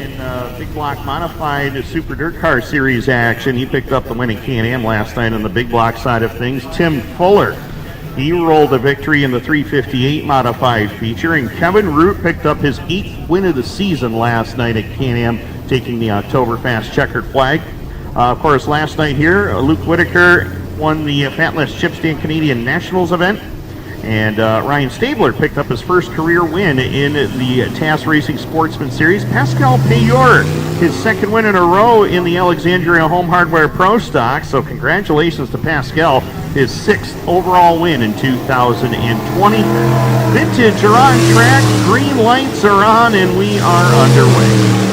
in Big Block Modified Super Dirt Car Series action. He picked up the winning Can-Am last night on the Big Block side of things. Tim Fuller, he rolled a victory in the 358 Modified feature, and Kevin Root picked up his 8th win of the season last night at Can-Am, taking the Oktoberfest checkered flag. Of course, last night here, Luke Whitaker won the Fatless Chipstand Canadian Nationals event, and Ryan Stabler picked up his first career win in the TAS Racing Sportsman Series. Pascal Payor, his second win in a row in the Alexandria Home Hardware Pro Stock, so congratulations to Pascal, his 6th overall win in 2020. Vintage are on track, green lights are on, and we are underway.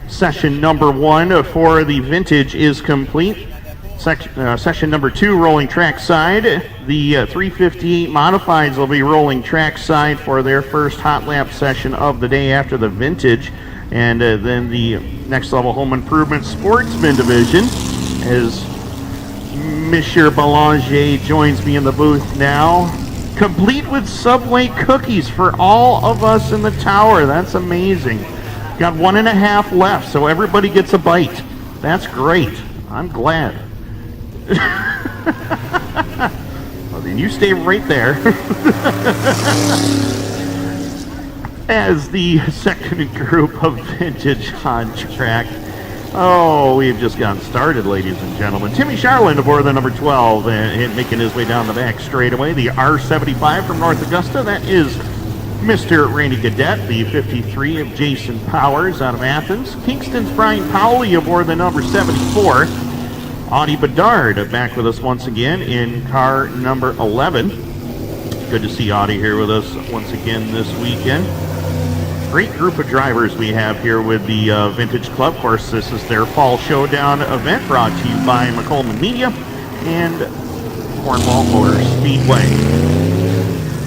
Session number 1 for the Vintage is complete. Session number 2, rolling trackside. The 358 Modifieds will be rolling trackside for their first hot lap session of the day after the Vintage. And then the next level home improvement Sportsman division, as Monsieur Belanger joins me in the booth now, complete with Subway cookies for all of us in the tower. That's amazing. Got 1.5 left, so everybody gets a bite. That's great. I'm glad. Well, then you stay right there. As the second group of Vintage on track. Oh, we've just gotten started, ladies and gentlemen. Timmy Charland aboard the number 12 and making his way down the back straightaway. The R75 from North Augusta, that is Mr. Randy Gaudette, the 53 of Jason Powers out of Athens. Kingston's Brian Powley aboard the number 74. Audie Bedard back with us once again in car number 11. Good to see Audie here with us once again this weekend. Great group of drivers we have here with the Vintage Club. Of course, this is their Fall Showdown event brought to you by McCollum Media and Cornwall Motor Speedway.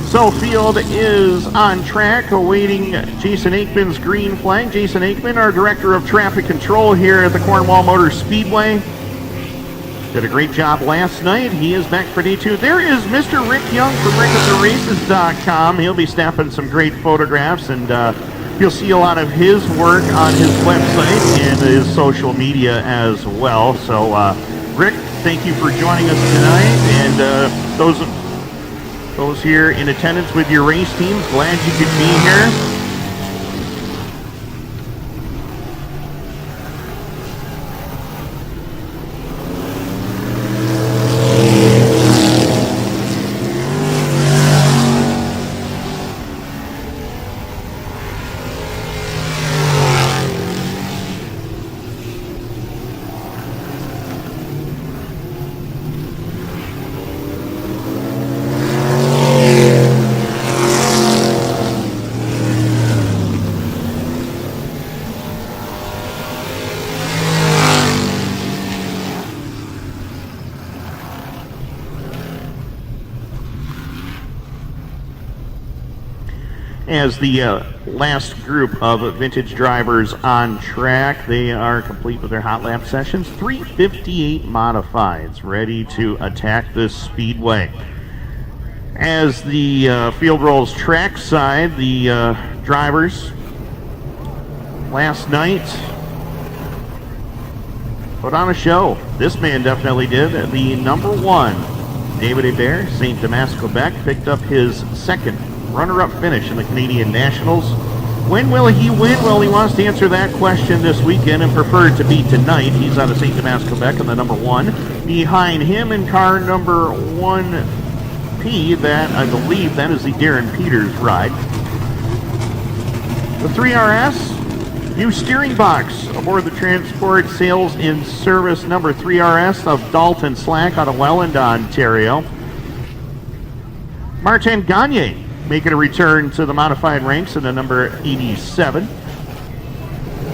So field is on track, awaiting Jason Aikman's green flag. Jason Aikman, our Director of Traffic Control here at the Cornwall Motor Speedway. Did a great job last night. He is back for day 2. There is Mr. Rick Young from RickAtTheRaces.com. He'll be snapping some great photographs, and you'll see a lot of his work on his website and his social media as well. So, Rick, thank you for joining us tonight, and those here in attendance with your race teams, glad you could be here. As the last group of Vintage drivers on track, they are complete with their hot lap sessions. 358 Modifieds ready to attack this speedway. As the field rolls trackside, the drivers last night put on a show. This man definitely did. The number 1, David Hebert, St. Damas, Quebec, picked up his second runner-up finish in the Canadian Nationals. When will he win? Well, he wants to answer that question this weekend and prefer to be tonight. He's out of St. Damas, Quebec in the number 1. Behind him in car number 1P, that I believe that is the Darren Peters ride. The 3RS, new steering box aboard the Transport Sales in Service number 3RS of Dalton Slack out of Welland, Ontario. Martin Gagne making a return to the modified ranks in the number 87.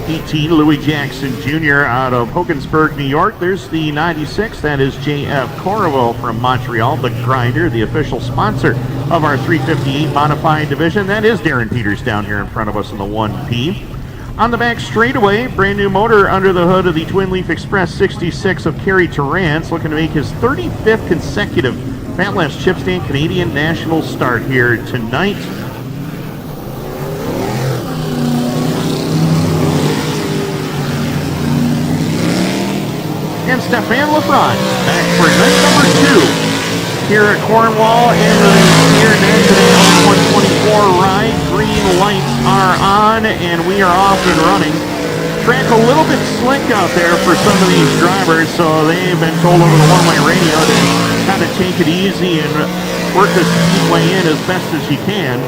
18, Louis Jackson Jr. out of Hogansburg, New York. There's the 96. That is J.F. Cornwall from Montreal, the grinder, the official sponsor of our 358 modified division. That is Darren Peters down here in front of us in the 1P. On the back straightaway, brand new motor under the hood of the Twin Leaf Express 66 of Kerry Terrance, looking to make his 35th consecutive Fatless Chipstand Canadian National start here tonight. And Stefan Lefranc back for night number 2 here at Cornwall in the Senior National 124 ride. Green lights are on and we are off and running. Track a little bit slick out there for some of these drivers, so they've been told over the one-way radio to kind of take it easy and work the speedway in as best as you can.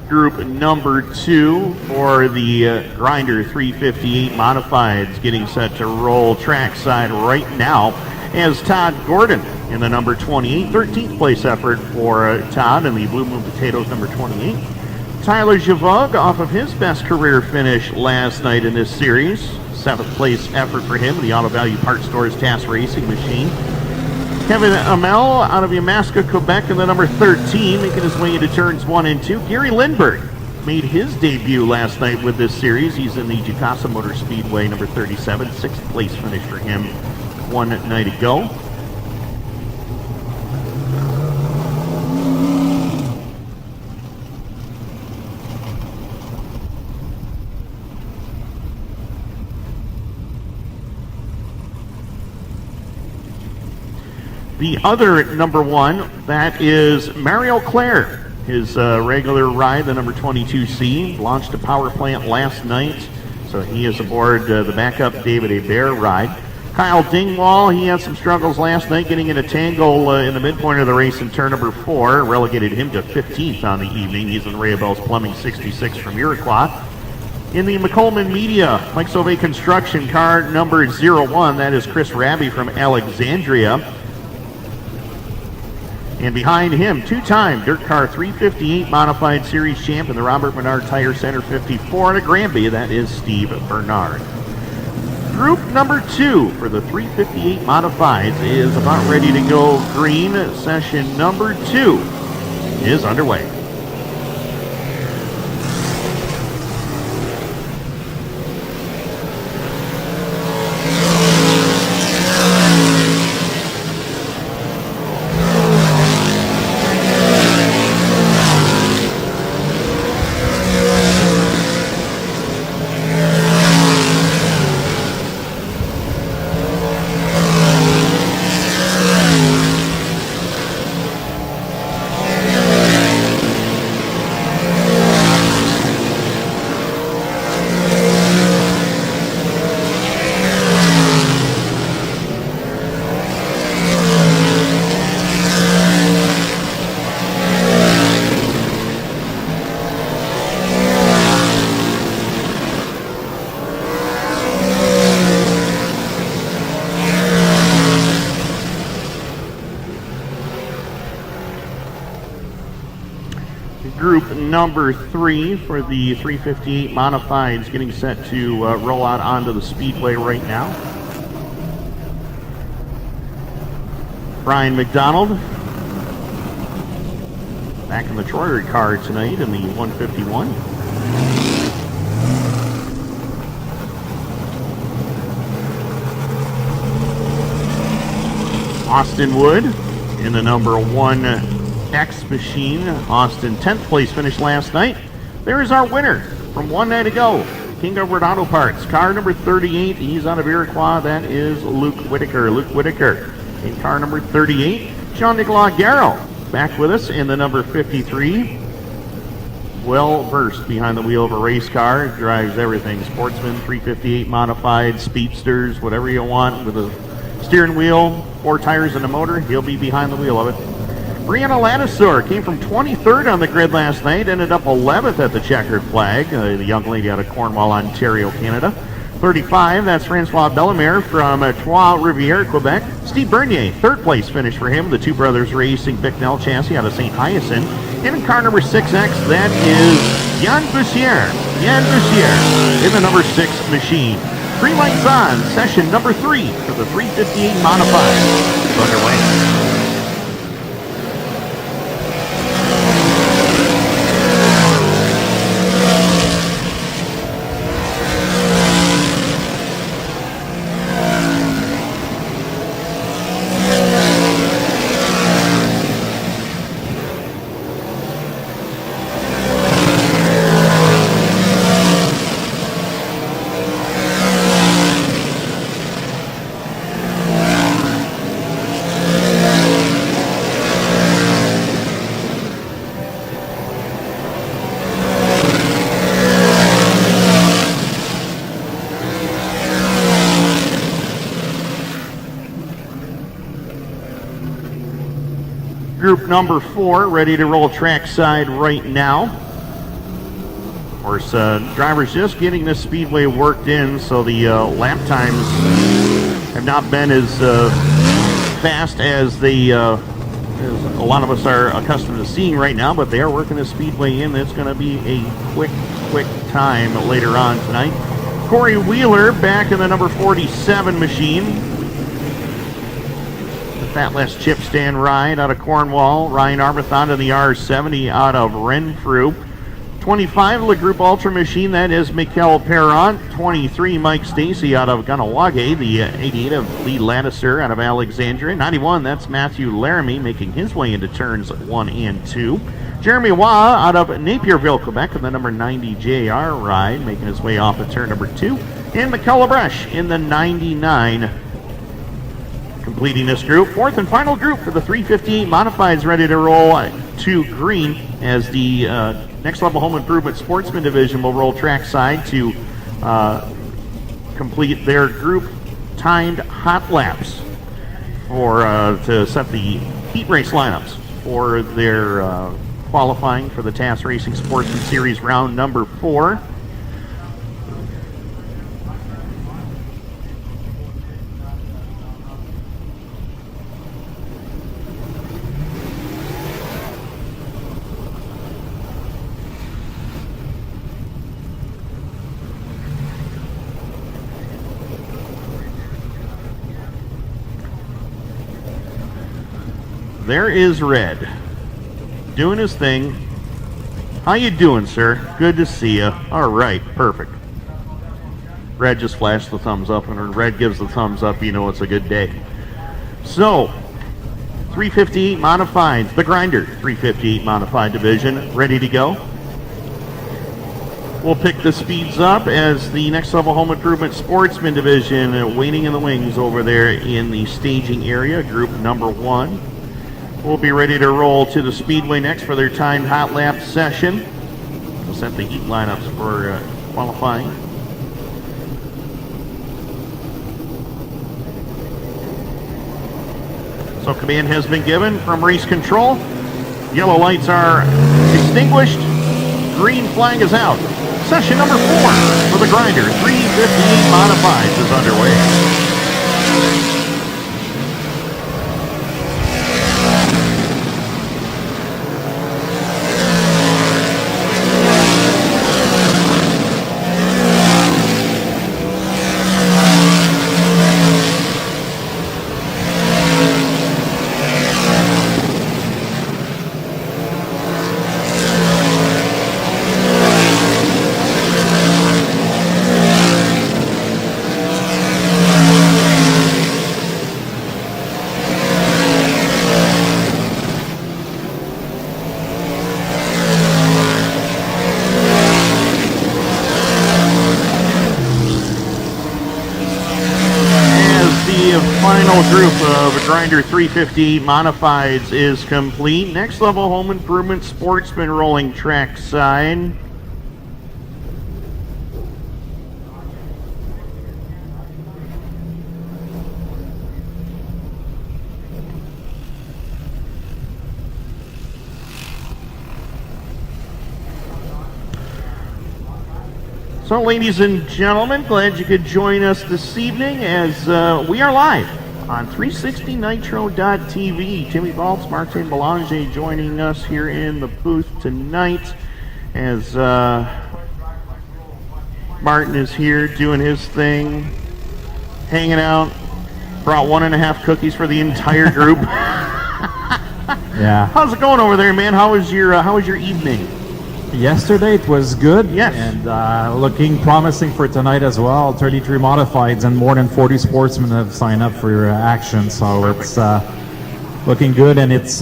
Group number 2 for the Grinder 358 Modifieds getting set to roll trackside right now as Todd Gordon in the number 28, 13th place effort for Todd in the Blue Moon Potatoes number 28. Tyler Javog off of his best career finish last night in this series, 7th place effort for him, the Auto Value Parts Stores TAS Racing Machine. Kevin Amel out of Yamaska, Quebec in the number 13, making his way into turns 1 and 2. Gary Lindbergh made his debut last night with this series. He's in the Cornwall Motor Speedway number 37, 6th place finish for him one night ago. The other number 1, that is Mario Claire. His regular ride, the number 22C, launched a power plant last night, so he is aboard the backup David Hebert ride. Kyle Dingwall, he had some struggles last night getting in a tangle in the midpoint of the race in turn number 4, relegated him to 15th on the evening. He's in Ray Bell's Plumbing 66 from Iroquois. In the McColeman Media, Mike Sauvé Construction, car number 01, that is Chris Raby from Alexandria. And behind him, 2-time Dirt Car 358 Modified Series champ in the Robert Menard Tire Center 54 and a Granby, that is Steve Bernard. Group number 2 for the 358 Modifieds is about ready to go green. Session number 2 is underway. Group number 3 for the 358 Modifieds getting set to roll out onto the speedway right now. Brian McDonald back in the Troyer car tonight in the 151. Austin Wood in the number 1X machine. Austin 10th place finish last night. There is our winner from one night ago. King Edward Auto Parts, car number 38. He's out of Iroquois. That is Luke Whitaker. Luke Whitaker in car number 38. Jean-Nicolas Garrow back with us in the number 53. Well versed behind the wheel of a race car. Drives everything. Sportsman, 358 modified, speedsters, whatever you want with a steering wheel, 4 tires and a motor. He'll be behind the wheel of it. Brianna Ladisor came from 23rd on the grid last night, ended up 11th at the checkered flag. The young lady out of Cornwall, Ontario, Canada. 35, that's Francois Bellemare from Trois-Rivières, Quebec. Steve Bernier, 3rd place finish for him. The Two Brothers Racing Bicknell chassis out of St. Hyacinthe. And in car number 6X, that is Yann Bussière. Yann Bussière in the number 6 machine. 3 lights on, session number 3 for the 358 modified. It's underway. Group number 4 ready to roll trackside right now. Of course, drivers just getting this speedway worked in, so the lap times have not been as fast as as a lot of us are accustomed to seeing right now, but they are working the speedway in. It's going to be a quick time later on tonight. Corey Wheeler back in the number 47 machine. That last chip stand ride out of Cornwall. Ryan Armathon in the R70 out of Renfrew. 25, Le Groupe Ultra machine, that is Mikel Perron. 23, Mike Stacy out of Ganawage. The 88 of Lee Ladisor out of Alexandria. 91, that's Matthew Laramie making his way into turns 1 and 2. Jeremy Waugh out of Napierville, Quebec, in the number 90 JR ride, making his way off at turn number 2. And Mikel Lebreche in the 99. Completing this group, 4th and final group for the 358 Modifieds, ready to roll to green as the Next Level Home Improvement Sportsman Division will roll trackside to complete their group timed hot laps for to set the heat race lineups for their qualifying for the TAS Racing Sportsman Series round number 4. There is Red, doing his thing. How you doing, sir? Good to see you. All right, perfect. Red just flashed the thumbs up, and when Red gives the thumbs up, you know it's a good day. So, 358 Modified, the Grinder 358 Modified Division, ready to go. We'll pick the speeds up as the Next Level Home Improvement Sportsman Division waiting in the wings over there in the staging area, group number 1. We'll be ready to roll to the Speedway next for their timed hot lap session. We'll set the heat lineups for qualifying. So command has been given from race control. Yellow lights are extinguished. Green flag is out. Session number 4 for the Grinder 358 Modifieds is underway. all group of Grinder 358 Modifieds is complete. Next level home improvement Sportsman rolling track side. So, ladies and gentlemen, glad you could join us this evening as we are live on 360nitro.tv. Timmy Baltz, Martin Belanger joining us here in the booth tonight as Martin is here doing his thing, hanging out. Brought 1.5 cookies for the entire group. Yeah. How's it going over there, man? How was your evening? Yesterday it was good. Yes. And looking promising for tonight as well. 33 modifieds and more than 40 sportsmen have signed up for action. So it's looking good, and it's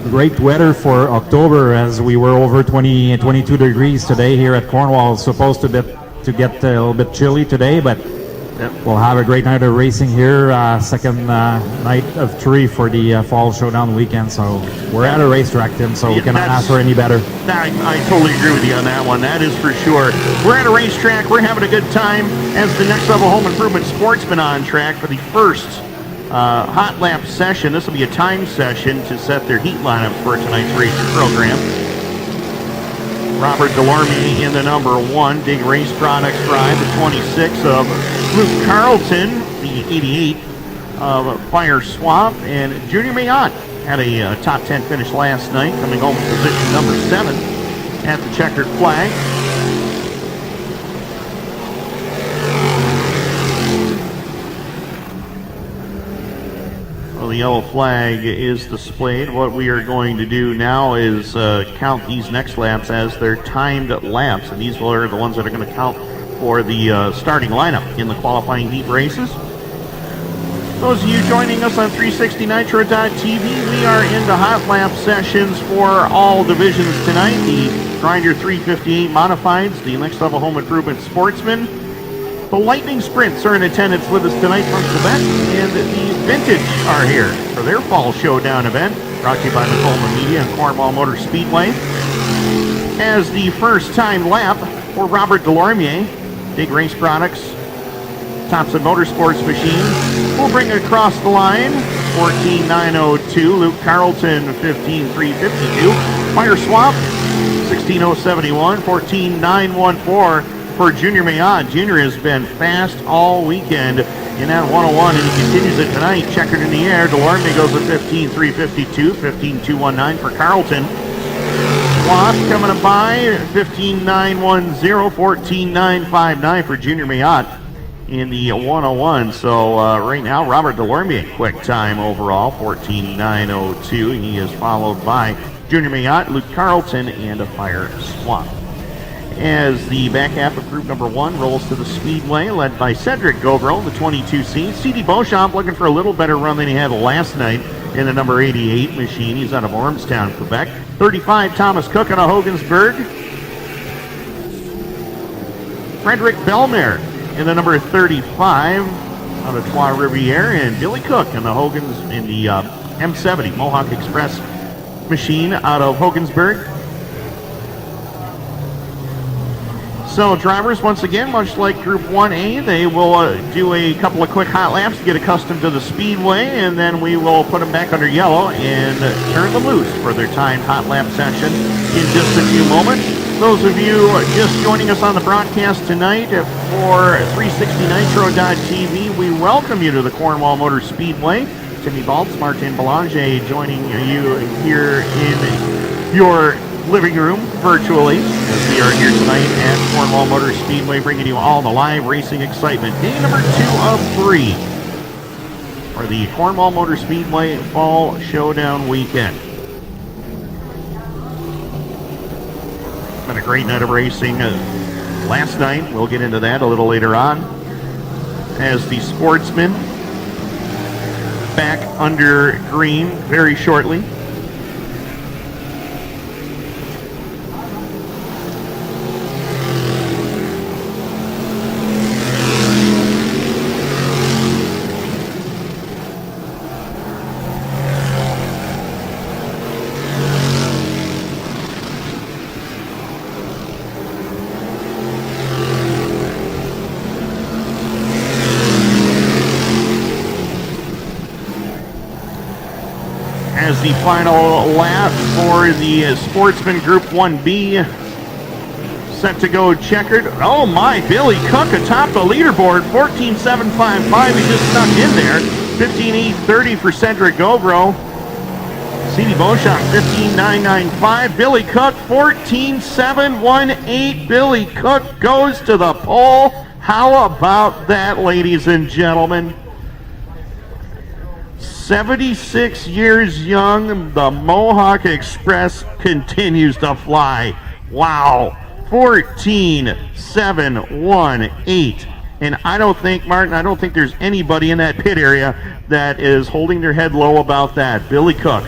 great weather for October as we were over 22 degrees today here at Cornwall. It's supposed to get a little bit chilly today, but we'll have a great night of racing here. Second night of 3 for the Fall Showdown weekend. So we're at a racetrack, Tim, so we cannot ask for any better. I totally agree with you on that one. That is for sure. We're at a racetrack. We're having a good time as the next level home improvement Sportsman on track for the first hot lap session. This will be a time session to set their heat lineups for tonight's racing program. Robert Delorme in the number 1, Big Race Products drive, the 26 of Luke Carlton, the 88 of Fire Swap, and Junior Mayotte had a top 10 finish last night, coming home with position number 7 at the checkered flag. Well, the yellow flag is displayed. What we are going to do now is count these next laps as their timed laps, and these are the ones that are going to count for the starting lineup in the qualifying heat races. Those of you joining us on 360nitro.tv, we are into hot lap sessions for all divisions tonight. The Grinder 358 Modifieds, the next level home improvement Sportsman. The Lightning Sprints are in attendance with us tonight from Quebec, and the Vintage are here for their Fall Showdown event, brought to you by Macomb Media and Cornwall Motor Speedway. As the first time lap for Robert Delorme, Big Race Products, Thompson Motorsports machine, will bring it across the line, 14.902. Luke Carlton, 15.352. Fire Swap, 16.071. 14.914 for Junior Mayotte. Junior has been fast all weekend in that 101, and he continues it tonight. Checkered in the air. Delorme goes with 15.352. 15.219 for Carlton. Swap coming by, 15.910. 14.959 for Junior Mayotte in the 101. So right now, Robert Delorme, quick time overall, 14.902. He is followed by Junior Mayotte, Luke Carlton, and a Fire Swap. As the back half of group number 1 rolls to the Speedway, led by Cedric Govro, the 22 seed. C.D. Beauchamp looking for a little better run than he had last night in the number 88 machine. He's out of Ormstown, Quebec. 35, Thomas Cook out of Hogansburg. Frederick Belmer in the number 35 out of Trois Rivières, and Billy Cook in the M70 Mohawk Express machine out of Hogansburg. So drivers, once again, much like Group 1A, they will do a couple of quick hot laps to get accustomed to the speedway, and then we will put them back under yellow and turn them loose for their timed hot lap session in just a few moments. Those of you just joining us on the broadcast tonight for 360nitro.tv, we welcome you to the Cornwall Motor Speedway. Timmy Baltz, Martin Belanger joining you here in your living room virtually as we are here tonight at Cornwall Motor Speedway, bringing you all the live racing excitement. Day number 2 of 3 for the Cornwall Motor Speedway Fall Showdown weekend. Been a great night of racing last night. We'll get into that a little later on as the Sportsmen back under green very shortly. as the final lap for the Sportsman Group 1B. Set to go checkered. Oh my, Billy Cook atop the leaderboard, 14.755. He just snuck in there. 15.830 for Cedric Gobro. C.D. Beauchamp, 15.995. Billy Cook, 14.718. Billy Cook goes to the pole. How about that, ladies and gentlemen? 76 years young, the Mohawk Express continues to fly. Wow. 14.718. And I don't think, Martin, I don't think there's anybody in that pit area that is holding their head low about that. Billy Cook.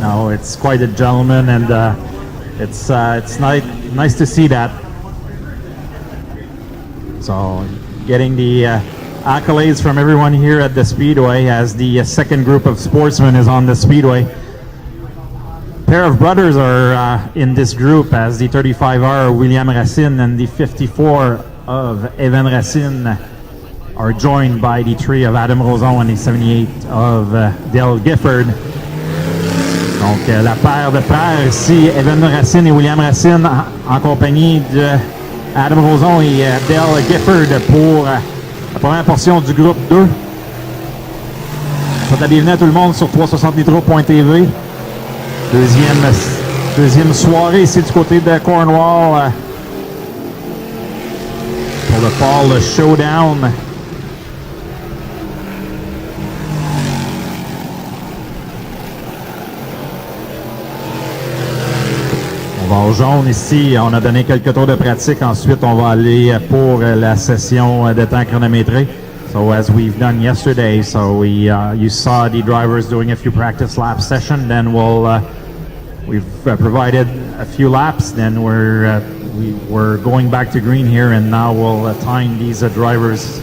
No, it's quite a gentleman, and it's nice to see that. So, getting the accolades from everyone here at the Speedway as the second group of sportsmen is on the Speedway. Pair of brothers are in this group as the 35R William Racine and the 54 of Evan Racine are joined by the 3 of Adam Roson and the 78 of Dale Gifford. Donc la paire de frères ici, Evan Racine et William Racine en compagnie de Adam Roson et Dale Gifford pour la première portion du groupe 2. Souhaite la bienvenue à tout le monde sur 360nitro.tv. Deuxième soirée ici du côté de Cornwall pour le Fall Showdown. On va au jaune ici. On a donné quelques tours de pratique. Ensuite, on va aller pour la session de temps chronométré. So as we've done yesterday, so you saw the drivers doing a few practice lap session. Then we've provided a few laps. Then we're going back to green here, and now we'll time these drivers.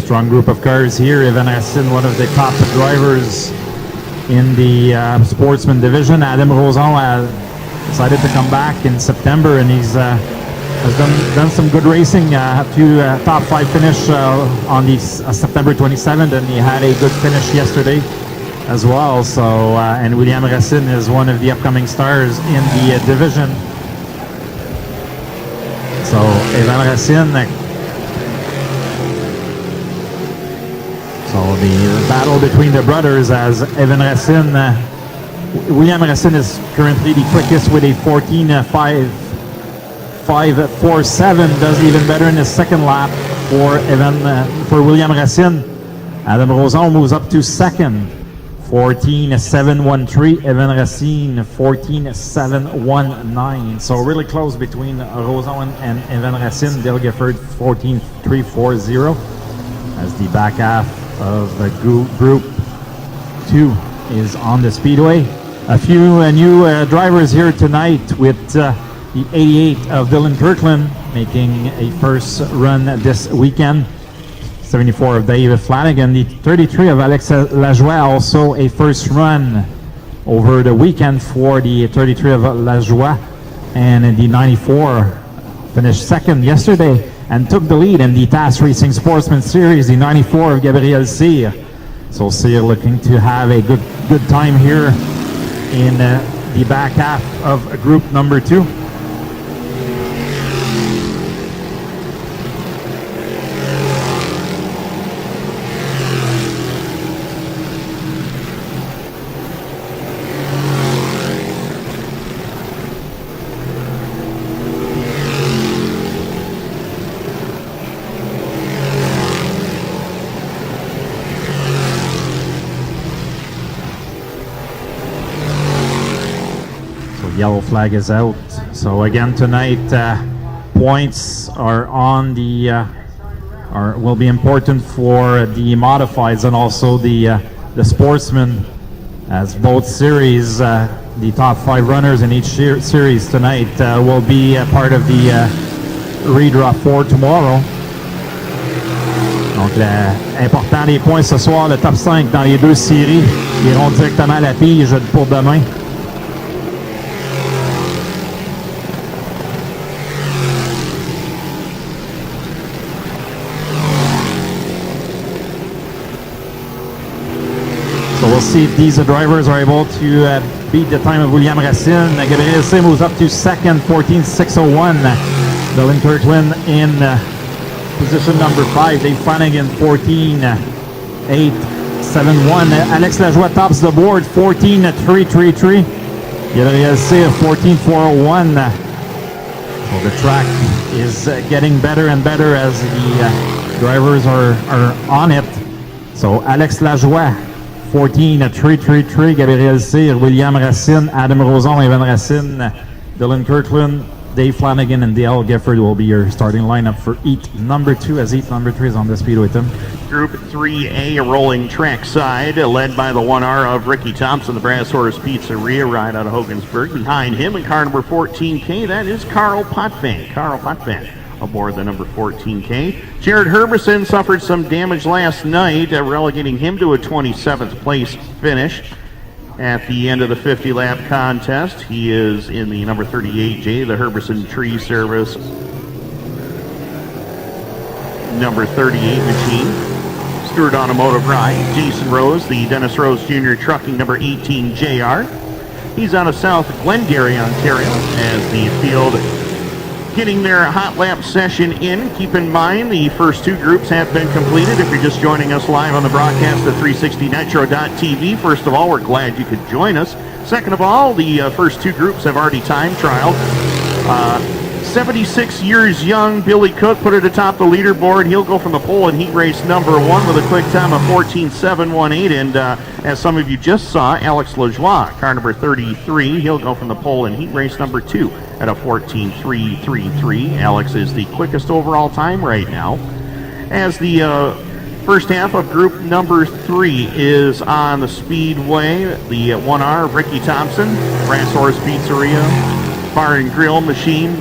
Strong group of cars here. Evan Racine, one of the top drivers in the sportsman division. Adam Roson decided to come back in September, and he's has done some good racing. A few top 5 finish on the September 27th, and he had a good finish yesterday as well. So and William Racine is one of the upcoming stars in the division. So Evan Racine. So the battle between the brothers as Evan Racine, William Racine is currently the quickest with a 14.547. Does even better in his second lap for William Racine. Adam Roson moves up to second, 14.713. Evan Racine, 14.719. So really close between Roson and Evan Racine. Dale Gifford, 14.340 as the back half of the group 2 is on the Speedway. A few new drivers here tonight with the 88 of Dylan Kirkland making a first run this weekend. 74 of David Flanagan. The 33 of Alex Lajoie, also a first run over the weekend for the 33 of Lajoie. And the 94 finished second yesterday and took the lead in the TAS Racing Sportsman Series, the 94 of Gabriel Cyr. So Cyr looking to have a good time here in the back half of group number 2. Yellow flag is out. So again tonight, points are on the will be important for the modifieds and also the sportsmen, as both series, the top 5 runners in each series tonight will be a part of the redraw for tomorrow. Donc important les points ce soir, le top 5 dans les 2 séries iront directement à la pige pour demain. We'll see if these drivers are able to beat the time of William Racine. Gabriel C moves up to second, 14.601. Dylan Kirkland in position number 5. Dave Flanagan, 14.871. Alex Lajoie tops the board, 14.333. Gabriel C, 14.401. Well, the track is getting better and better as the drivers are on it. So Alex Lajoie, 14.333. Gabriel C, William Racine, Adam Roson, Evan Racine, Dylan Kirkland, Dave Flanagan, and Dale Gifford will be your starting lineup for heat number 2, as heat number 3 is on the speedway, Tim. Group 3A, a rolling track side, led by the 1R of Ricky Thompson, the Brass Horse Pizzeria, right out of Hogansburg. Behind him in car number 14K, that is Carl Potvin. Carl Potvin aboard the number 14K. Jared Herbison suffered some damage last night, relegating him to a 27th place finish at the end of the 50-lap contest. He is in the number 38J, the Herbison Tree Service number 38 machine. Stewart Automotive Ride, Jason Rose, the Dennis Rose Jr. Trucking number 18 JR. He's out of South Glengarry, Ontario, as the field getting their hot lap session in. Keep in mind, the first 2 groups have been completed. If you're just joining us live on the broadcast at 360nitro.tv, first of all, we're glad you could join us. Second of all, the first 2 groups have already time trialed. 76 years young, Billy Cook put it atop the leaderboard. He'll go from the pole in heat race number 1 with a quick time of 14.718. And as some of you just saw, Alex Lajoie, car number 33, he'll go from the pole in heat race number 2 at a 14.333. Alex is the quickest overall time right now. As the first half of group number 3 is on the speedway, the 1R of Ricky Thompson, Brass Horse Pizzeria, Bar and Grill Machine,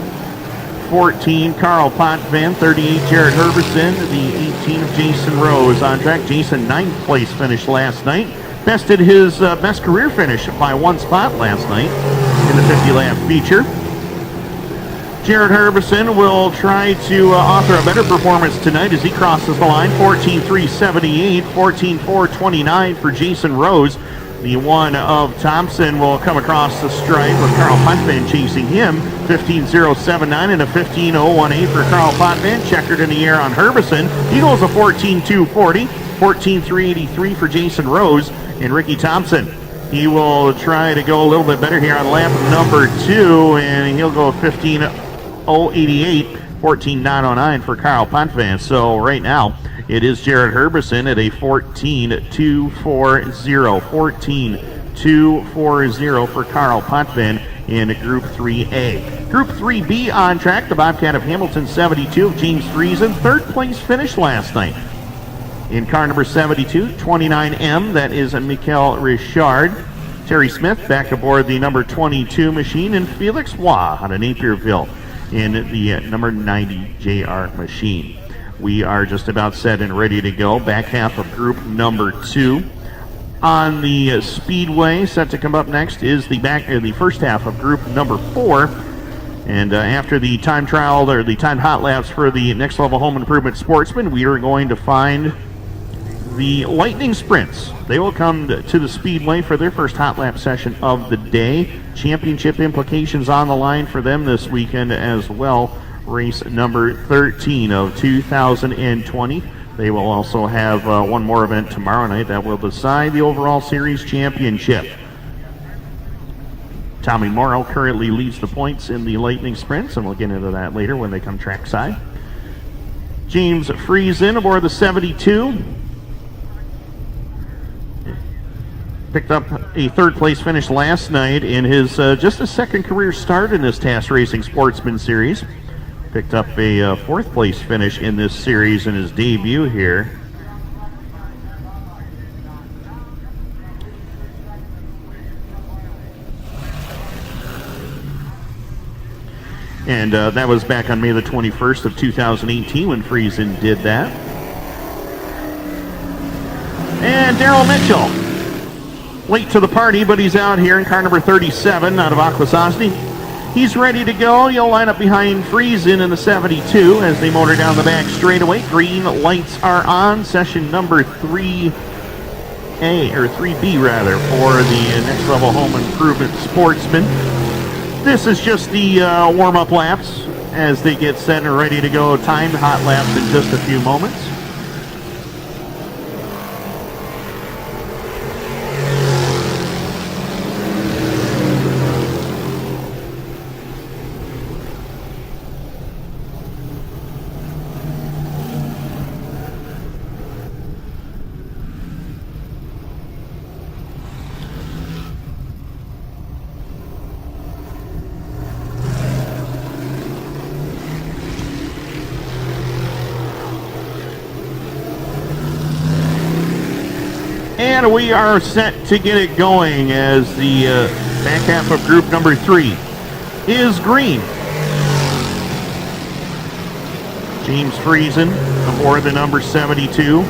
14, Carl Potvin, 38, Jared Herbison, the 18 of Jason Rose on track. Jason, 9th place finish last night. Bested his best career finish by 1 spot last night in the 50-lap feature. Jared Herbison will try to offer a better performance tonight as he crosses the line. 14.378, 14.429 for Jason Rose. The 1 of Thompson will come across the stripe with Carl Potvin chasing him. 15.079 and a 15.018 for Carl Potvin. Checkered in the air on Herbison. He goes a 14.240. 14.383 for Jason Rose and Ricky Thompson. He will try to go a little bit better here on lap number 2, and he'll go 15.088. 14.909 for Carl Potvin. So right now, it is Jared Herbison at a 14.240. 14.240 for Carl Potvin in Group 3A. Group 3B on track, the Bobcat of Hamilton, 72 of James Friesen. 3rd place finish last night. In car number 72, 29M, that is Michael Richard. Terry Smith back aboard the number 22 machine, and Felix Waugh out of Napierville in the number 90 JR machine. We are just about set and ready to go. Back half of group number 2. On the speedway, set to come up next is the first half of group number 4. And after the time trial, or the time hot laps for the Next Level Home Improvement Sportsman, we are going to find the Lightning Sprints. They will come to the speedway for their first hot lap session of the day. Championship implications on the line for them this weekend as well. Race number 13 of 2020. They will also have one more event tomorrow night that will decide the overall series championship. Tommy Morrow currently leads the points in the Lightning Sprints, and we'll get into that later when they come trackside. James Friesen aboard the 72. Picked up a 3rd place finish last night in his just a 2nd career start in this TAS Racing Sportsman Series. Picked up a 4th place finish in this series in his debut here. And that was back on May the 21st of 2018 when Friesen did that. And Daryl Mitchell, late to the party, but he's out here in car number 37 out of Akwesasne. He's ready to go. He'll line up behind Friesen in the 72 as they motor down the back straightaway. Green lights are on. Session number 3 3A, or 3B rather, for the Next Level Home Improvement Sportsman. This is just the warm-up laps as they get set and ready to go. Timed hot laps in just a few moments. And we are set to get it going as the back half of group number 3 is green. James Friesen aboard the number 72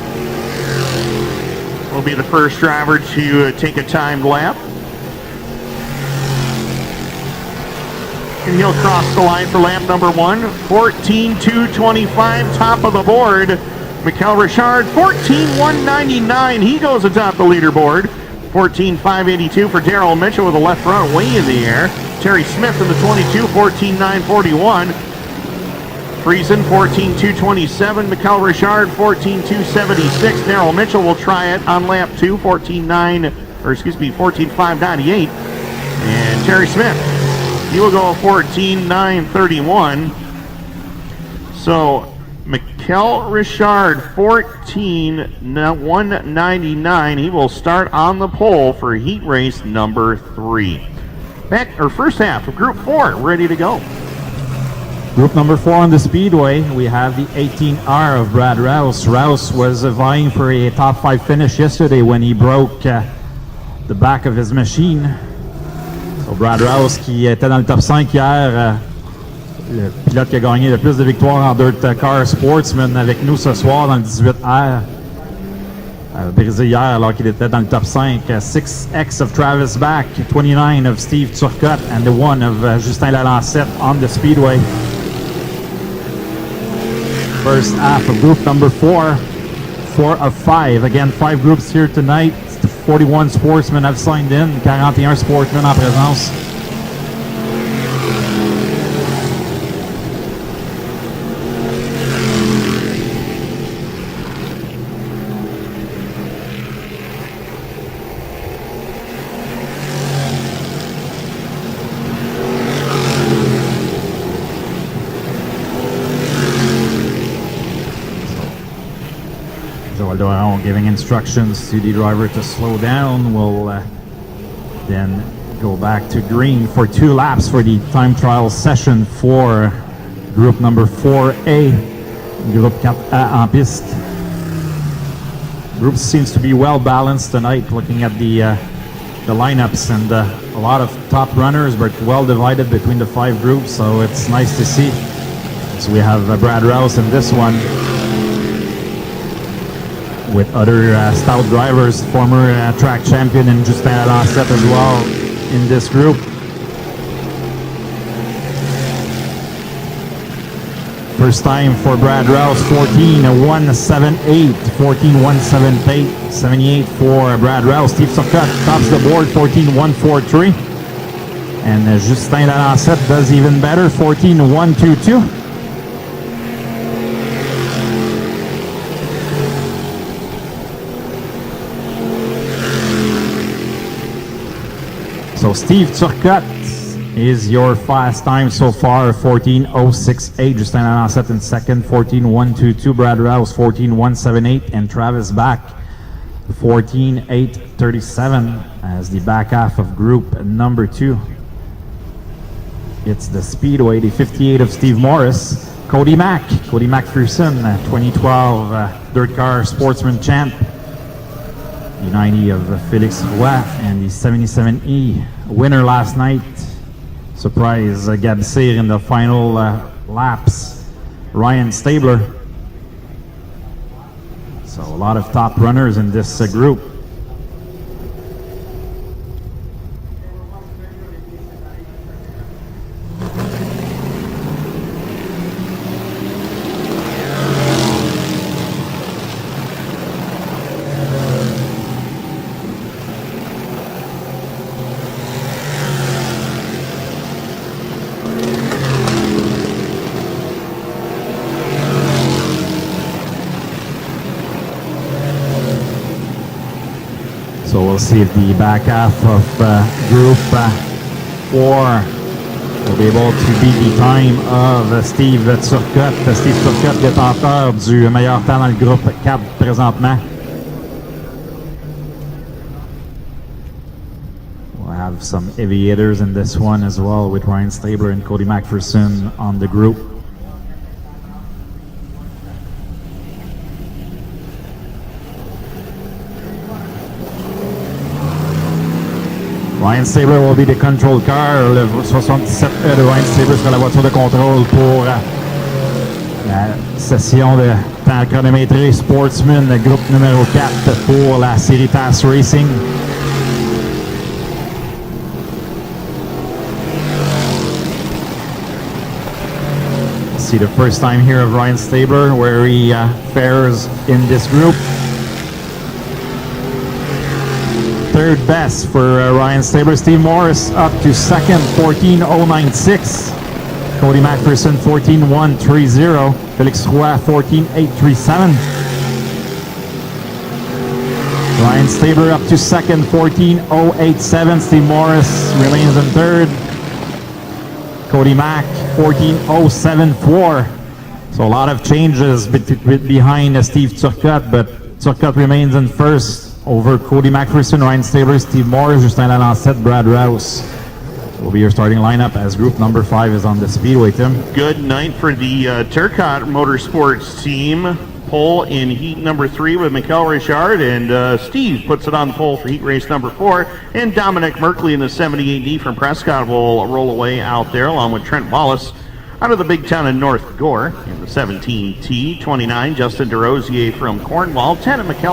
will be the first driver to take a timed lap. And he'll cross the line for lap number 1, 14:2:25, top of the board. Mikel Richard, 14:199. He goes atop the leaderboard. 14:582 for Daryl Mitchell with the left front way in the air. Terry Smith in the 22, 14:941. Friesen, 14:227. Mikel Richard, 14:276. Daryl Mitchell will try it on lap 2, 14:598. And Terry Smith, he will go 14:931. So Mikel Richard, 14:199. He will start on the pole for heat race number 3. First half of Group 4 ready to go. Group number 4 on the Speedway, we have the 18R of Brad Rouse. Rouse was vying for a top 5 finish yesterday when he broke the back of his machine. So Brad Rouse qui était dans le top 5 hier, le pilote qui a gagné le plus de victoires en dirt car Sportsman avec nous ce soir dans le 18R. Brisé hier alors qu'il était dans le top 5. 6X of Travis Back, 29 of Steve Turcotte, and the 1 of Justin Lalancette on the Speedway. First half of group number 4, 4 of 5. Again, 5 groups here tonight. 41 sportsmen have signed in, 41 sportsmen en présence. Giving instructions to the driver to slow down. We'll then go back to green for 2 laps for the time trial session for group number 4A, group 4A en piste. Group seems to be well balanced tonight, looking at the lineups, and a lot of top runners, but well divided between the 5 groups, so it's nice to see. So we have Brad Rouse in this one, with other stout drivers, former track champion and Justin Lalancette as well in this group. First time for Brad Rouse, 14:178, 14:178, 78 for Brad Rouse. Steve Turcotte tops the board, 14:143. And Justin Lalancette does even better, 14:122. So Steve Turcotte is your fast time so far, 14:068. Justin Lalancette in second, 14:122. Brad Rouse, 14:178. And Travis Back, 14:837 as the back half of group number 2. It's the Speedway, the 58 of Steve Morris. Cody McPherson, 2012 dirt car sportsman champ. The 90 of Felix Roy, and the 77E winner last night. Surprise Gab Cyr in the final laps. Ryan Stabler. So a lot of top runners in this group. we'll see if the back half of Group 4 will be able to beat the time of Steve Turcotte. Steve Turcotte, détenteur du meilleur temps dans le groupe 4 présentement. We'll have some aviators in this one as well with Ryan Stabler and Cody McPherson on the group. Ryan Stabler will be the control car. Le 77 de Ryan Stabler sera la voiture de contrôle pour la session de temps chronométré Sportsman, le groupe numéro 4 pour la série TAS Racing. See the first time here of Ryan Stabler where he fares in this group. Third best for Ryan Stabler. Steve Morris up to second, 14.096. Cody McPherson, 14.130. Felix Roy, 14.837. Ryan Stabler up to second, 14.087. Steve Morris remains in third. Cody Mack, 14.074. So a lot of changes behind Steve Turcotte, but Turcotte remains in first. Over Cody McPherson, Ryan Stabler, Steve Morris, Justin Lalancette, Brad Rouse will be your starting lineup as group number 5 is on the Speedway, Tim. Good night for the Turcotte Motorsports team. Pole in heat number 3 with Mikel Richard, and Steve puts it on the pole for heat race number 4. And Dominic Merkley in the 78D from Prescott will roll away out there along with Trent Wallace. Out of the big town of North Gore in the 17T, 29, Justin DeRosier from Cornwall, 10 Michael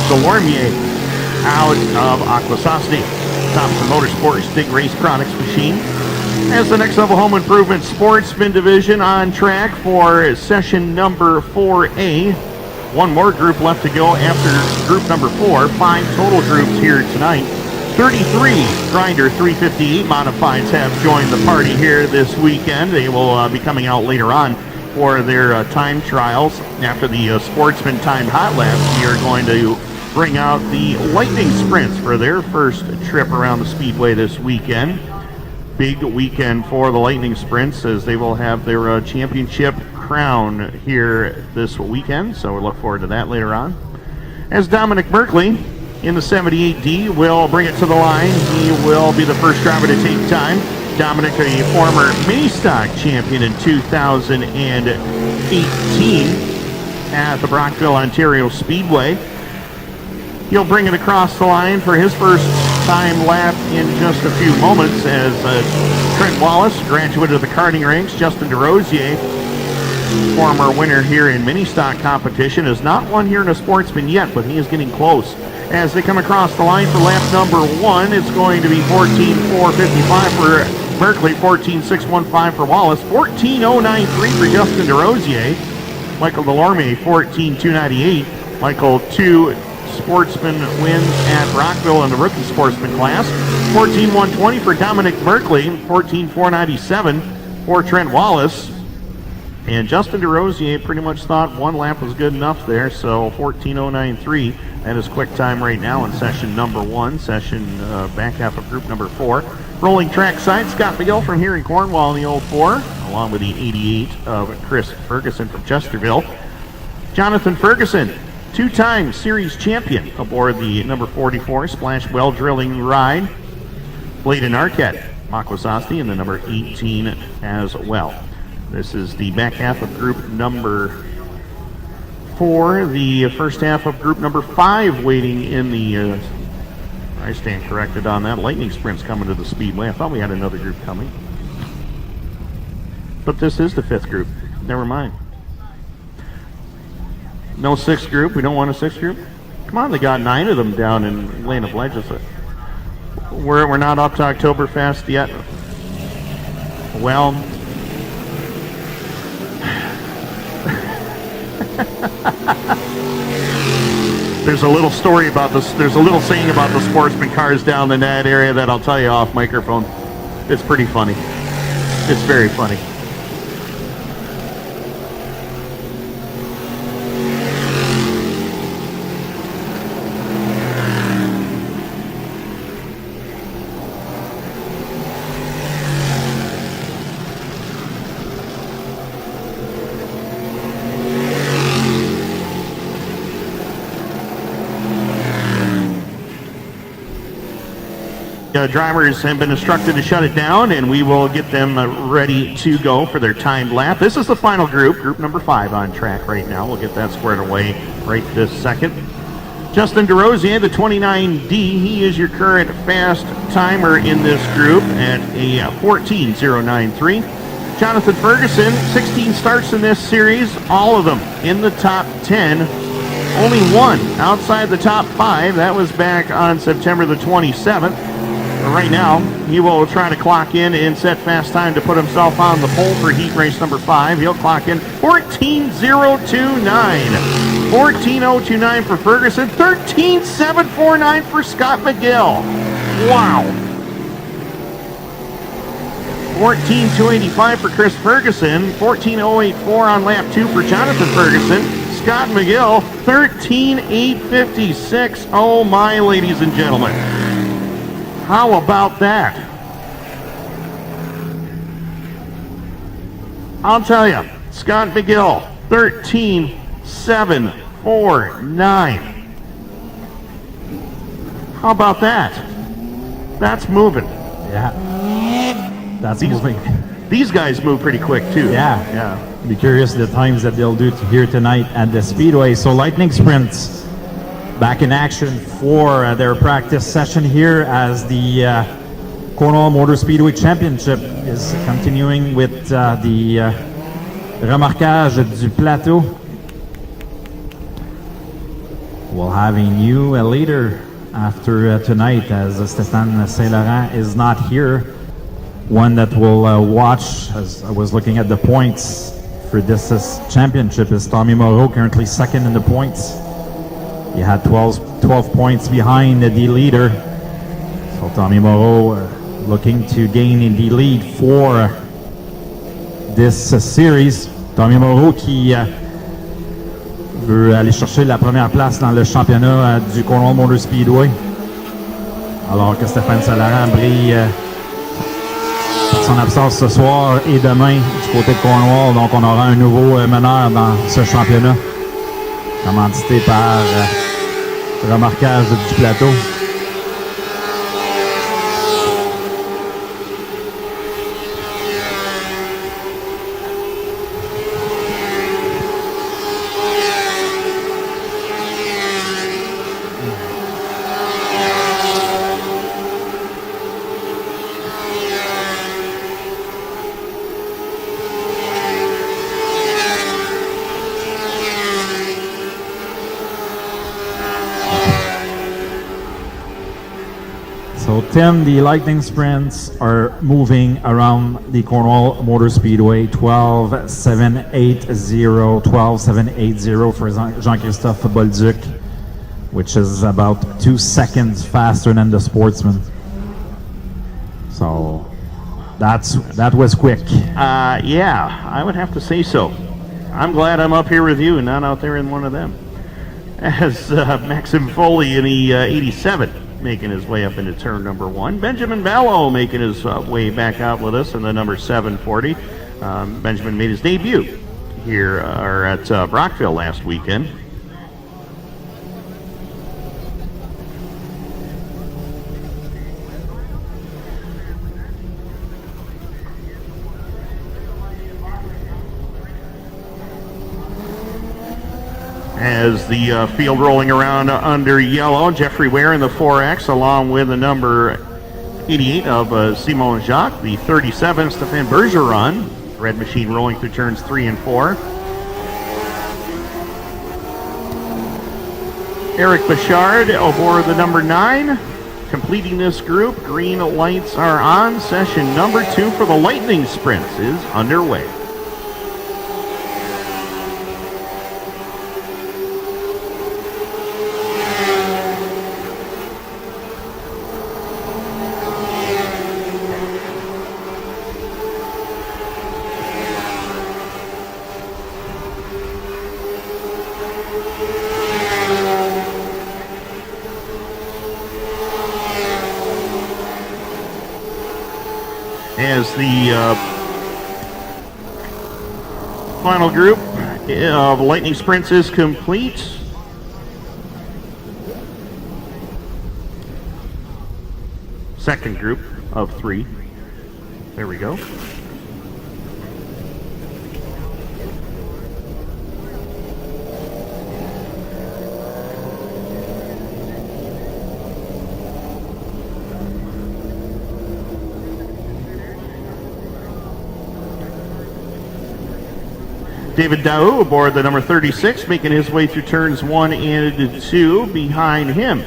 Delormier out of Aquasasti. Thompson Motorsports Big Race Products machine. As the next level home improvement sportsman division on track for session number 4A. One more group left to go after group number 4. 5 total groups here tonight. 33 Grinder 358 modifieds have joined the party here this weekend. They will be coming out later on for their time trials. After the Sportsman timed hot laps, we are going to bring out the Lightning Sprints for their first trip around the Speedway this weekend. Big weekend for the Lightning Sprints as they will have their championship crown here this weekend. So we look forward to that later on. As Dominic Merkley in the 78D will bring it to the line. He will be the first driver to take time. Dominic, a former mini stock champion in 2018 at the Brockville, Ontario Speedway. He'll bring it across the line for his first time lap in just a few moments as Trent Wallace, graduate of the karting ranks. Justin DeRosier, former winner here in mini stock competition, has not won here in a Sportsman yet, but he is getting close. As they come across the line for lap number 1, it's going to be 14.455 for Merkley, 14.615 for Wallace, 14.093 for Justin DeRosier. Michael Delorme, 14.298. Michael, 2 Sportsman wins at Brockville in the rookie Sportsman class. 14.120 for Dominic Merkley, 14.497 for Trent Wallace. And Justin DeRosier pretty much thought one lap was good enough there, so 14.093. That is quick time right now in session number 1, back half of group number 4. Rolling track side, Scott Miguel from here in Cornwall in the 04, along with the 88 of Chris Ferguson from Chesterville. Jonathan Ferguson, 2-time series champion aboard the number 44 Splash Well Drilling Ride. Bladen Arquette, Makwasasti in the number 18 as well. This is the back half of group number 4. The first half of group number 5 waiting in the, I stand corrected on that, Lightning Sprint's coming to the Speedway. I thought we had another group coming. But this is the 5th group. Never mind. No 6th group? We don't want a 6th group? Come on, they got 9 of them down in Lane of Legends. We're not up to Oktoberfest yet. Well, there's a little story about this. There's a little saying about the Sportsman cars down in that area that I'll tell you off microphone. It's pretty funny. It's very funny. drivers have been instructed to shut it down, and we will get them ready to go for their timed lap. This is the final group number 5 on track right now. We'll get that squared away right this second. Justin DeRosier, the 29D, he is your current fast timer in this group at a 14.093. Jonathan Ferguson, 16 starts in this series, all of them in the top 10. Only one outside the top 5. That was back on September the 27th. Right now, he will try to clock in and set fast time to put himself on the pole for heat race number 5. He'll clock in 14.029. 14.029 for Ferguson. 13.749 for Scott McGill. Wow. 14.285 for Chris Ferguson. 14.084 on lap 2 for Jonathan Ferguson. Scott McGill, 13.856. Oh my, ladies and gentlemen. How about that? I'll tell you, Scott McGill, 13.749. How about that? That's moving. Yeah. That's moving. These guys move pretty quick too. Yeah. Be curious the times that they'll do here tonight at the Speedway. So Lightning Sprints back in action for their practice session here as the Cornwall Motor Speedway Championship is continuing with the remorquage du plateau. We'll have a new leader after tonight as Stéphane Saint-Laurent is not here. One that will watch, as I was looking at the points for this championship, is Tommy Moreau, currently second in the points. He had 12 points behind the leader. So Tommy Moreau looking to gain the lead for this series. Tommy Moreau qui veut aller chercher la première place dans le championnat du Cornwall Motor Speedway. Alors que Stéphane Saint-Laurent brille son absence ce soir et demain du côté de Cornwall. Donc on aura un nouveau meneur dans ce championnat, commandité par remorquage du plateau. So Tim, the Lightning Sprints are moving around the Cornwall Motor Speedway. 12.780, 12.780 for Jean-Christophe Bolduc, which is about 2 seconds faster than the Sportsman. So that was quick. Yeah, I would have to say so. I'm glad I'm up here with you and not out there in one of them. As Maxim Foley in the 87 making his way up into turn number 1. Benjamin Ballo making his way back out with us in the number 740. Benjamin made his debut here at Brockville last weekend. As the field rolling around under yellow, Jeffrey Ware in the 4X, along with the number 88 of Simon Jacques, the 37, Stéphane Bergeron. Red machine rolling through turns 3 and 4. Eric Bouchard aboard the number 9. Completing this group, green lights are on. Session number 2 for the Lightning Sprints is underway. As the final group of Lightning Sprints is complete. second group of 3. There we go. David Daou aboard the number 36, making his way through turns 1 and 2 behind him.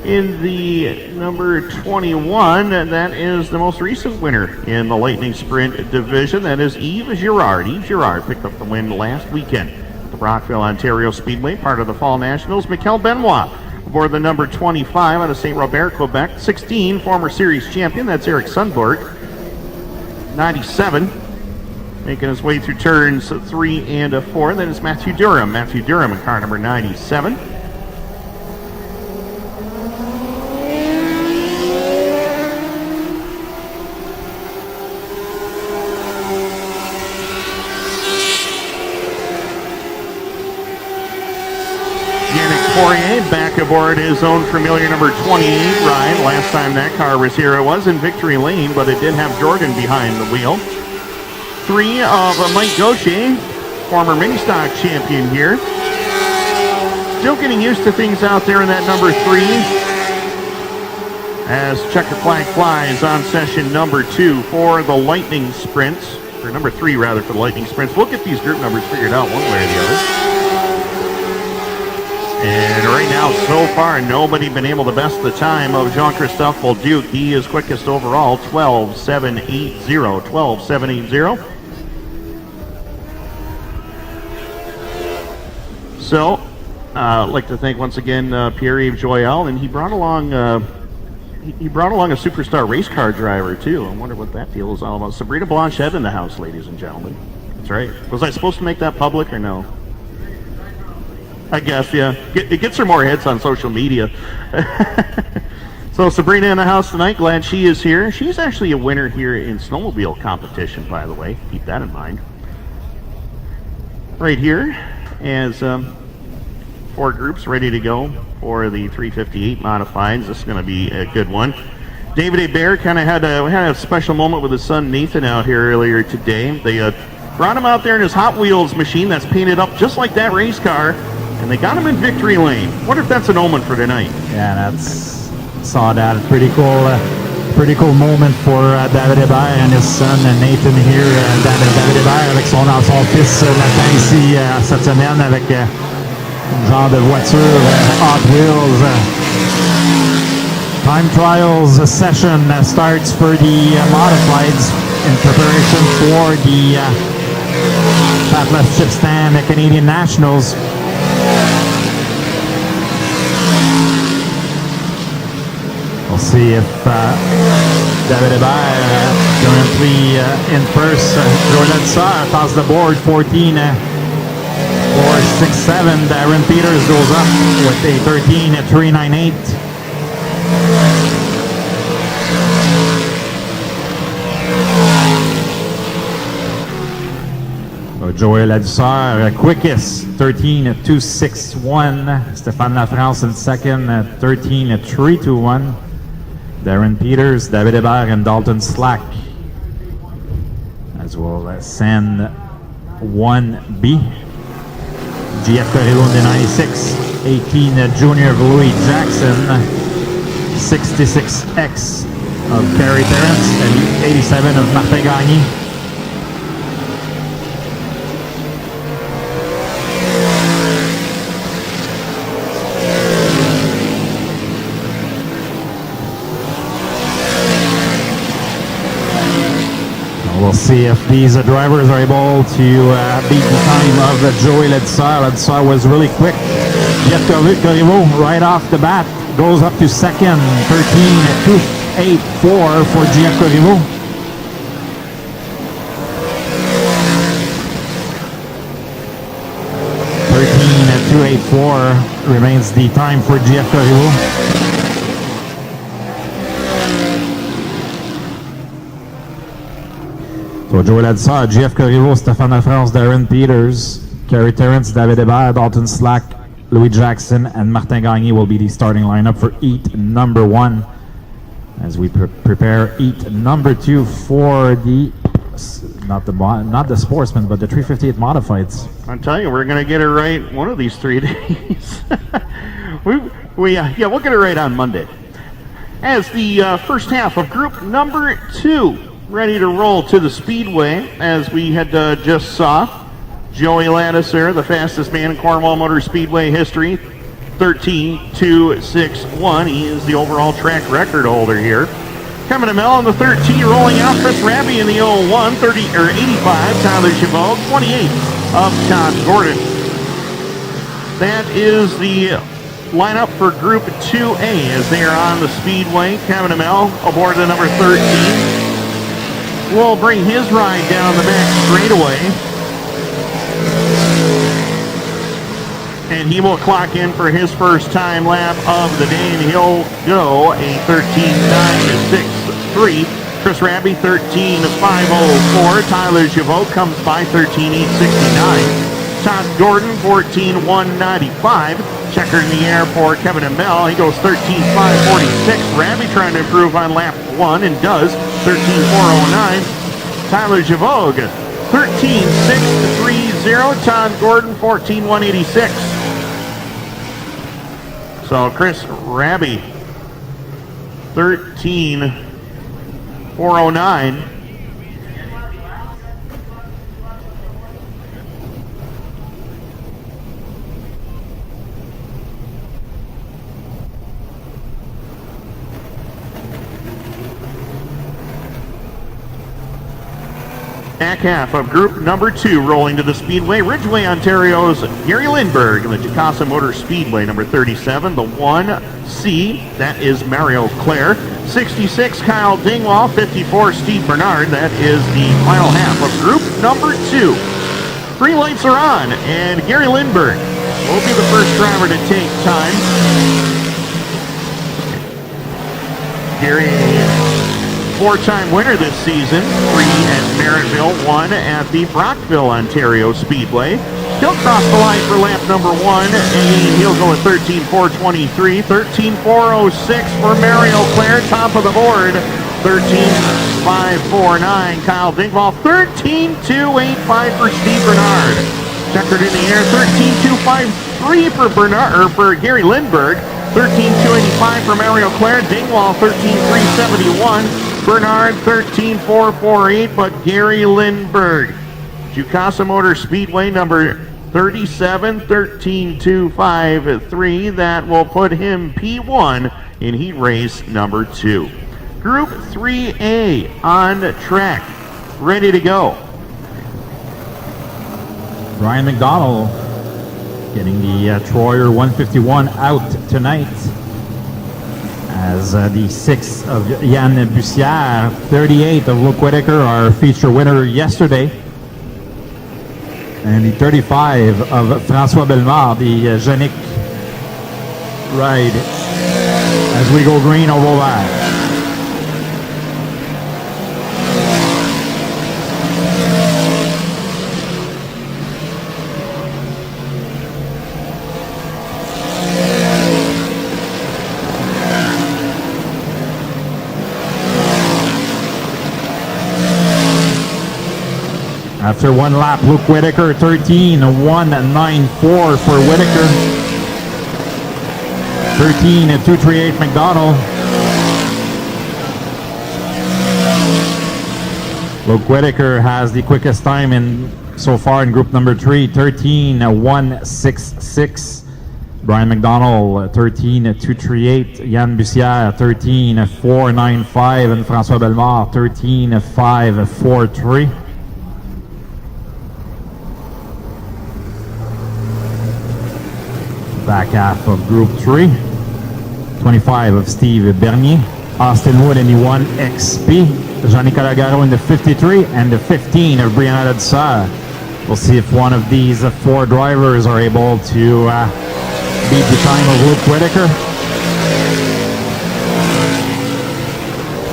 In the number 21, that is the most recent winner in the Lightning Sprint division. That is Yves Girard. Yves Girard picked up the win last weekend at the Brockville, Ontario Speedway, part of the Fall Nationals. Mikel Benoit aboard the number 25 out of St. Robert, Quebec. 16, former series champion. That's Eric Sundberg. 97. Making his way through turns 3 and 4. Then it's Matthew Durham. Matthew Durham in car number 97. Poirier back aboard his own familiar number 28 ride. Last time that car was here, it was in Victory Lane, but it did have Jordan behind the wheel. 3 of Mike Gaucher, former mini stock champion here. Still getting used to things out there in that number 3. As checker flag flies on session number 2 for the Lightning Sprints, or number 3 rather for the Lightning Sprints. We'll get these group numbers figured out one way or the other. And right now, so far, nobody been able to best the time of Jean-Christophe Bolduc. He is quickest overall, 12.780. 12.780. So, I'd like to thank once again Pierre-Yves Joyal, and he brought along a superstar race car driver too. I wonder what that deal is all about. Sabrina Blanchette in the house, ladies and gentlemen. That's right. Was I supposed to make that public or no? I guess, yeah. It gets her more hits on social media. So Sabrina in the house tonight. Glad she is here. She's actually a winner here in snowmobile competition, by the way. Keep that in mind. Right here, as 4 groups ready to go for the 358 modifieds. This is going to be a good one. David Hebert kind of had a special moment with his son Nathan out here earlier today. They brought him out there in his Hot Wheels machine that's painted up just like that race car. And they got him in Victory Lane. Wonder if that's an omen for tonight. Yeah, saw that. Pretty cool moment for David Hébert and his son Nathan here. David Hébert avec son fils Nathan ici cette semaine avec un genre de voiture Hot Wheels. Time trials session starts for the modifieds in preparation for the Atlas Chip Stand Canadian Nationals. We'll see if David Hébert currently in first. Jordan Sarr across the board, 14 for 6-7. Darren Peters goes up with a 13 at 398. Joël Ladouceur, quickest, 13 at 261. Stéphane Lafrance in second at 13 at 321. Darren Peters, David Hébert, and Dalton Slack. As well as send 1B. GF Carrillo in the 96. 18 junior of Louis Jackson. 66X of Kerry Terrence. And 87 of Martin Gagné. We'll see if these drivers are able to beat the time of Joey Ladouceur. Ladouceur was really quick. Jeff Corriveau right off the bat goes up to second, 13 at 284 for Jeff Corriveau. At 284 remains the time for Jeff Corriveau. So Joël Ladouceur, GF Corriveau, Stéphane Lafrance, Darren Peters, Kerry Terrence, David Hébert, Dalton Slack, Louis Jackson, and Martin Gagné will be the starting lineup for heat number 1. as we prepare heat number 2 for the not the Sportsman, but the 358 modifieds. I'll tell you, we're going to get it right one of these 3 days. we'll get it right on Monday. As the first half of group number 2 ready to roll to the Speedway, as we had just saw Joey Ladisser, the fastest man in Cornwall Motor Speedway history, 13.261. He is the overall track record holder here. Coming to Mel in the 13, rolling out Chris Raby in the 01, 85, Tyler Chabot, 28 of Todd Gordon. That is the lineup for Group 2A as they are on the Speedway. Kevin Amell aboard the number 13 will bring his ride down the back straightaway. And he will clock in for his first time lap of the day, and he'll go a 13.963. Chris Raby, 13.504. Tyler Chabot comes by 13.869. Todd Gordon, 14.195. Checker in the air for Kevin Amell. He goes 13.546. Raby trying to improve on lap 1 and does 13.409. Tyler Chabot, 13.630. Todd Gordon, 14.186. So Chris Raby, 13.409. Back half of group number 2 rolling to the Speedway. Ridgeway, Ontario's Gary Lindberg in the Jacasa Motor Speedway, number 37. The 1C, that is Mario Clare. 66, Kyle Dingwall. 54, Steve Bernard. That is the final half of group number 2. Green lights are on, and Gary Lindberg will be the first driver to take time. Gary, 4-time winner this season, 3 at Merrittville, 1 at the Brockville, Ontario Speedway. He'll cross the line for lap number 1, and he'll go at 13.423, 13.406 for Mario Clare, top of the board, 13.549. Kyle Dingwall, 13.285 for Steve Bernard. Checkered in the air, 13.253 for for Gary Lindberg, 13.285 for Mario Clare. Dingwall, 13.371. Bernard, 13.448, but Gary Lindberg, Jacasa Motor Speedway, number 37, 13.253. That will put him P1 in heat race number 2. Group 3A on track, ready to go. Ryan McDonald getting the Troyer 151 out tonight. As the 6 of Yann Bussière, 38 of Luke Whitaker, our feature winner yesterday. And the 35 of François Bellemare, the Genic ride as we go green or Vauvert. After one lap, Luke Whitaker, 13.194 for Whitaker. 13.238 McDonald. Luke Whitaker has the quickest time so far in group number 3, 13.166. Brian McDonald, 13.238. Yann Bussière, 13.495. And François Bellemare, 13.543. Back half of Group 3. 25 of Steve Bernier. Austin Wood in the 1XP. Jean-Nicolas Garot in the 53. And the 15 of Brianna Ladisseur. We'll see if one of these 4 drivers are able to beat the time of Luke Whitaker.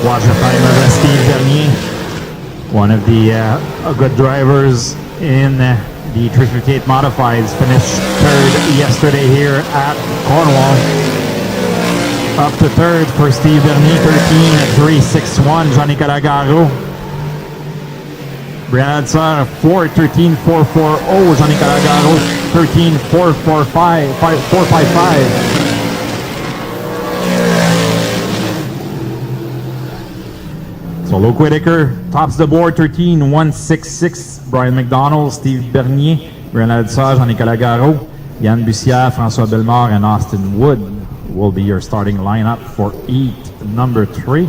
Watch the time of Steve Bernier. One of the good drivers in the 358 Modifieds, finished 3rd yesterday here at Cornwall. Up to third for Steve Bernier, 13-3-6-1, Jean-Nicolas Garot. Brian Adser, 4-13-4-4-0, Jean-Nicolas Garot, 13-4-4-5. Solo Whitaker tops the board, 13-1-6-6, Brian McDonald, Steve Bernier, Brian Adser, Jean-Nicolas Garot, Yann Bussière, François Bellemare, and Austin Wood will be your starting lineup for heat number 3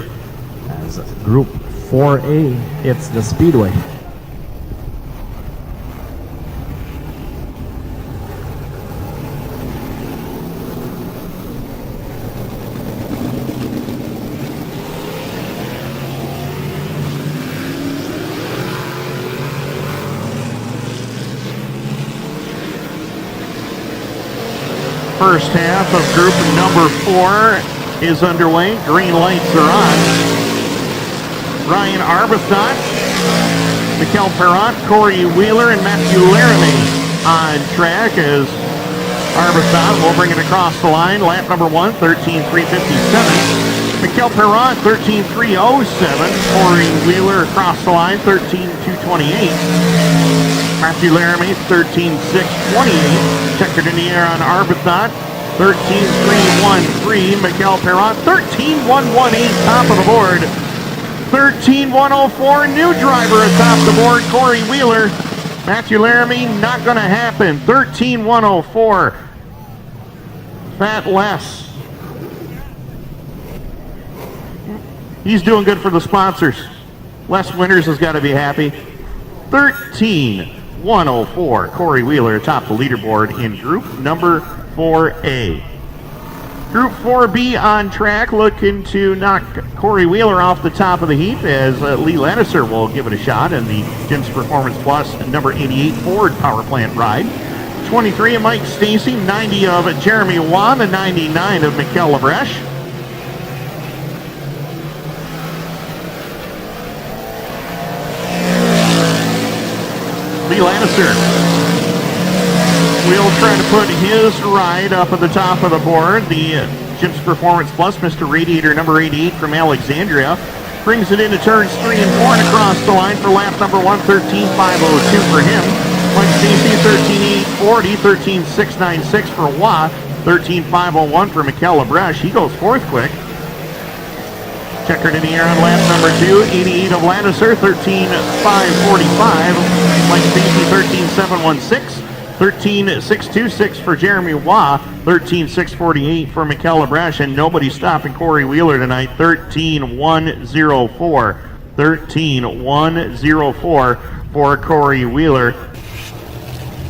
as Group 4A hits the Speedway. First half of group number 4 is underway. Green lights are on. Ryan Arbuthnot, Mikel Perrot, Corey Wheeler, and Matthew Laramie on track as Arbuthnot will bring it across the line. Lap number 1, 13:357. Mikel Perrot, 13:307. Corey Wheeler across the line, 13:228. Matthew Laramie, 13:628. Checkered in the air on Arbuthnot, 13:313. Mikel Perrot, 13:118. Top of the board. 13:104. New driver atop the board, Corey Wheeler. Matthew Laramie, not going to happen. 13:104. Fat Les. He's doing good for the sponsors. Les Winters has got to be happy. 13:104. Corey Wheeler atop the leaderboard in group number 4A. Group 4B on track, looking to knock Corey Wheeler off the top of the heap as Lee Lannister will give it a shot in the Jim's Performance Plus number 88 Ford Power Plant ride. 23 of Mike Stacy, 90 of Jeremy Wan, and 99 of Mikel Labreche. Lee Lannister will try to put his ride up at the top of the board. The Jim's Performance Plus, Mr. Radiator number 88 from Alexandria, brings it into turns 3 and 4 and across the line for lap number 1, 13:502 for him. Mike Stacy, 13:840, 13:696 for Watt, 13:501 for Mikel Labreche. He goes fourth quick. Checkered in the air on lap number 2, 88 of Lannister, 13:545. Mike Stacy, 13:716. 13:626 for Jeremy Waugh, 13:648 for Mikel Labreche, and nobody stopping Corey Wheeler tonight. 13:104. 13:104 for Corey Wheeler.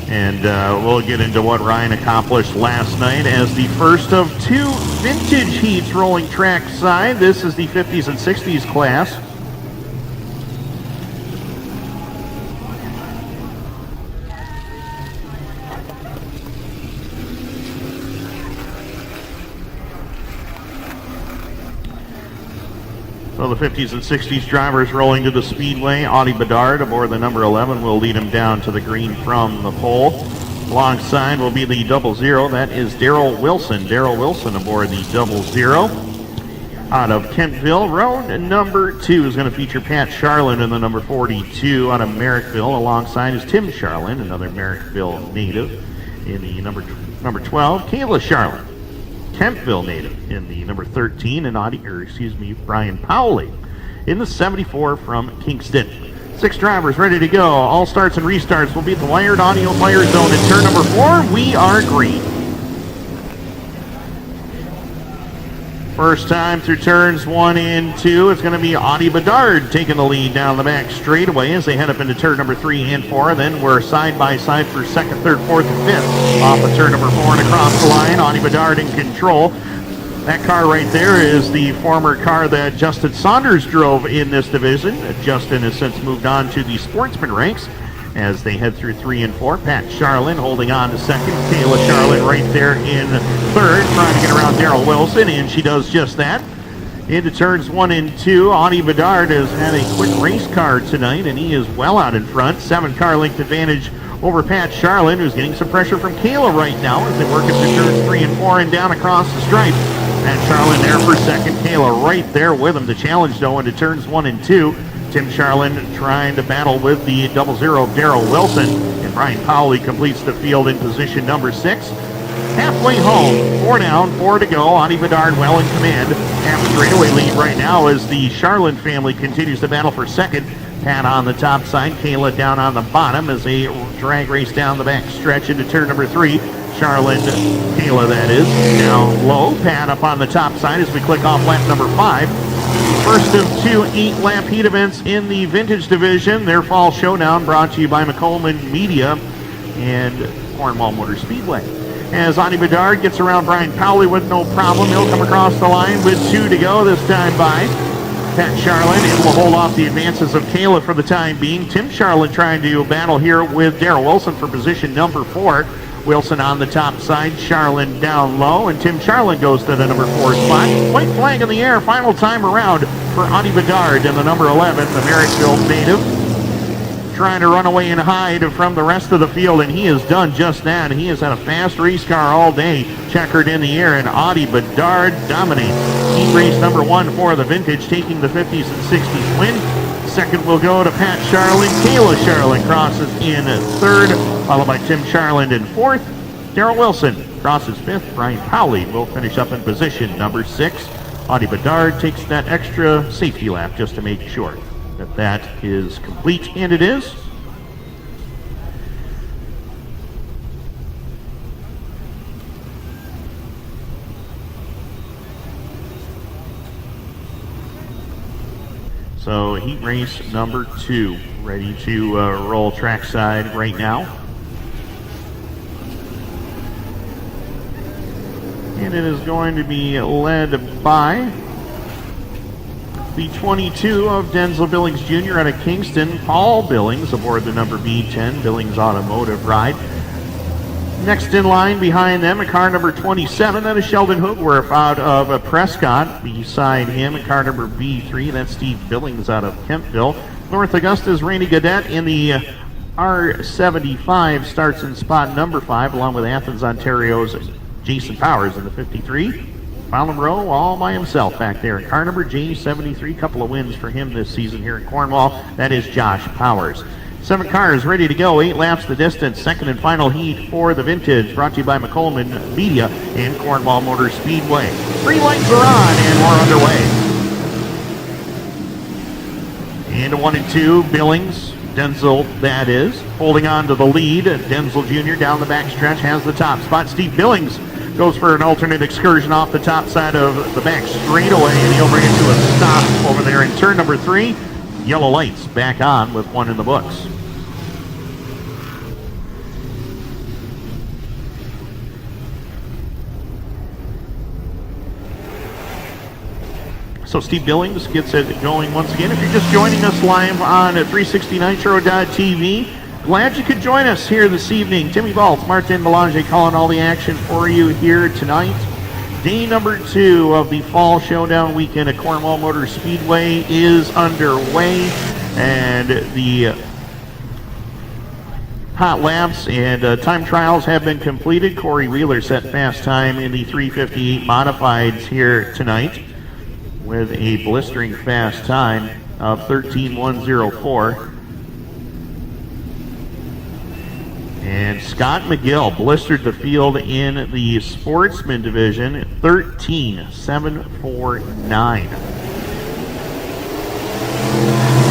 And we'll get into what Ryan accomplished last night as the first of 2 vintage heats rolling trackside. This is the 50s and 60s class. So the 50s and 60s drivers rolling to the Speedway. Audie Bedard aboard the number 11 will lead him down to the green from the pole. Alongside will be the 00. That is Darrell Wilson. Darrell Wilson aboard the 00. Out of Kentville, road number 2 is going to feature Pat Charlin in the number 42. Out of Merrickville, alongside is Tim Charlin, another Merrickville native. In the number 12, Kayla Charlin, Kentville native, in the number 13, and Brian Powley in the 74 from Kingston. 6 drivers ready to go. All starts and restarts will be at the wired audio fire zone in turn number 4. We are green. First time through turns 1 and 2, it's going to be Audie Bedard taking the lead down the back straightaway as they head up into turn number 3 and 4. Then we're side by side for 2nd, 3rd, 4th, and 5th. Off of turn number 4 and across the line, Audie Bedard in control. That car right there is the former car that Justin Saunders drove in this division. Justin has since moved on to the Sportsman ranks as they head through 3 and 4. Pat Charlin holding on to 2nd. Kayla Charlin right there in 3rd, trying to get around Darrell Wilson, and she does just that. Into turns 1 and 2, Audie Bedard has had a quick race car tonight, and he is well out in front. 7 car length advantage over Pat Charlin, who's getting some pressure from Kayla right now as they work it through turns 3 and 4 and down across the stripe. Matt Charlin there for second. Kayla right there with him. The challenge, though, into turns 1 and 2. Tim Charlin trying to battle with the 00 of Daryl Wilson. And Brian Powley completes the field in position number 6. Halfway home, 4 down, 4 to go. Ani Bedard well in command. Half straightaway lead right now as the Charlin family continues to battle for second. Pat on the top side, Kayla down on the bottom as they drag race down the back stretch into turn number 3. Charlin, Kayla that is, down low. Pat up on the top side as we click off lap number 5. First of 2 8-lap heat events in the Vintage Division. Their fall showdown brought to you by McColeman Media and Cornwall Motor Speedway. As Ani Bedard gets around Brian Powley with no problem, he'll come across the line with 2 to go this time by. Pat Charlin able to hold off the advances of Kayla for the time being. Tim Charlin trying to battle here with Daryl Wilson for position number 4. Wilson on the top side, Charlin down low, and Tim Charlin goes to the number 4 spot. White flag in the air, final time around for Ani Bedard and the number 11, the Merrickville native, trying to run away and hide from the rest of the field, and he has done just that. He has had a fast race car all day, checkered in the air, and Ani Bedard dominates. Heat race number 1 for the Vintage, taking the 50s and 60s win. Second will go to Pat Charlin. Kayla Charlin crosses in 3rd, followed by Tim Charlin in 4th. Daryl Wilson crosses 5th. Brian Powley will finish up in position number 6. Ani Bedard takes that extra safety lap just to make sure that that is complete, and it is. So heat race number 2 ready to roll trackside right now. And it is going to be led by the 22 of Denzel Billings Jr. out of Kingston, Paul Billings aboard the number B10 Billings Automotive Ride. Next in line behind them, a car number 27, that is Sheldon Hoogworth out of Prescott. Beside him, a car number B3, that's Steve Billings out of Kentville. North Augusta's Randy Gaudette in the R75 starts in spot number 5, along with Athens, Ontario's Jason Powers in the 53. Final row all by himself back there. Car number J73, couple of wins for him this season here in Cornwall. That is Josh Powers. 7 cars ready to go, 8 laps the distance. Second and final heat for the Vintage, brought to you by McColeman Media and Cornwall Motor Speedway. 3 lights are on and we're underway. Into 1 and 2, Billings, Denzel that is, holding on to the lead. Denzel Jr. down the back stretch has the top spot. Steve Billings goes for an alternate excursion off the top side of the back straightaway, and he'll bring it to a stop over there in turn number 3. Yellow lights back on with 1 in the books. So Steve Billings gets it going once again. If you're just joining us live on 360nitro.tv, glad you could join us here this evening. Timmy Baltz, Martin Belanger calling all the action for you here tonight. Day number 2 of the Fall Showdown weekend at Cornwall Motor Speedway is underway, and the hot laps and time trials have been completed. Corey Wheeler set fast time in the 358 modifieds here tonight with a blistering fast time of 13:104. And Scott McGill blistered the field in the Sportsman division at 13:749.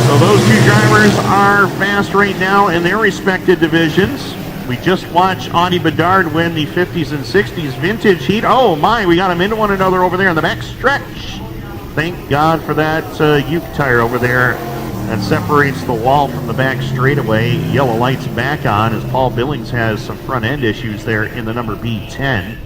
So those 2 drivers are fast right now in their respective divisions. We just watched Ani Bedard win the 50s and 60s Vintage Heat. Oh my, we got them into one another over there in the back stretch. Thank God for that uke tire over there that separates the wall from the back straightaway. Yellow lights back on as Paul Billings has some front end issues there in the number B10.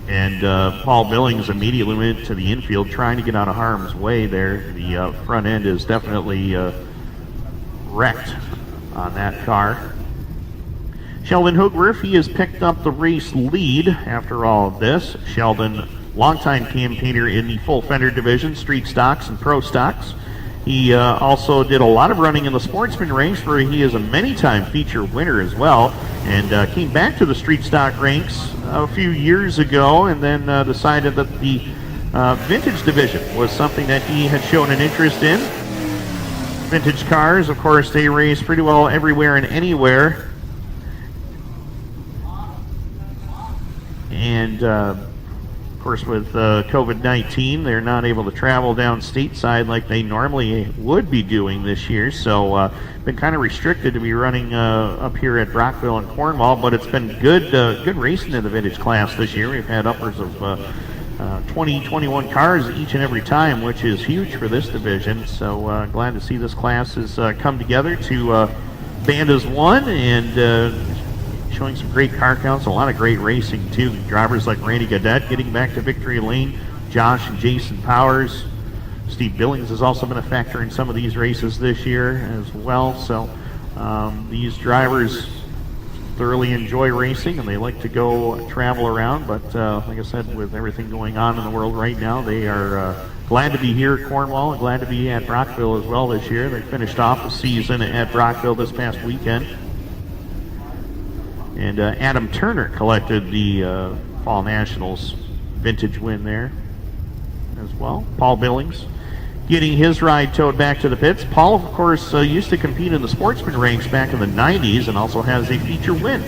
And Paul Billings immediately went to the infield trying to get out of harm's way there. The front end is definitely wrecked on that car. Sheldon Hoogworth, he has picked up the race lead after all of this. Sheldon, longtime campaigner in the full fender division, street stocks and pro stocks. He also did a lot of running in the Sportsman ranks, where he is a many-time feature winner as well, and came back to the street stock ranks a few years ago, and then decided that the vintage division was something that he had shown an interest in. Vintage cars, of course, they race pretty well everywhere and anywhere. And of course, with COVID-19, they're not able to travel down stateside like they normally would be doing this year. So been kind of restricted to be running up here at Brockville and Cornwall, but it's been good racing in the vintage class this year. We've had upwards of 20, 21 cars each and every time, which is huge for this division. So glad to see this class has come together to band as one, and showing some great car counts, a lot of great racing too. Drivers like Randy Gaudette getting back to victory lane, Josh and Jason Powers. Steve Billings has also been a factor in some of these races this year as well. So these drivers thoroughly enjoy racing, and they like to go travel around. But like I said, with everything going on in the world right now, they are glad to be here at Cornwall and glad to be at Brockville as well this year. They finished off the season at Brockville this past weekend. And Adam Turner collected the Fall Nationals vintage win there as well. Paul Billings getting his ride towed back to the pits. Paul, of course, used to compete in the Sportsman ranks back in the 90s and also has a feature win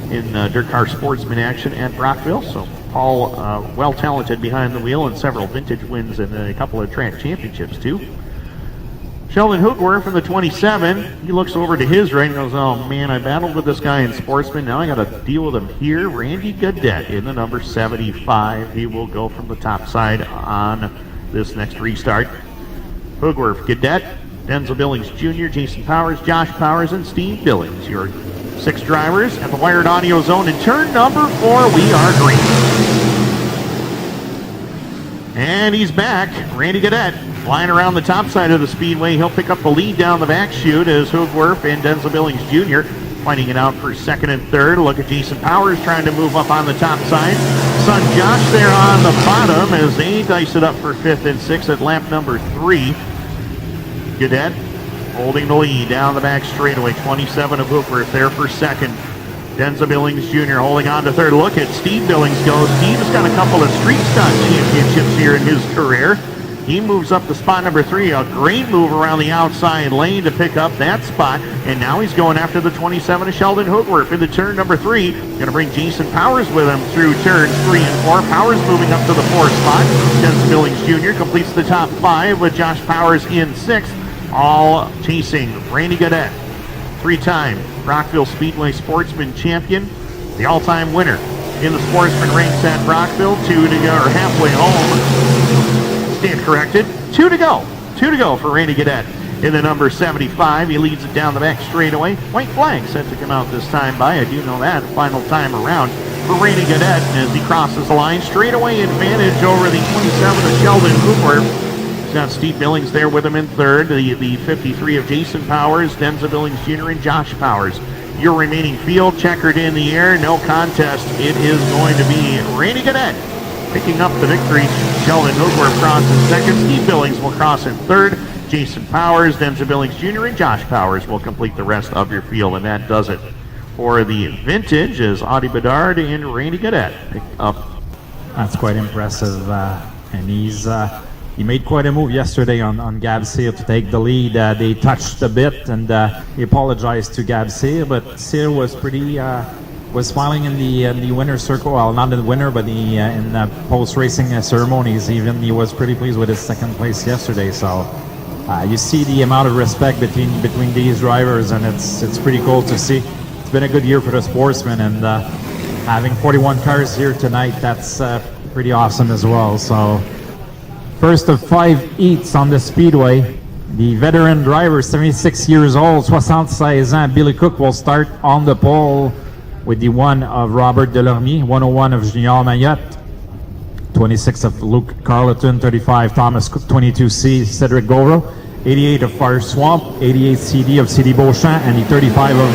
in Dirt Car Sportsman action at Brockville. So Paul, well talented behind the wheel, and several vintage wins and a couple of track championships too. Sheldon Hoogworth from the 27, he looks over to his right and goes, oh man, I battled with this guy in Sportsman, now I got to deal with him here. Randy Gaudette in the number 75. He will go from the top side on this next restart. Hoogworth, Gaudette, Denzel Billings Jr., Jason Powers, Josh Powers, and Steve Billings. Your 6 drivers at the Wired Audio Zone. In turn number 4, we are green. And he's back, Randy Gaudette. Flying around the top side of the speedway, he'll pick up the lead down the back chute as Hoogworth and Denzel Billings Jr. fighting it out for second and third. Look at Jason Powers trying to move up on the top side. Son Josh there on the bottom as they dice it up for 5th and 6th at lap number 3. Gaudette holding the lead down the back straightaway. 27 of Hoogworth there for second. Denzel Billings Jr. holding on to third. Look at Steve Billings go. Steve's got a couple of street stock championships here in his career. He moves up to spot number 3. A great move around the outside lane to pick up that spot. And now he's going after the 27 of Sheldon Hoogworth into turn number 3. Going to bring Jason Powers with him through turns 3 and 4. Powers moving up to the 4th spot. Denzel Billings Jr. completes the top 5 with Josh Powers in 6th. All chasing Randy Gaudette, 3-time Brockville Speedway Sportsman champion, the all-time winner in the Sportsman ranks at Brockville. 2 to go, or halfway home. Stand corrected. 2 to go. 2 to go for Randy Gaudette in the number 75. He leads it down the back straightaway. White flag set to come out this time by. I do know that. Final time around for Randy Gaudette as he crosses the line. Straightaway advantage over the 27 of Sheldon Hoogworth. He's got Steve Billings there with him in third. The 53 of Jason Powers, Denzel Billings Jr., and Josh Powers. Your remaining field checkered in the air. No contest. It is going to be Randy Gaudette picking up the victory. Sheldon Hoogworth crosses second. Steve Billings will cross in third. Jason Powers, Denzel Billings Jr., and Josh Powers will complete the rest of your field. And that does it for the vintage as Audie Bedard and Randy Gaudette pick up. That's quite impressive. And he made quite a move yesterday on Gab Cyr to take the lead. They touched a bit, and he apologized to Gab Cyr, but Cyr was was smiling in the winner's circle. Well, not in the winner, but in the post-racing ceremonies. Even he was pretty pleased with his second place yesterday. So you see the amount of respect between these drivers, and it's pretty cool to see. It's been a good year for the Sportsman, and having 41 cars here tonight, that's pretty awesome as well. So first of 5 heats on the speedway. The veteran driver, 76 years old, 76 ans, Billy Cook, will start on the pole with the 1 of Robert Delormier, 101 of Junior Mayotte, 26 of Luke Carleton, 35 Thomas Cook, 22C Cedric Govro, 88 of Fire Swamp, 88 CD of CD Beauchamp, and the 35 of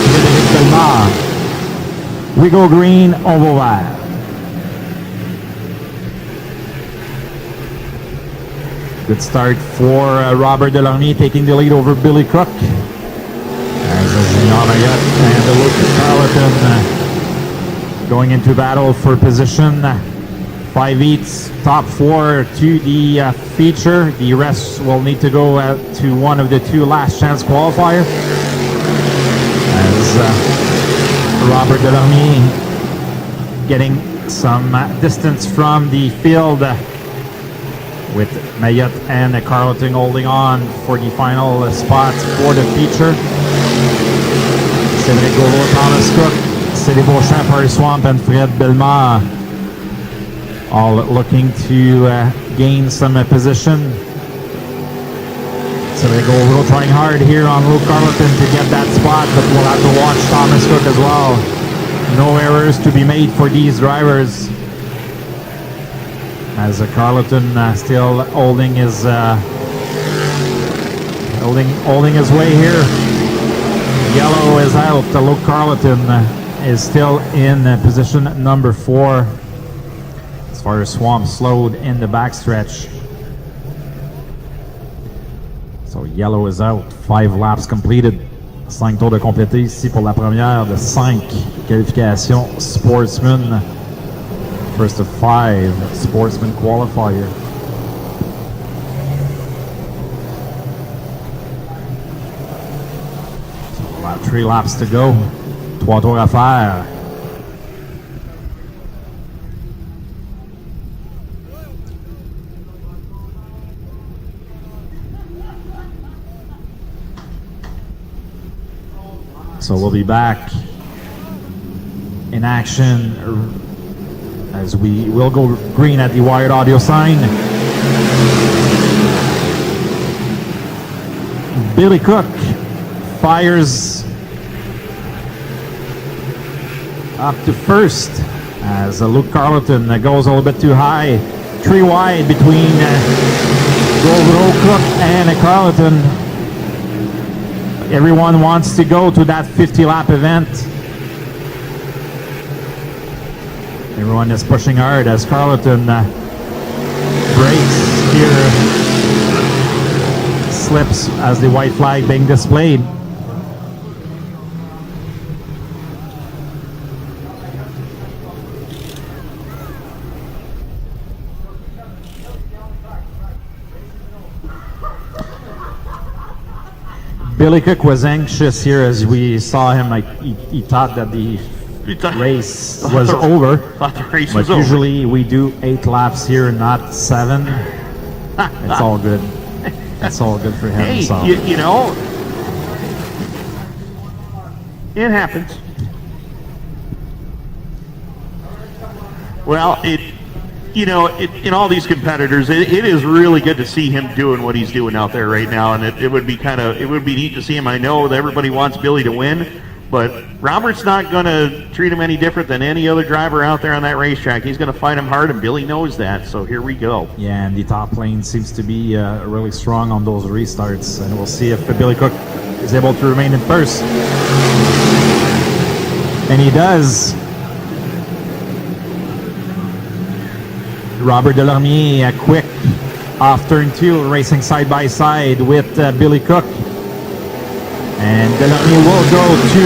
Frédéric Delmar. We go green, on va vert. Good start for Robert Delarmy, taking the lead over Billy Cook. As Jean Mayotte and Luke Carleton going into battle for position. 5 heats, top 4 to the feature. The rest will need to go to one of the 2 last chance qualifiers. As Robert Delarmy getting some distance from the field, with Mayotte and Carleton holding on for the final spots for the feature. Cédric Gauvreau, Thomas Cook, Cédric Beauchamp, Perry Swamp, and Fred Bellemare all looking to gain some position. Cédric Gauvreau trying hard here on Luke Carleton to get that spot, but we'll have to watch Thomas Cook as well. No errors to be made for these drivers. As Carleton still holding his holding his way here. Yellow is out. Luke Carleton is still in position number 4. As far as Swamp slowed in the backstretch. So yellow is out. 5 laps completed. 5 tours de compléter ici pour la première de 5 qualifications Sportsman. First of 5 Sportsman qualifier. So about 3 laps to go. 3 tours à faire. So we'll be back in action as we will go green at the wired audio sign. Billy Cook fires up to first as Luke Carleton goes a little bit too high. 3 wide between Gauvreau, Cook, and Carleton. Everyone wants to go to that 50-lap event. Everyone is pushing hard as Carleton breaks here, slips as the white flag being displayed. Billy Cook was anxious here as we saw him. He thought that the race was over. Thought the race but was usually we do 8 laps here, not 7. It's all good. It's all good for him. Hey, so. you know, it happens. Well, in all these competitors, it is really good to see him doing what he's doing out there right now, and it would be neat to see him. I know that everybody wants Billy to win, but Robert's not going to treat him any different than any other driver out there on that racetrack. He's going to fight him hard, and Billy knows that, so here we go. Yeah, and the top lane seems to be really strong on those restarts, and we'll see if Billy Cook is able to remain in first. And he does. Robert Delarmy quick off turn 2, racing side by side with Billy Cook. And Delarmy will go to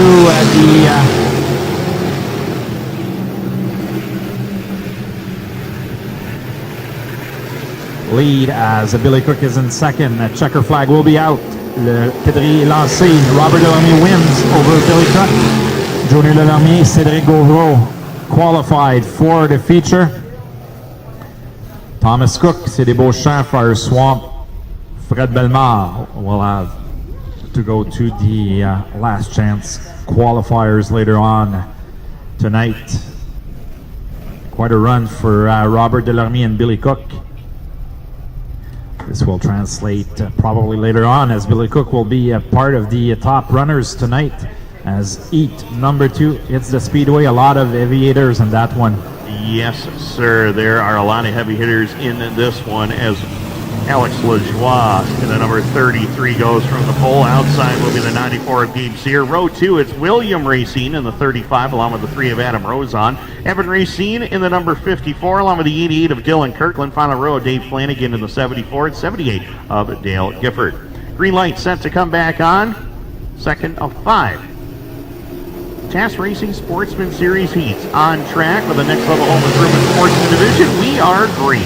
the lead as Billy Cook is in second. A checker flag will be out. Le quadrille est lancé. Robert Delarmy wins over Billy Cook. Junior Delarmy, Cédric Gauvreau qualified for the feature. Thomas Cook, Cédric Beauchamp, Fire Swamp, Fred Bellemare will have to go to the last chance qualifiers later on tonight. Quite a run for Robert Delarmy and Billy Cook. This will translate probably later on as Billy Cook will be a part of the top runners tonight as heat number 2 hits the speedway. A lot of aviators in that one. Yes, sir. There are a lot of heavy hitters in this one as Alex Lajoie in the number 33 goes from the pole. Outside will be the 94 of Gabe Sear. Row 2, it's William Racine in the 35, along with the 3 of Adam Rosen. Evan Racine in the number 54, along with the 88 of Dylan Kirkland. Final row, Dave Flanagan in the 74, and 78 of Dale Gifford. Green light set to come back on. Second of 5. TAS Racing Sportsman Series heats on track with the next level home improvement sportsman division. We are green.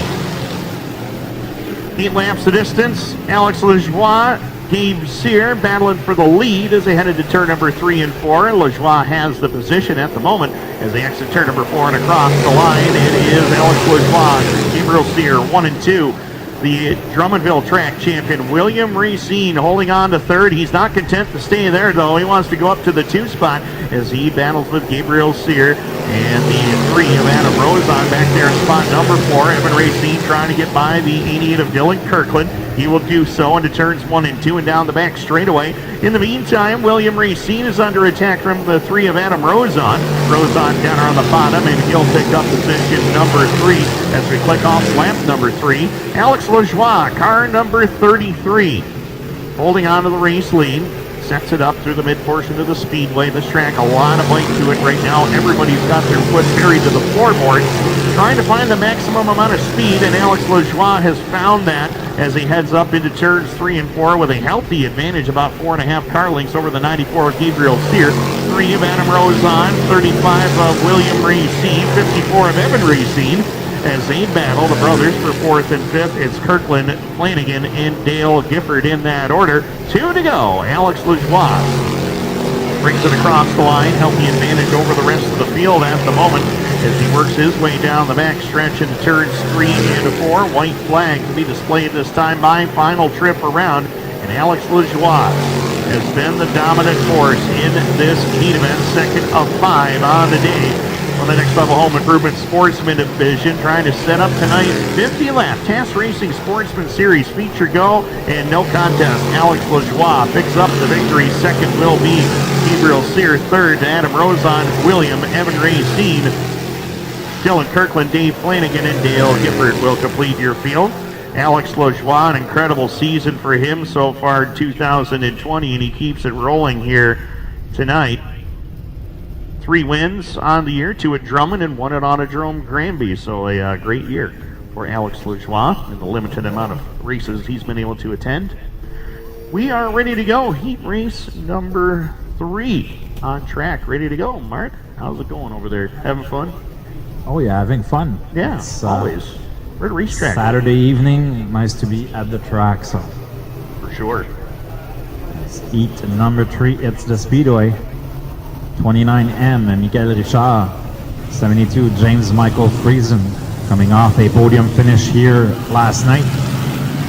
8 laps the distance. Alex Lajoie, Gabe Sear battling for the lead as they headed to turn number 3 and 4. Lajoie has the position at the moment as they exit turn number 4 and across the line. It is Alex Lajoie, Gabriel Sear, 1 and 2. The Drummondville track champion William Racine holding on to third. He's not content to stay there, though. He wants to go up to the 2 spot as he battles with Gabriel Sear and the 3 of Adam Rosen back there in spot number 4. Evan Racine trying to get by the 88 of Dylan Kirkland. He will do so into turns 1 and 2 and down the back straightaway. In the meantime, William Racine is under attack from the 3 of Adam Rosen. Rosen down on the bottom, and he'll pick up position number 3 as we click off lap number 3. Alex Lajoie, car number 33, holding on to the race lead. Sets it up through the mid portion of the speedway. This track, a lot of bite to it right now. Everybody's got their foot buried to the floorboard, trying to find the maximum amount of speed, and Alex Lajoie has found that as he heads up into turns 3 and 4 with a healthy advantage, about 4.5 car lengths over the 94 of Gabriel Sear, 3 of Adam Rosen, 35 of William Racine, 54 of Evan Racine. As they battle, the brothers for 4th and 5th, it's Kirkland, Flanagan, and Dale Gifford in that order. 2 to go. Alex Lajoie brings it across the line, healthy advantage over the rest of the field at the moment as he works his way down the back stretch into turns 3 and 4. White flag to be displayed this time by final trip around, and Alex Lajoie has been the dominant force in this heat event, second of 5 on the day. On the next level home improvement sportsman division, trying to set up tonight's 50-lap TAS Racing Sportsman Series feature go, and no contest. Alex Lajoie picks up the victory. Second will be Gabriel Sear. Third to Adam Rosen, William, Evan Racine, Dylan Kirkland, Dave Flanagan, and Dale Gifford will complete your field. Alex Lajoie, an incredible season for him so far in 2020, and he keeps it rolling here tonight. 3 wins on the year, 2 at Drummond and 1 at Autodrome Granby. So a great year for Alex Lajoie in the limited amount of races he's been able to attend. We are ready to go. Heat race number 3 on track, ready to go. Mark, how's it going over there? Having fun? Oh yeah, having fun. Yeah, it's, always. We're at a racetrack. Saturday evening, nice to be at the track. So For sure. it's heat number 3. It's the Speedway. 29M and Michael Richard, 72 James Michael Friesen, coming off a podium finish here last night.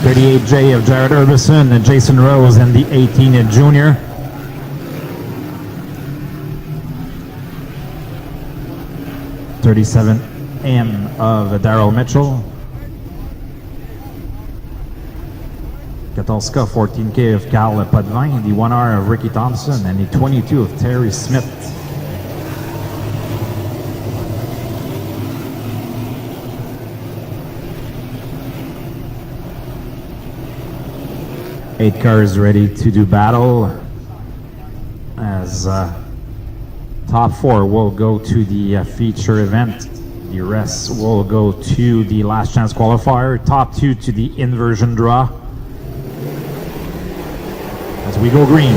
38J of Jared Urbison and Jason Rose, and the 18 of Junior. M of Daryl Mitchell. 14K, 14K of Carl Potvin, the 1R of Ricky Thompson, and the 22 of Terry Smith. Eight cars ready to do battle as top 4 will go to the feature event. The rest will go to the last chance qualifier. Top 2 to the inversion draw. As we go green.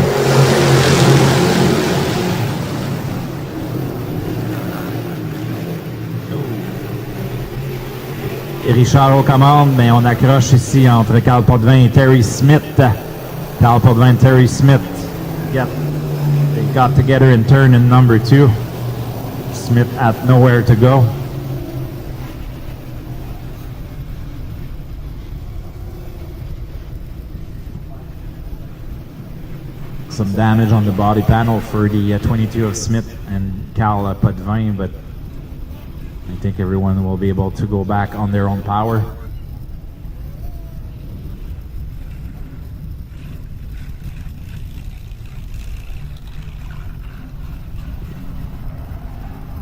Et Richard aux commandes, mais on accroche ici entre Carl Potvin et Terry Smith. Carl Potvin and Terry Smith. They got together in turn in number 2. Smith had nowhere to go. Some damage on the body panel for the 22 of Smith and Carl Potvin, but I think everyone will be able to go back on their own power.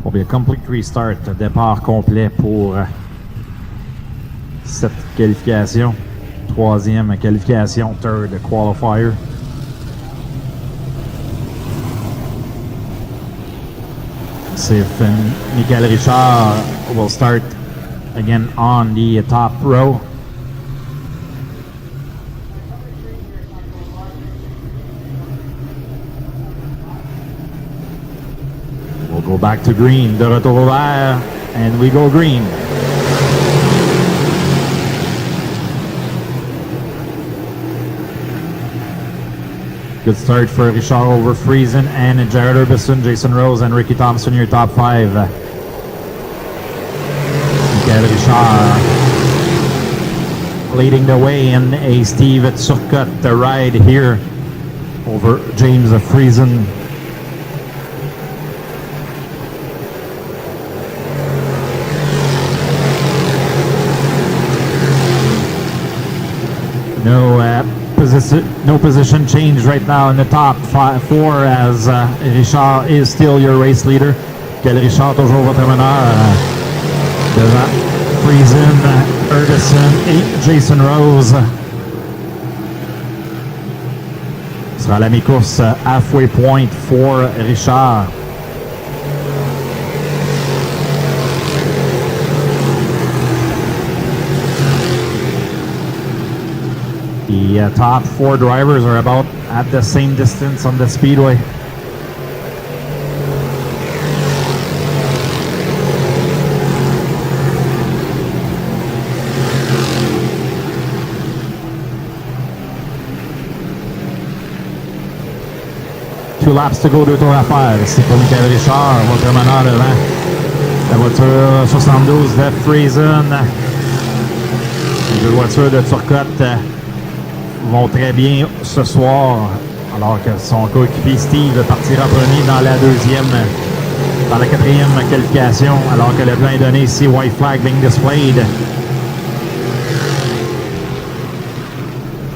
Will be a complete restart, départ complet pour cette qualification. troisième qualification, third qualifier. See if Michael Richard will start again on the top row. We'll go back to green, de retour au vert, and we go green. Good start for Richard over Friesen and Jared Urbison, Jason Rose, and Ricky Thompson, your top five. Michael Richard leading the way in a Steve Turcotte ride here over James Friesen. No position change right now in the top four as Richard is still your race leader. Michael Richard toujours votre meneur devant Friesen, Urbison et Jason Rose. Ce sera la mi-course halfway point for Richard. The top four drivers are about at the same distance on the speedway. Two laps to go, 2 tours à faire. C'est pour Michael Richard, votre meneur devant la voiture 72 de Friesen. Les deux voitures de Turcotte vont très bien ce soir, alors que son coéquipier Steve partira premier dans la quatrième qualification, alors que le plan est donné ici, white flag being displayed.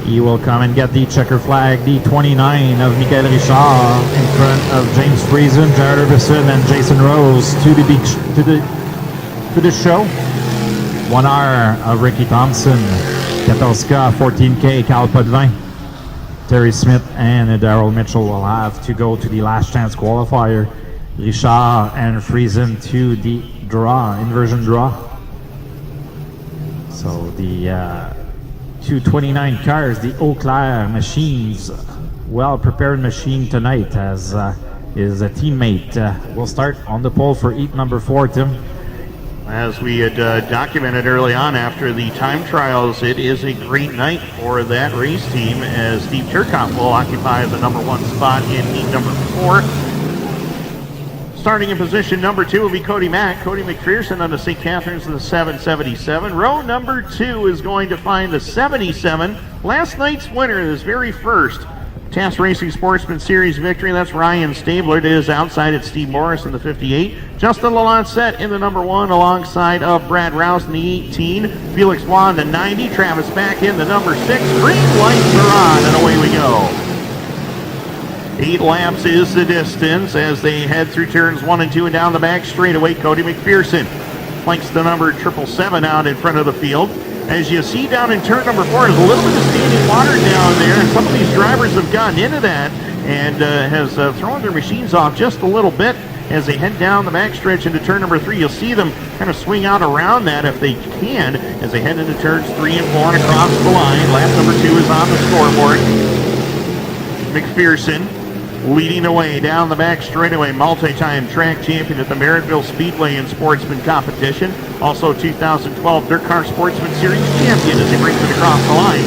He will come and get the checker flag, the 29 of Michael Richard in front of James Friesen, Jared Urbison, and Jason Rose to the show. 1 hour of Ricky Thompson. 14K, 14K, Carl Potvin, Terry Smith, and Darrell Mitchell will have to go to the last chance qualifier. Richard and Friesen to the draw, inversion draw. So the 229 cars, the Eau Claire machines, well-prepared machine tonight as his teammate will start on the pole for heat number 4, Tim. As we had documented early on after the time trials, it is a great night for that race team as Steve Turcotte will occupy the number 1 spot in heat number 4. Starting in position number 2 will be Cody Mack. Cody McPherson on the St. Catharines in the 777. Row number 2 is going to find the 77. Last night's winner, this very first TAS Racing Sportsman Series victory. That's Ryan Stabler. It is outside at Steve Morris in the 58. Justin Lalanset in the number 1 alongside of Brad Rouse in the 18. Felix Wan the 90. Travis back in the number 6. Green lights are on and away we go. 8 laps is the distance as they head through turns 1 and 2 and down the back straightaway. Cody McPherson flanks the number 777 out in front of the field. As you see down in turn number 4, there's a little bit of standing water down there, and some of these drivers have gotten into that and has thrown their machines off just a little bit as they head down the backstretch into turn number 3. You'll see them kind of swing out around that if they can as they head into turns 3 and 4 and across the line. Lap number 2 is on the scoreboard. McPherson leading the way down the back straightaway, multi-time track champion at the Merrittville Speedway and Sportsman competition. Also 2012 Dirt Car Sportsman Series champion as he brings it across the line.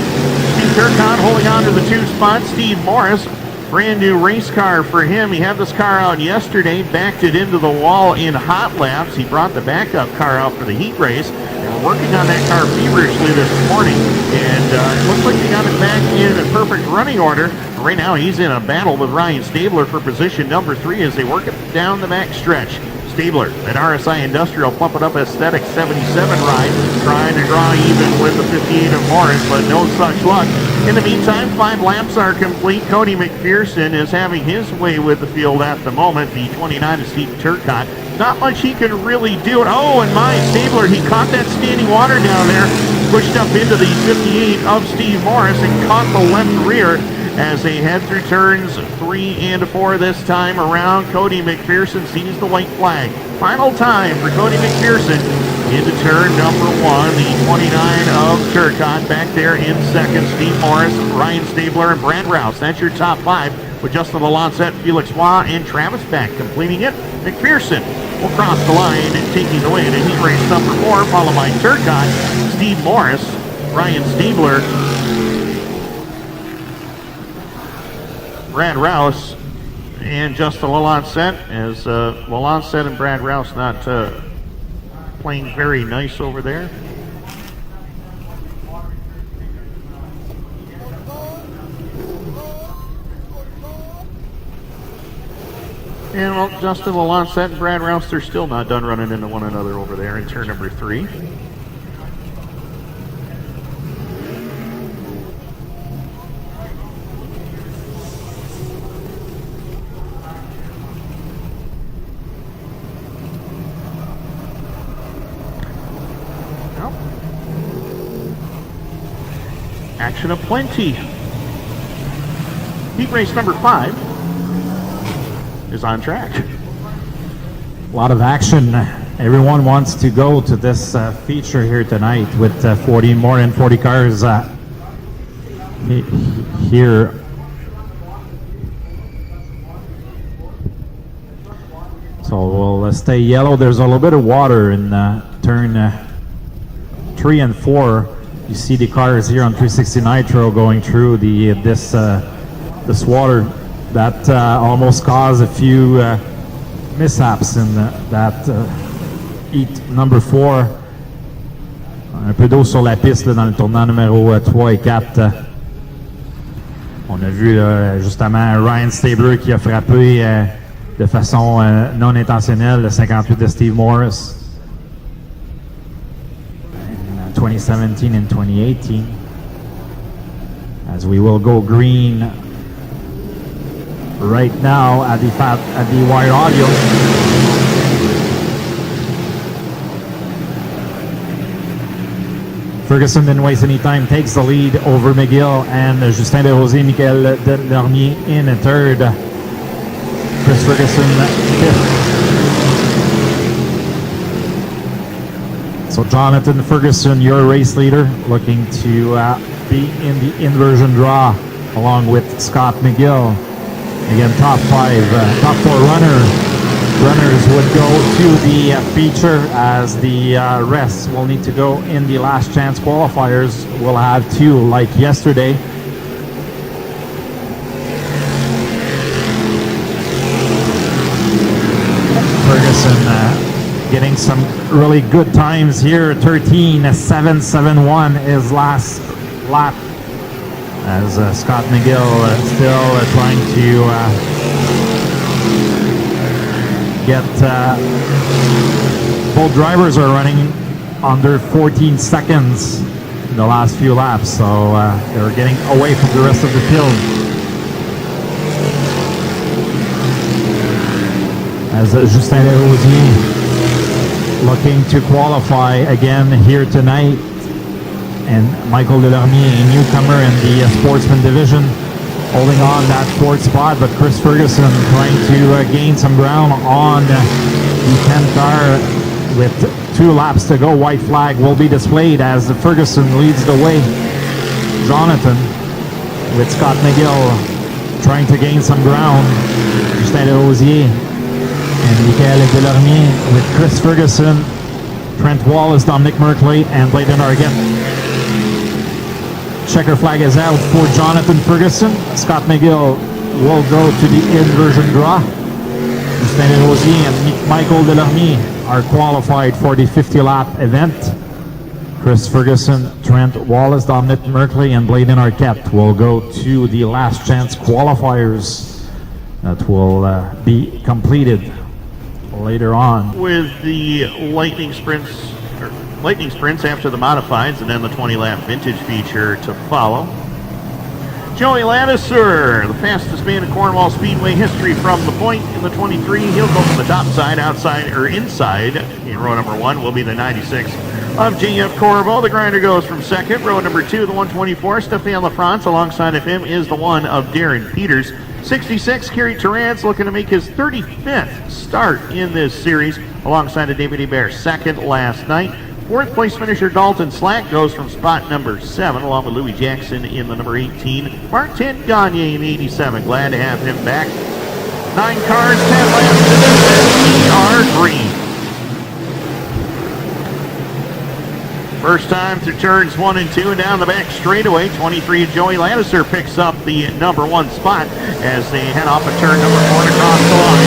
Steve Turcotte holding on to the 2 spots. Steve Morris, brand new race car for him. He had this car out yesterday, backed it into the wall in hot laps. He brought the backup car out for the heat race. They were working on that car feverishly this morning, and it looks like they got it back in perfect running order. Right now he's in a battle with Ryan Stabler for position number 3 as they work it down the back stretch. Stabler at RSI Industrial pump it up aesthetic 77 ride, trying to draw even with the 58 of Morris, but no such luck. In the meantime, 5 laps are complete. Cody McPherson is having his way with the field at the moment. The 29 of Steve Turcotte. Not much he can really do. Oh, and my Stabler, he caught that standing water down there, pushed up into the 58 of Steve Morris and caught the left rear as they head through turns 3 and 4 this time around. Cody McPherson sees the white flag. Final time for Cody McPherson into turn number 1. The 29 of Turcotte back there in second. Steve Morris, Ryan Stabler, and Brad Rouse. That's your top 5 with Justin Lancette, Felix Waugh, and Travis Beck completing it. McPherson will cross the line and taking the win in heat race number 4, followed by Turcotte, Steve Morris, Ryan Stabler, Brad Rouse, and Justin Lancette, as Lancette and Brad Rouse not playing very nice over there. And well, Justin Lancette and Brad Rouse, they're still not done running into one another over there in turn number 3. Action aplenty. Heat race number 5 is on track. A lot of action. Everyone wants to go to this feature here tonight with more than 40 cars here. So we'll stay yellow. There's a little bit of water in turn 3 and 4. You see the cars here on 360 Nitro going through this water that almost caused a few mishaps in that heat number 4. Un peu d'eau sur la piste là, dans le tournant numéro 3 et 4. On a vu justement Ryan Stabler qui a frappé de façon non intentionnelle le 58 de Steve Morris. 2017 and 2018, as we will go green right now at the wire audio. Ferguson didn't waste any time, takes the lead over McGill and Justin Desrosiers, Michael Delormier in a third. Chris Ferguson 5th. So Jonathan Ferguson, your race leader, looking to be in the inversion draw along with Scott McGill. Again, top 4 runners would go to the feature, as the rest will need to go in the last chance qualifiers. We'll have 2 like yesterday. Ferguson getting some really good times here. 13.771 is last lap, as Scott McGill still trying to get both drivers are running under 14 seconds in the last few laps, so they're getting away from the rest of the field. As Justin Desrosiers looking to qualify again here tonight, and Michael Delormier, a newcomer in the Sportsman division, holding on that 4th spot, but Chris Ferguson trying to gain some ground on the 10th car with 2 laps to go. White flag will be displayed as Ferguson leads the way. Jonathan with Scott McGill trying to gain some ground. Justin Desrosiers and Michael Delormier with Chris Ferguson, Trent Wallace, Dominic Merkley, and Bladen Argent. Checker flag is out for Jonathan Ferguson. Scott McGill will go to the inversion draw. Justin Desrosiers and Michael Delormier are qualified for the 50-lap event. Chris Ferguson, Trent Wallace, Dominic Merkley, and Bladen Arquette will go to the last chance qualifiers that will be completed later on. With the lightning sprints after the modifieds, and then the 20-lap vintage feature to follow. Joey Ladisser, the fastest man in Cornwall Speedway history from the point in the 23. He'll go from the top side, outside, or inside. In row number 1 will be the 96 of J.F. Corvo. The grinder goes from second. Row number 2, the 124. Stefan LaFrance. Alongside of him is the one of Darren Peters. 66, Kerry Terrance, looking to make his 35th start in this series, alongside of David Hebert, second last night. Fourth place finisher Dalton Slack goes from spot number 7, along with Louis Jackson in the number 18. Martin Gagne in 87. Glad to have him back. 9 cars, 10 laps to this. E.R. Green. First time through turns 1 and 2 and down the back straightaway. 23 Joey Ladisser picks up the number 1 spot as they head off of turn number 4 and across the line.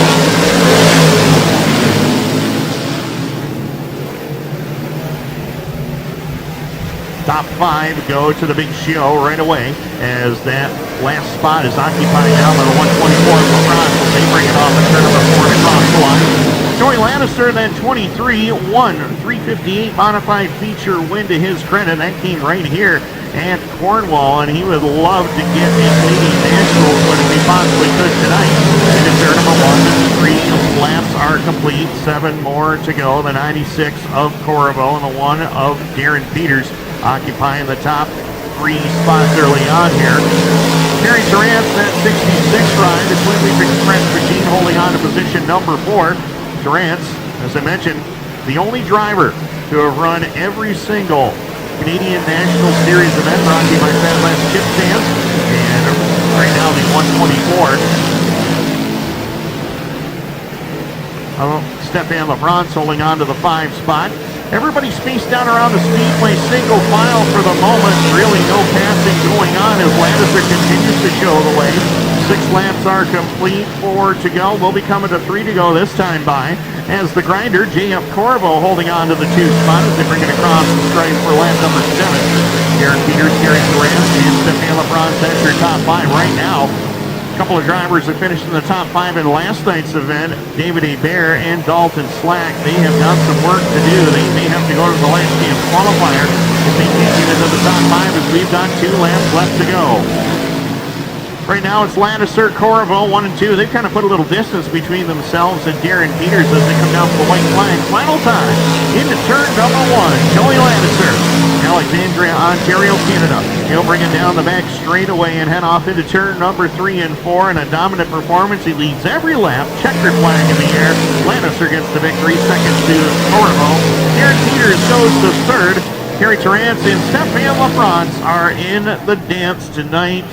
Top 5 go to the big show right away as that last spot is occupied now by the 124 LaFrance as they bring it off at turn number 4 and across the line. Joey Ladisser, then 23, won 358 modified feature win to his credit. That came right here at Cornwall, and he would love to get a Canadian Nationals when he possibly could tonight. And in turn number 1, 3 laps are complete, 7 more to go. The 96 of Corvo and the 1 of Darren Peters occupying the top 3 spots early on here. Kerry Terrance, that 66 ride, the Twin Leaf Express machine holding on to position number 4. Terrance, as I mentioned, the only driver to have run every single Canadian National Series event brought to you by Fat Last Chip Stands. And right now the 124. Stefan LaFrance holding on to the 5 spot. Everybody spaced down around the speedway, single file for the moment. Really no passing going on as Ladisser continues to show the way. 6 laps are complete, 4 to go. We'll be coming to 3 to go this time by. As the grinder, J.F. Corvo holding on to the 2 spot as they bring it across the stripe for lap number 7. Darren Peters, Kerry Terrance, and Stefan LaFrance, that's your top 5 right now. A couple of drivers that finished in the top 5 in last night's event, David Hebert and Dalton Slack. They have got some work to do. They may have to go to the last chance qualifier if they can't get into the top 5 as we've got 2 laps left to go. Right now it's Ladisser, Corvo, 1 and 2. They've kind of put a little distance between themselves and Darren Peters as they come down to the white flag. Final time into turn number 1. Joey Ladisser, Alexandria, Ontario, Canada. He'll bring it down the back straightaway and head off into turn number 3 and 4. In a dominant performance, he leads every lap. Checkered flag in the air. Ladisser gets the victory. Second to Corvo. Darren Peters goes to third. Kerry Terrance and Stefan LaFrance are in the dance tonight.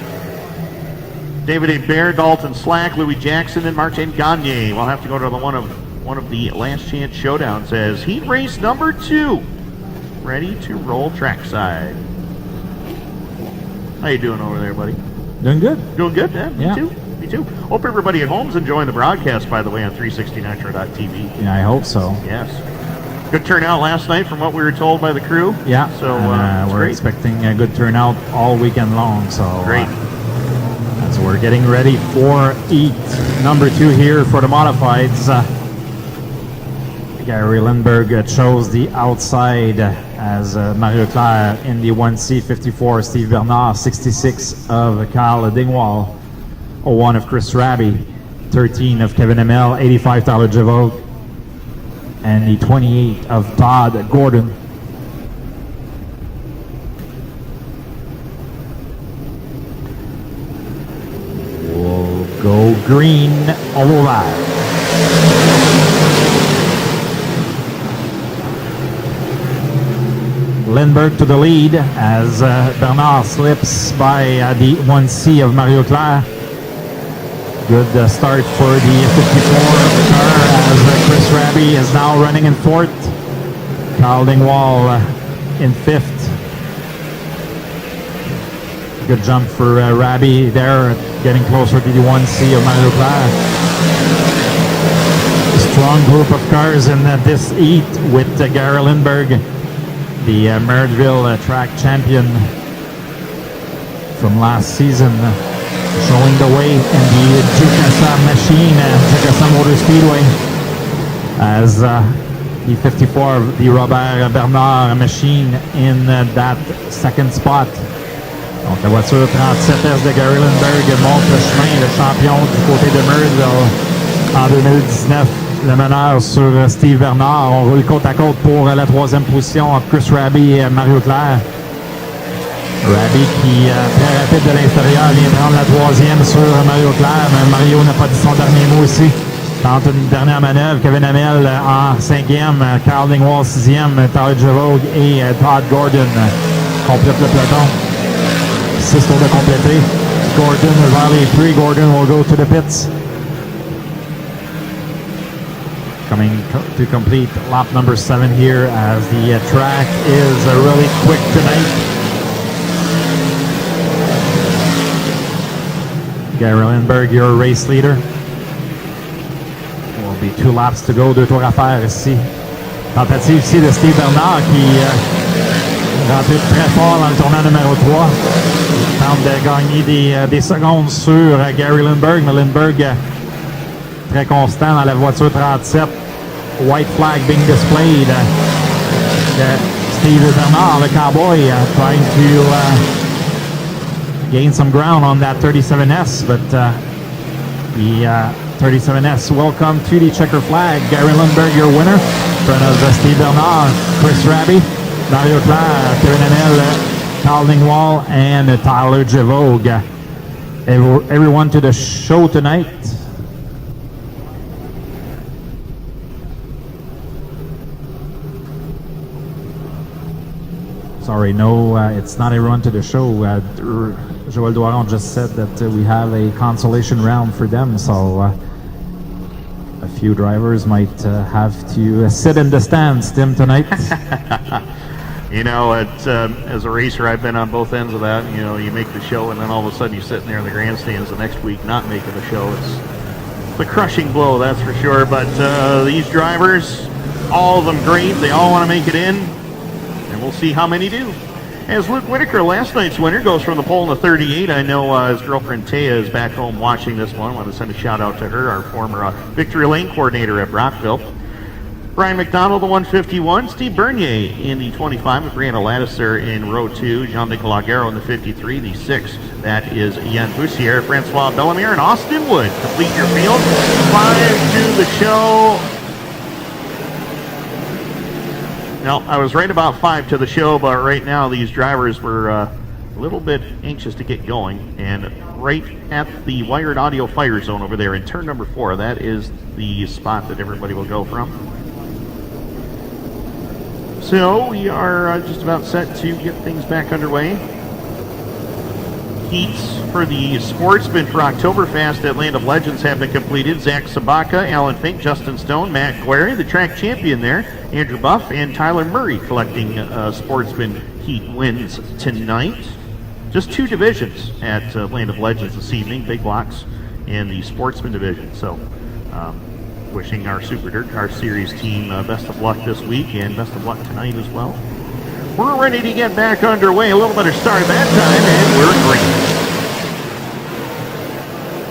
David Hebert, Dalton Slack, Louis Jackson, and Martin Gagne. We'll have to go to the one of the last chance showdowns as heat race number 2. Ready to roll trackside. How you doing over there, buddy? Doing good. Doing good, man? Yeah. Me too. Hope everybody at home's enjoying the broadcast, by the way, on 360nitro.tv. Yeah, I hope so. Yes. Good turnout last night from what we were told by the crew. Yeah, so we're great. expecting a good turnout all weekend long. So Great. So we're getting ready for heat number 2 here for the modifieds. Gary Lindbergh chose the outside as Mario Claire in the 1C, 54 Steve Bernard, 66 of Kyle Dingwall, 01 of Chris Raby, 13 of Kevin Emel, 85 Tyler Javoc, and the 28 of Todd Gordon. Go green, all right. Lindbergh to the lead as Bernard slips by the 1C of Mario Claire. Good start for the 54 car as Chris Raby is now running in 4th. Kyle Dingwall in 5th. Good jump for Raby there, getting closer to the 1C of Mario Claire. A strong group of cars in this heat with Gary Lindbergh, the Merrittville track champion from last season, showing the way in the Jukasa machine, Jukasa Motor Speedway. as the 54 of the Robert Bernard machine in that second spot. Donc la voiture 37S de Gary Lindbergh monte le chemin, le champion du côté de Merseyville en 2019. Le meneur sur Steve Bernard. On roule côte à côte pour la troisième position entre Chris Raby et Mario Claire. Raby qui, très rapide de l'extérieur, vient prendre la troisième sur Mario Claire, mais Mario n'a pas dit son dernier mot ici. Tente une dernière manœuvre. Kevin Hamel en cinquième, Carl Dingwall sixième, Tyler Javogue et Todd Gordon complètent le peloton. 6 tours de compléter. Gordon vers les prix. Gordon will go to the pits. Coming to complete lap number 7 here as the track is really quick tonight. Gary Lindbergh, your race leader. Will be 2 laps to go, 2 tours à faire ici. Tentative ici de Steve Bernard qui rentre très fort dans le tournant numéro 3. Il tente de gagner des secondes sur Gary Lindbergh, mais Lindbergh très constant dans la voiture 37. White flag being displayed. Steve Bernard, the cowboy, trying to gain some ground on that 37S, but the 37S welcome to the checker flag. Gary Lindbergh, your winner. In front of Steve Bernard, Chris Raby, Mario Claire, Kevin Hamel, Carl Dingwall, and Tyler Javogue. Everyone to the show tonight. Sorry, no, it's not everyone to the show. Joël Doiron just said that we have a consolation round for them, so a few drivers might have to sit in the stands, Tim, tonight. You know, as a racer, I've been on both ends of that. You know, you make the show, and then all of a sudden you're sitting there in the grandstands the next week not making the show. It's a crushing blow, that's for sure. But these drivers, all of them great. They all want to make it in. We'll see how many do. As Luke Whitaker, last night's winner, goes from the pole in the 38. I know his girlfriend Taya is back home watching this one. I want to send a shout out to her, our former Victory Lane coordinator at Brockville. Brian McDonald, the 151. Steve Bernier in the 25 with Brianna Ladisser in row 2. Jean-Nicolas Garreau in the 53. The 6, that is Yann Bussière. Francois Bellemare and Austin Wood complete your field. 5 to the show. No, I was right about 5 to the show, but right now these drivers were a little bit anxious to get going. And right at the wired audio fire zone over there in turn number 4, that is the spot that everybody will go from. So we are just about set to get things back underway. Heats for the Sportsman for Oktoberfest at Land of Legends have been completed. Zach Sabaka, Alan Fink, Justin Stone, Matt Guerry, the track champion there, Andrew Buff, and Tyler Murray collecting Sportsman Heat wins tonight. Just 2 divisions at Land of Legends this evening, big blocks in the Sportsman division. So wishing our Super Dirt Car Series team best of luck this week and best of luck tonight as well. We're ready to get back underway. A little better start that time, and we're green.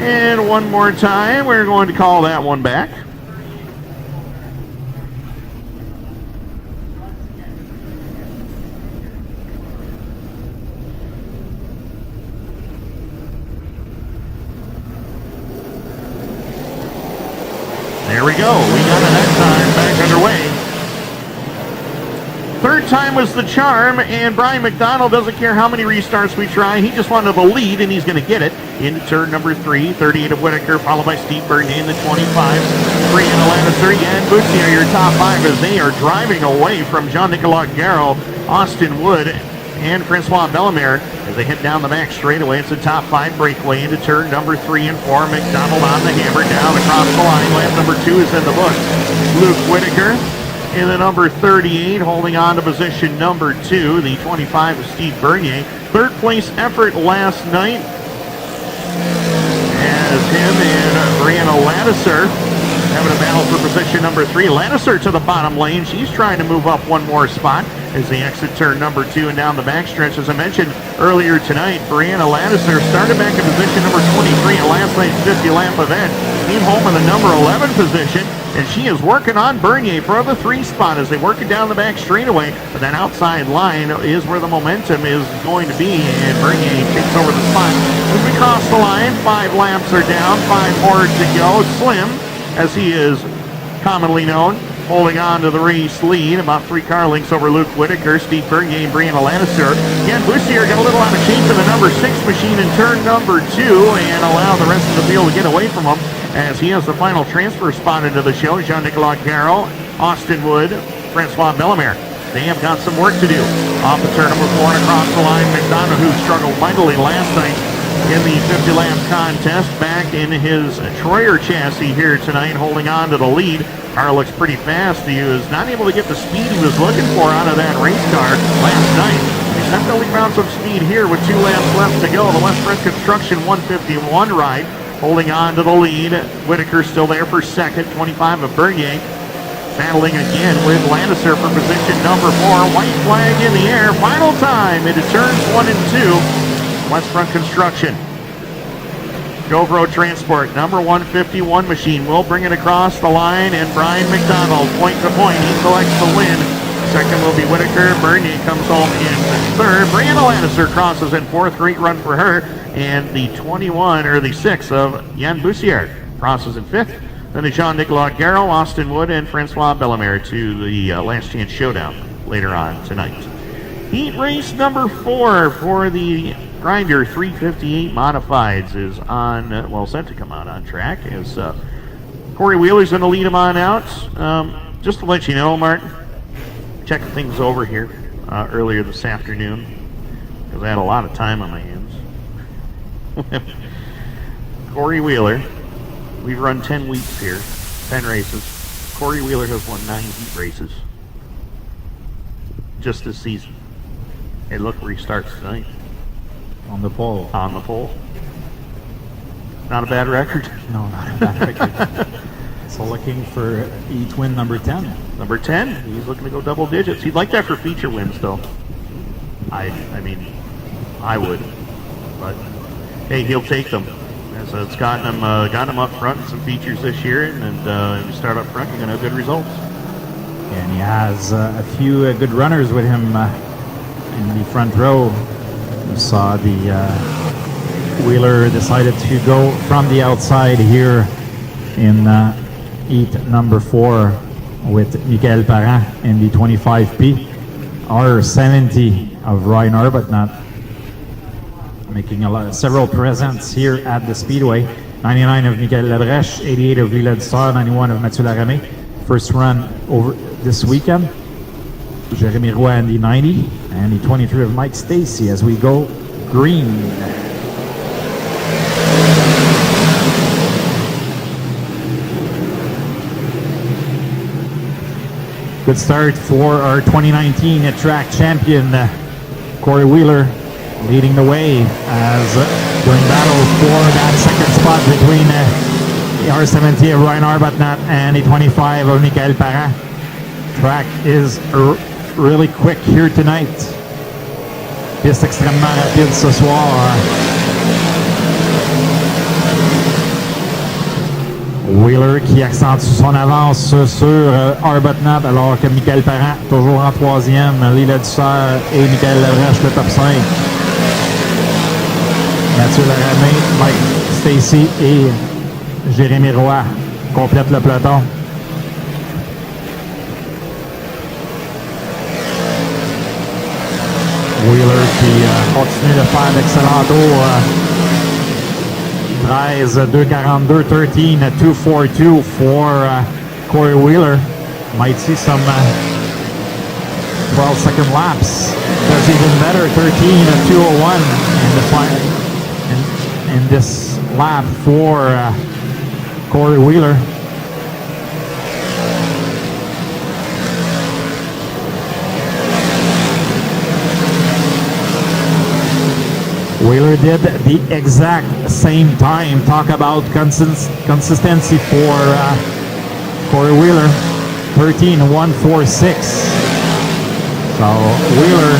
And one more time, we're going to call that one back. There we go. We got it that time back underway. Third time was the charm, and Brian McDonald doesn't care how many restarts we try. He just wanted the lead, and he's going to get it into turn number 3. 38 of Whitaker, followed by Steve Bernier in the 25. Brianna Ladisser and Bussière, your top 5, as they are driving away from Jean-Nicolas Garreau, Austin Wood, and Francois Bellemare as they head down the back straightaway. It's a top 5 breakaway into turn number 3 and 4. McDonald on the hammer down across the line. Lap number 2 is in the books. Luke Whitaker in the number 38, holding on to position number 2, the 25 of Steve Bernier. Third place effort last night as him and Brianna Ladisser having a battle for position number 3. Lannister to the bottom lane. She's trying to move up one more spot as they exit turn number 2 and down the backstretch. As I mentioned earlier tonight, Brianna Lannister started back in position number 23 in last night's 50 lap event. Came home in the number 11 position, and she is working on Bernier for the 3 spot as they work it down the back straightaway. But that outside line is where the momentum is going to be, and Bernier takes over the spot. As we cross the line, 5 laps are down, 5 more to go. Slim, as he is commonly known, holding on to the race lead, about 3 car lengths over Luke Whitaker, Steve Bernier, and Brianna Lannister. Jan Bussier got a little out of shape in the number 6 machine in turn number 2 and allowed the rest of the field to get away from him as he has the final transfer spot into the show. Jean-Nicolas Garreau, Austin Wood, Francois Bellemare. They have got some work to do. Off the turn number 4 and across the line, McDonough, who struggled mightily last night in the 50 lap contest, back in his Troyer chassis here tonight, holding on to the lead. Car looks pretty fast. He was not able to get the speed he was looking for out of that race car last night. He's definitely found some speed here with 2 laps left to go. The West Front Construction 151 ride holding on to the lead. Whitaker still there for second, 25 of Bernier. Battling again with Lannister for position number 4. White flag in the air. Final time into turns 1 and 2. West Front Construction. Gove Road Transport, number 151 machine will bring it across the line, and Brian McDonald, point to point, he collects the win. Second will be Whitaker. Bernier comes home in third. Brianna Lannister crosses in fourth. Great run for her. And the 21, or the 6 of Jan Bussier crosses in fifth. Then the Jean-Nicolas Garreau, Austin Wood, and Francois Bellemare to the last chance showdown later on tonight. Heat race number 4 for the Grinder 358 Modifieds is on, well, set to come out on track as Corey Wheeler's going to lead him on out. Just to let you know, Martin, checking things over here earlier this afternoon because I had a lot of time on my hands. Corey Wheeler, we've run 10 weeks here, 10 races. Corey Wheeler has won 9 heat races just this season. Hey, look where he starts tonight. On the pole. On the pole. Not a bad record. No, not a bad record. So looking for each win number 10. Number 10. He's looking to go double digits. He'd like that for feature wins, though. I mean, I would. But, hey, he'll take them. So it's gotten him up front in some features this year, and if you start up front, you're going to have good results. And he has a few good runners with him in the front row. You saw the Wheeler decided to go from the outside here in heat number 4 with Michael Parent in the 25P. R70 of Ryan Arbuthnot making several presents here at the Speedway. 99 of Michael Labreche, 88 of Lila Dussard, 91 of Mathieu Laramé. First run over this weekend. Jeremy Roy in the 90, and the 23 of Mike Stacy as we go green. Good start for our 2019 track champion, Corey Wheeler, leading the way as during battle for that second spot between the R70 of Ryan Arbuthnot and the 25 of Michael Parent. Track is really quick here tonight. Piste extrêmement rapide ce soir. Wheeler qui accentue son avance sur Arbuthnot alors que Michael Parent toujours en troisième. Lila Dussard et Michael Labreche le top 5. Mathieu Laramé, Mike Stacy et Jérémy Roy complètent le peloton. Wheeler qui continue de faire d'excellents tours. 13, 2:42, 13, 2:42 for Corey Wheeler. Might see some 12-second laps. Does even better, 13, 2:01 in this lap for Corey Wheeler. Wheeler did the exact same time. Talk about consistency for Corey Wheeler, 13.146. So, Wheeler,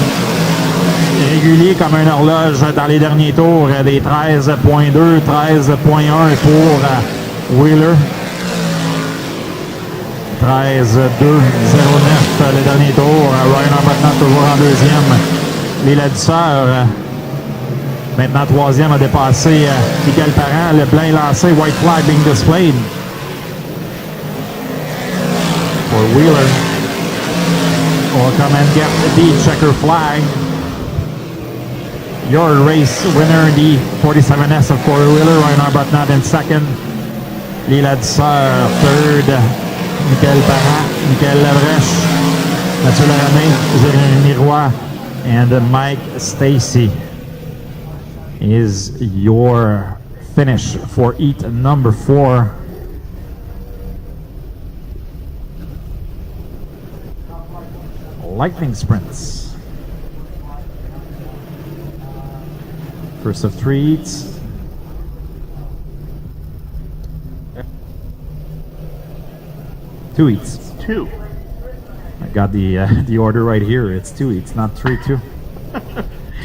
régulier comme un horloge dans les derniers tours, des 13.2, 13.1 pour Wheeler. 13.2.09 le dernier tour. Ryan Arbuthnot toujours en deuxième. Les Ladisseurs, maintenant troisième, a dépassé Miguel Parent. Le blanc est lancé. White flag being displayed for Wheeler. Will come and get the checker flag. Your race winner, the 47S of Corey Wheeler. Ryan Arbuthnot in second. Les Ladisseurs, third. Michael Parent, Michael Labrèche, Mathieu Laramé, Jérémy Roy, and Mike Stacy is your finish for heat number 4. Lightning sprints. First of 3 heats. Two heats. 2. I got the order right here. It's 2 heats, not 3-2.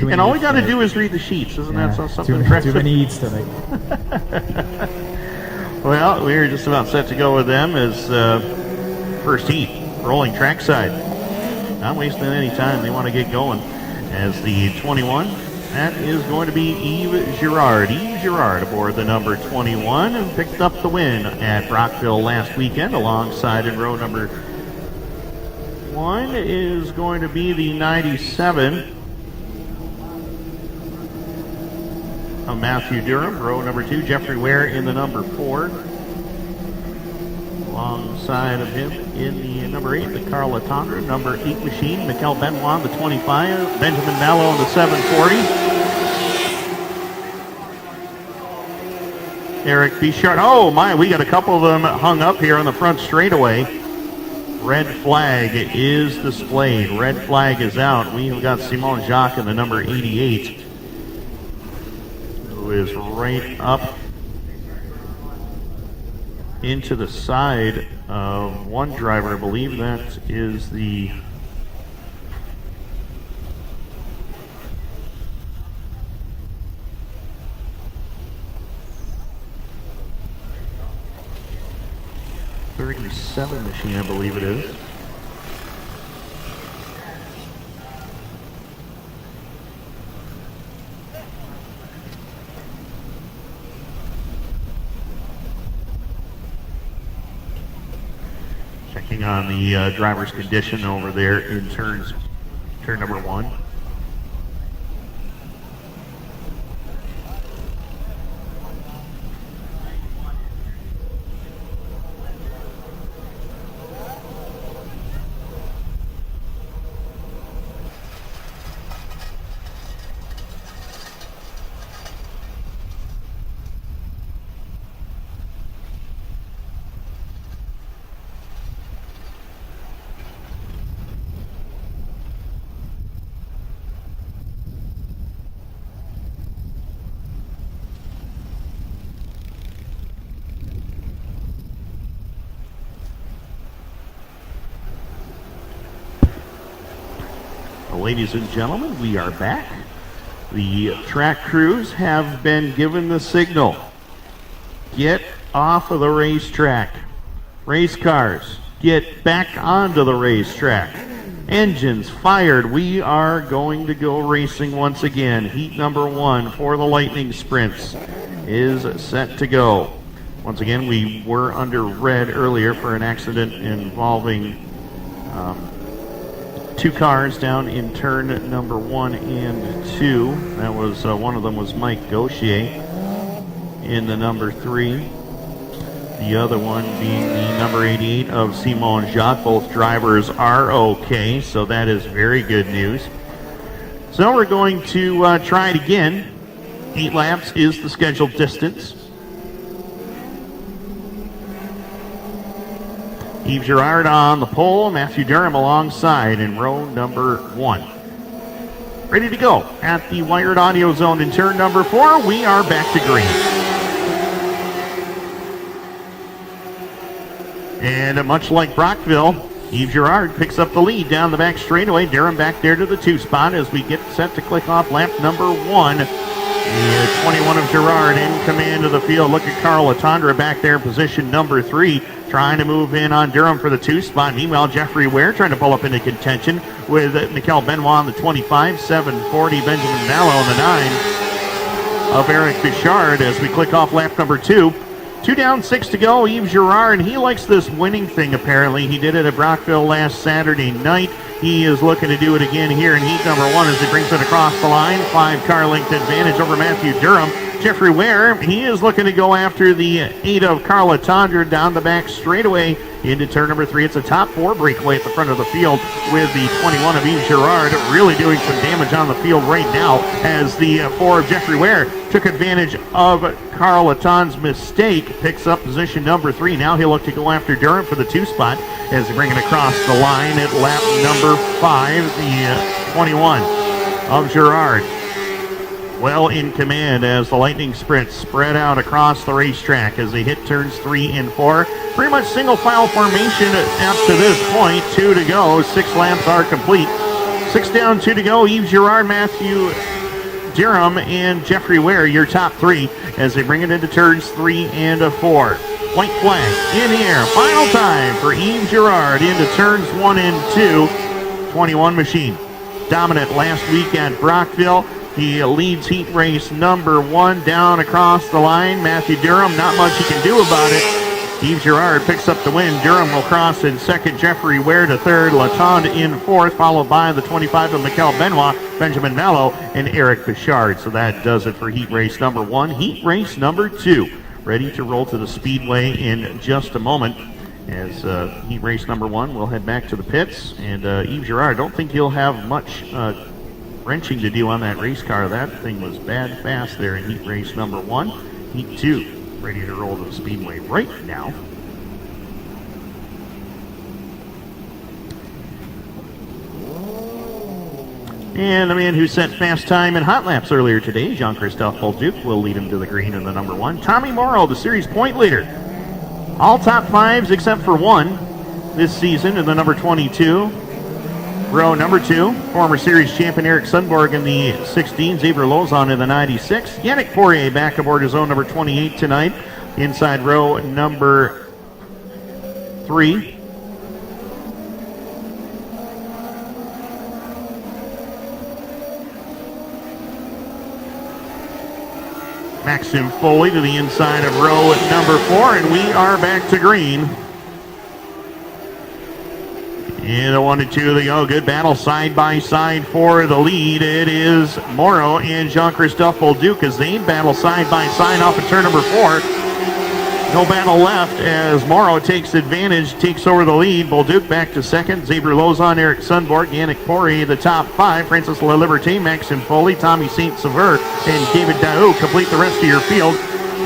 And all we got to do is read the sheets. Isn't that something? Too many heats today. Well, we're just about set to go with them as first heat, rolling trackside. Not wasting any time. They want to get going. As the 21, that is going to be Yves Girard. Yves Girard aboard the number 21 and picked up the win at Brockville last weekend alongside in row number 1 is going to be the 97 of Matthew Durham. Row number 2, Jeffrey Ware in the number 4. Alongside of him in the number 8, the Carl Latondra, number 8 machine, Mikel Benoit, the 25, Benjamin Mallow in the 740. Eric Bichard. Oh my, we got a couple of them hung up here on the front straightaway. Red flag is displayed. Red flag is out. We have got Simon Jacques in the number 88, who is right up into the side of one driver. I believe that is the .37 machine, I believe it is. Checking on the driver's condition over there in turn number 1. Ladies and gentlemen, we are back. The track crews have been given the signal. Get off of the racetrack. Race cars, get back onto the racetrack. Engines fired. We are going to go racing once again. Heat number 1 for the Lightning Sprints is set to go. Once again, we were under red earlier for an accident involving 2 cars down in turn number 1 and 2. That was one of them was Mike Gauchier in the number 3. The other one being the number 88 of Simon Jacques. Both drivers are okay, so that is very good news. So we're going to try it again. 8 laps is the scheduled distance. Yves Girard on the pole, Matthew Durham alongside in row number 1. Ready to go at the wired audio zone in turn number 4. We are back to green. And much like Brockville, Yves Girard picks up the lead down the back straightaway. Durham back there to the 2 spot as we get set to click off lap number 1. The 21 of Girard in command of the field. Look at Carl Latondra back there in position number 3, trying to move in on Durham for the 2 spot. Meanwhile, Jeffrey Ware trying to pull up into contention with Mikel Benoit on the 25, 740, Benjamin Mallow on the 9 of Eric Bichard as we click off lap number 2. 2 down, 6 to go. Yves Girard, and he likes this winning thing apparently. He did it at Brockville last Saturday night. He is looking to do it again here in heat number 1 as he brings it across the line. 5-car length advantage over Matthew Durham. Jeffrey Ware, he is looking to go after the 8 of Carl Latondra down the back straightaway into turn number 3. It's a top 4 breakaway at the front of the field with the 21 of Yves Girard really doing some damage on the field right now as the 4 of Jeffrey Ware took advantage of Carl Latond's mistake, picks up position number 3. Now he'll look to go after Durham for the 2 spot as they bring it across the line at lap number 5, the 21 of Girard. Well in command as the Lightning Sprint spread out across the racetrack as they hit turns 3 and 4. Pretty much single file formation up to this point. 2 to go. 6 laps are complete. 6 down, 2 to go. Yves Girard, Matthew Durham, and Jeffrey Ware, your top 3 as they bring it into turns 3 and 4. White flag in the air. Final time for Yves Girard into turns 1 and 2. 21 machine. Dominant last week at Brockville. He leads heat race number 1 down across the line. Matthew Durham, not much he can do about it. Yves Girard picks up the win. Durham will cross in second. Jeffrey Ware to third. Latondra in fourth, followed by the 25 of Mikel Benoit, Benjamin Mallow, and Eric Bichard. So that does it for heat race number 1. Heat race number 2. Ready to roll to the Speedway in just a moment. As heat race number 1, we'll head back to the pits. And Yves Girard, I don't think he'll have much wrenching to do on that race car. That thing was bad fast there in heat race number 1. Heat 2, ready to roll to the Speedway right now. And the man who set fast time in hot laps earlier today, Jean-Christophe Bolduc, will lead him to the green in the number 1. Tommy Morrow, the series point leader. All top 5s except for 1 this season in the number 22. Row number 2, former series champion Eric Sundborg in the 16, Xavier Lozon in the 96. Yannick Poirier back aboard his own number 28 tonight. Inside row number 3. Maxim Foley to the inside of row number 4, and we are back to green. And a 1 and 2 they go. Good battle side by side for the lead. It is Morrow and Jean-Christophe Bolduc as they battle side by side off of turn number 4. No battle left as Morrow takes advantage, takes over the lead. Bolduc back to second. Xavier Lozon, Eric Sundborg, Yannick Poirier, the top 5. Francis LaLiberté, Maxime Foley, Tommy Saint-Sever, and David Daou complete the rest of your field.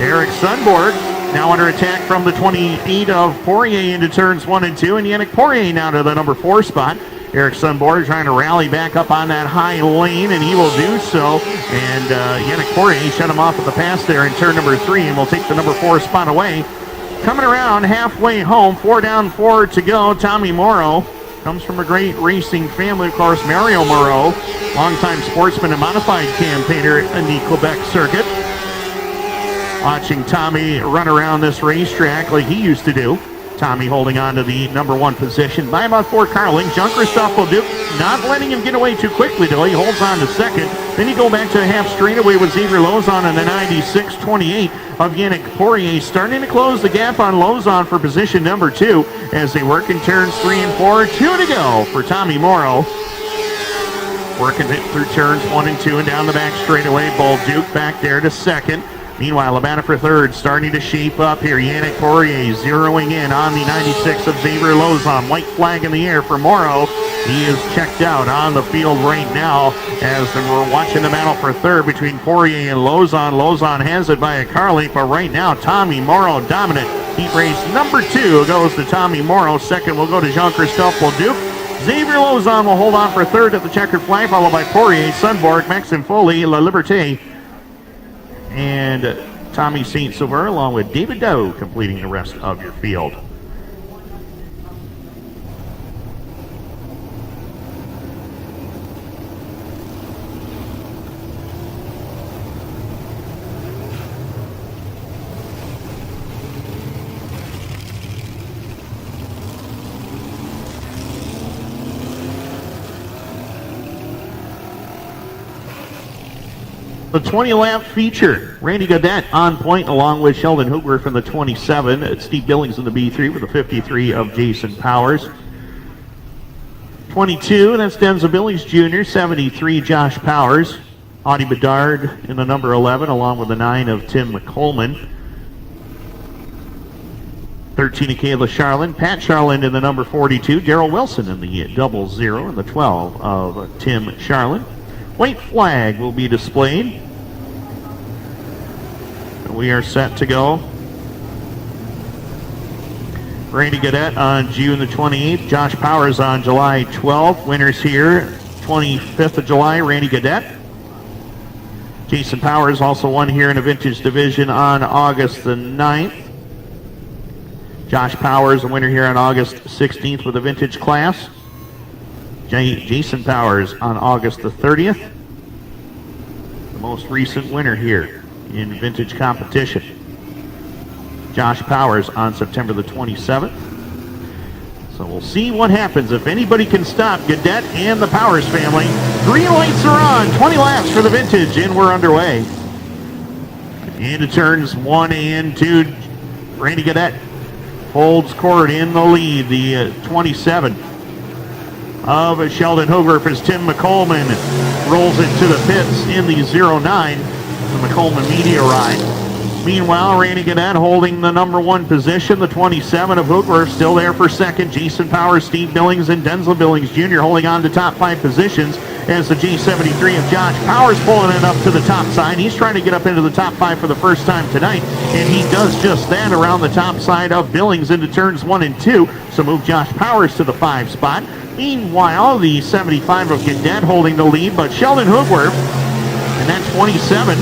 Eric Sundborg now under attack from the 28 of Poirier into turns 1 and 2, and Yannick Poirier now to the number 4 spot. Eric Sundborg trying to rally back up on that high lane, and he will do so. And Yannick Poirier shut him off at the pass there in turn number 3, and will take the number 4 spot away. Coming around halfway home, 4 down, 4 to go. Tommy Morrow comes from a great racing family, of course. Mario Moreau, longtime sportsman and modified campaigner in the Quebec circuit. Watching Tommy run around this racetrack like he used to do. Tommy holding on to the number 1 position by about 4 car lengths. Jean-Christophe Bolduc not letting him get away too quickly, though. He holds on to second. Then you go back to a half straightaway with Xavier Lozon in the 96-28 of Yannick Poirier, starting to close the gap on Lozon for position number 2 as they work in turns 3 and 4. 2 to go for Tommy Morrow. Working it through turns 1 and 2 and down the back straightaway. Bolduc back there to second. Meanwhile, Labana for third, starting to shape up here. Yannick Poirier zeroing in on the 96 of Xavier Lozon. White flag in the air for Morrow. He is checked out on the field right now as we're watching the battle for third between Poirier and Lozon. Lozon has it by a car length, but right now Tommy Morrow dominant. Heat race number 2 goes to Tommy Morrow. Second will go to Jean-Christophe Bolduc. Xavier Lozon will hold on for third at the checkered flag, followed by Poirier, Sundborg, Maxime Foley, LaLiberté, and Tommy Saint-Sever, along with David Doe, completing the rest of your field. The 20-lap feature. Randy Gaudette on point along with Sheldon Hooger from the 27. Steve Billings in the B3 with the 53 of Jason Powers. 22, that's Denzel Billings Jr., 73, Josh Powers. Audie Bedard in the number 11 along with the 9 of Tim McColeman. 13 of Kayla Charlin. Pat Charlin in the number 42. Daryl Wilson in the 00 and the 12 of Tim Charlin. White flag will be displayed. And we are set to go. Randy Gaudette on June the 28th. Josh Powers on July 12th. Winners here, 25th of July, Randy Gaudette. Jason Powers also won here in the Vintage Division on August the 9th. Josh Powers, a winner here on August 16th with the Vintage class. Jason Powers on August the 30th. The most recent winner here in Vintage competition. Josh Powers on September the 27th. So we'll see what happens if anybody can stop Gaudette and the Powers family. Green lights are on. 20 laps for the Vintage, and we're underway. Into turns 1 and 2. Randy Gaudette holds court in the lead. The 27 of Sheldon Hooger as Tim McColeman rolls it to the pits in the 09, the McColeman Media Ride. Meanwhile, Randy Gaudette holding the number 1 position. The 27 of Hooger still there for second. Jason Powers, Steve Billings, and Denzel Billings Jr. holding on to top 5 positions as the G73 of Josh Powers pulling it up to the top side. He's trying to get up into the top 5 for the first time tonight, and he does just that around the top side of Billings into turns 1 and 2. So move Josh Powers to the 5 spot. Meanwhile, the 75 of Gaudette holding the lead, but Sheldon Hooger and that 27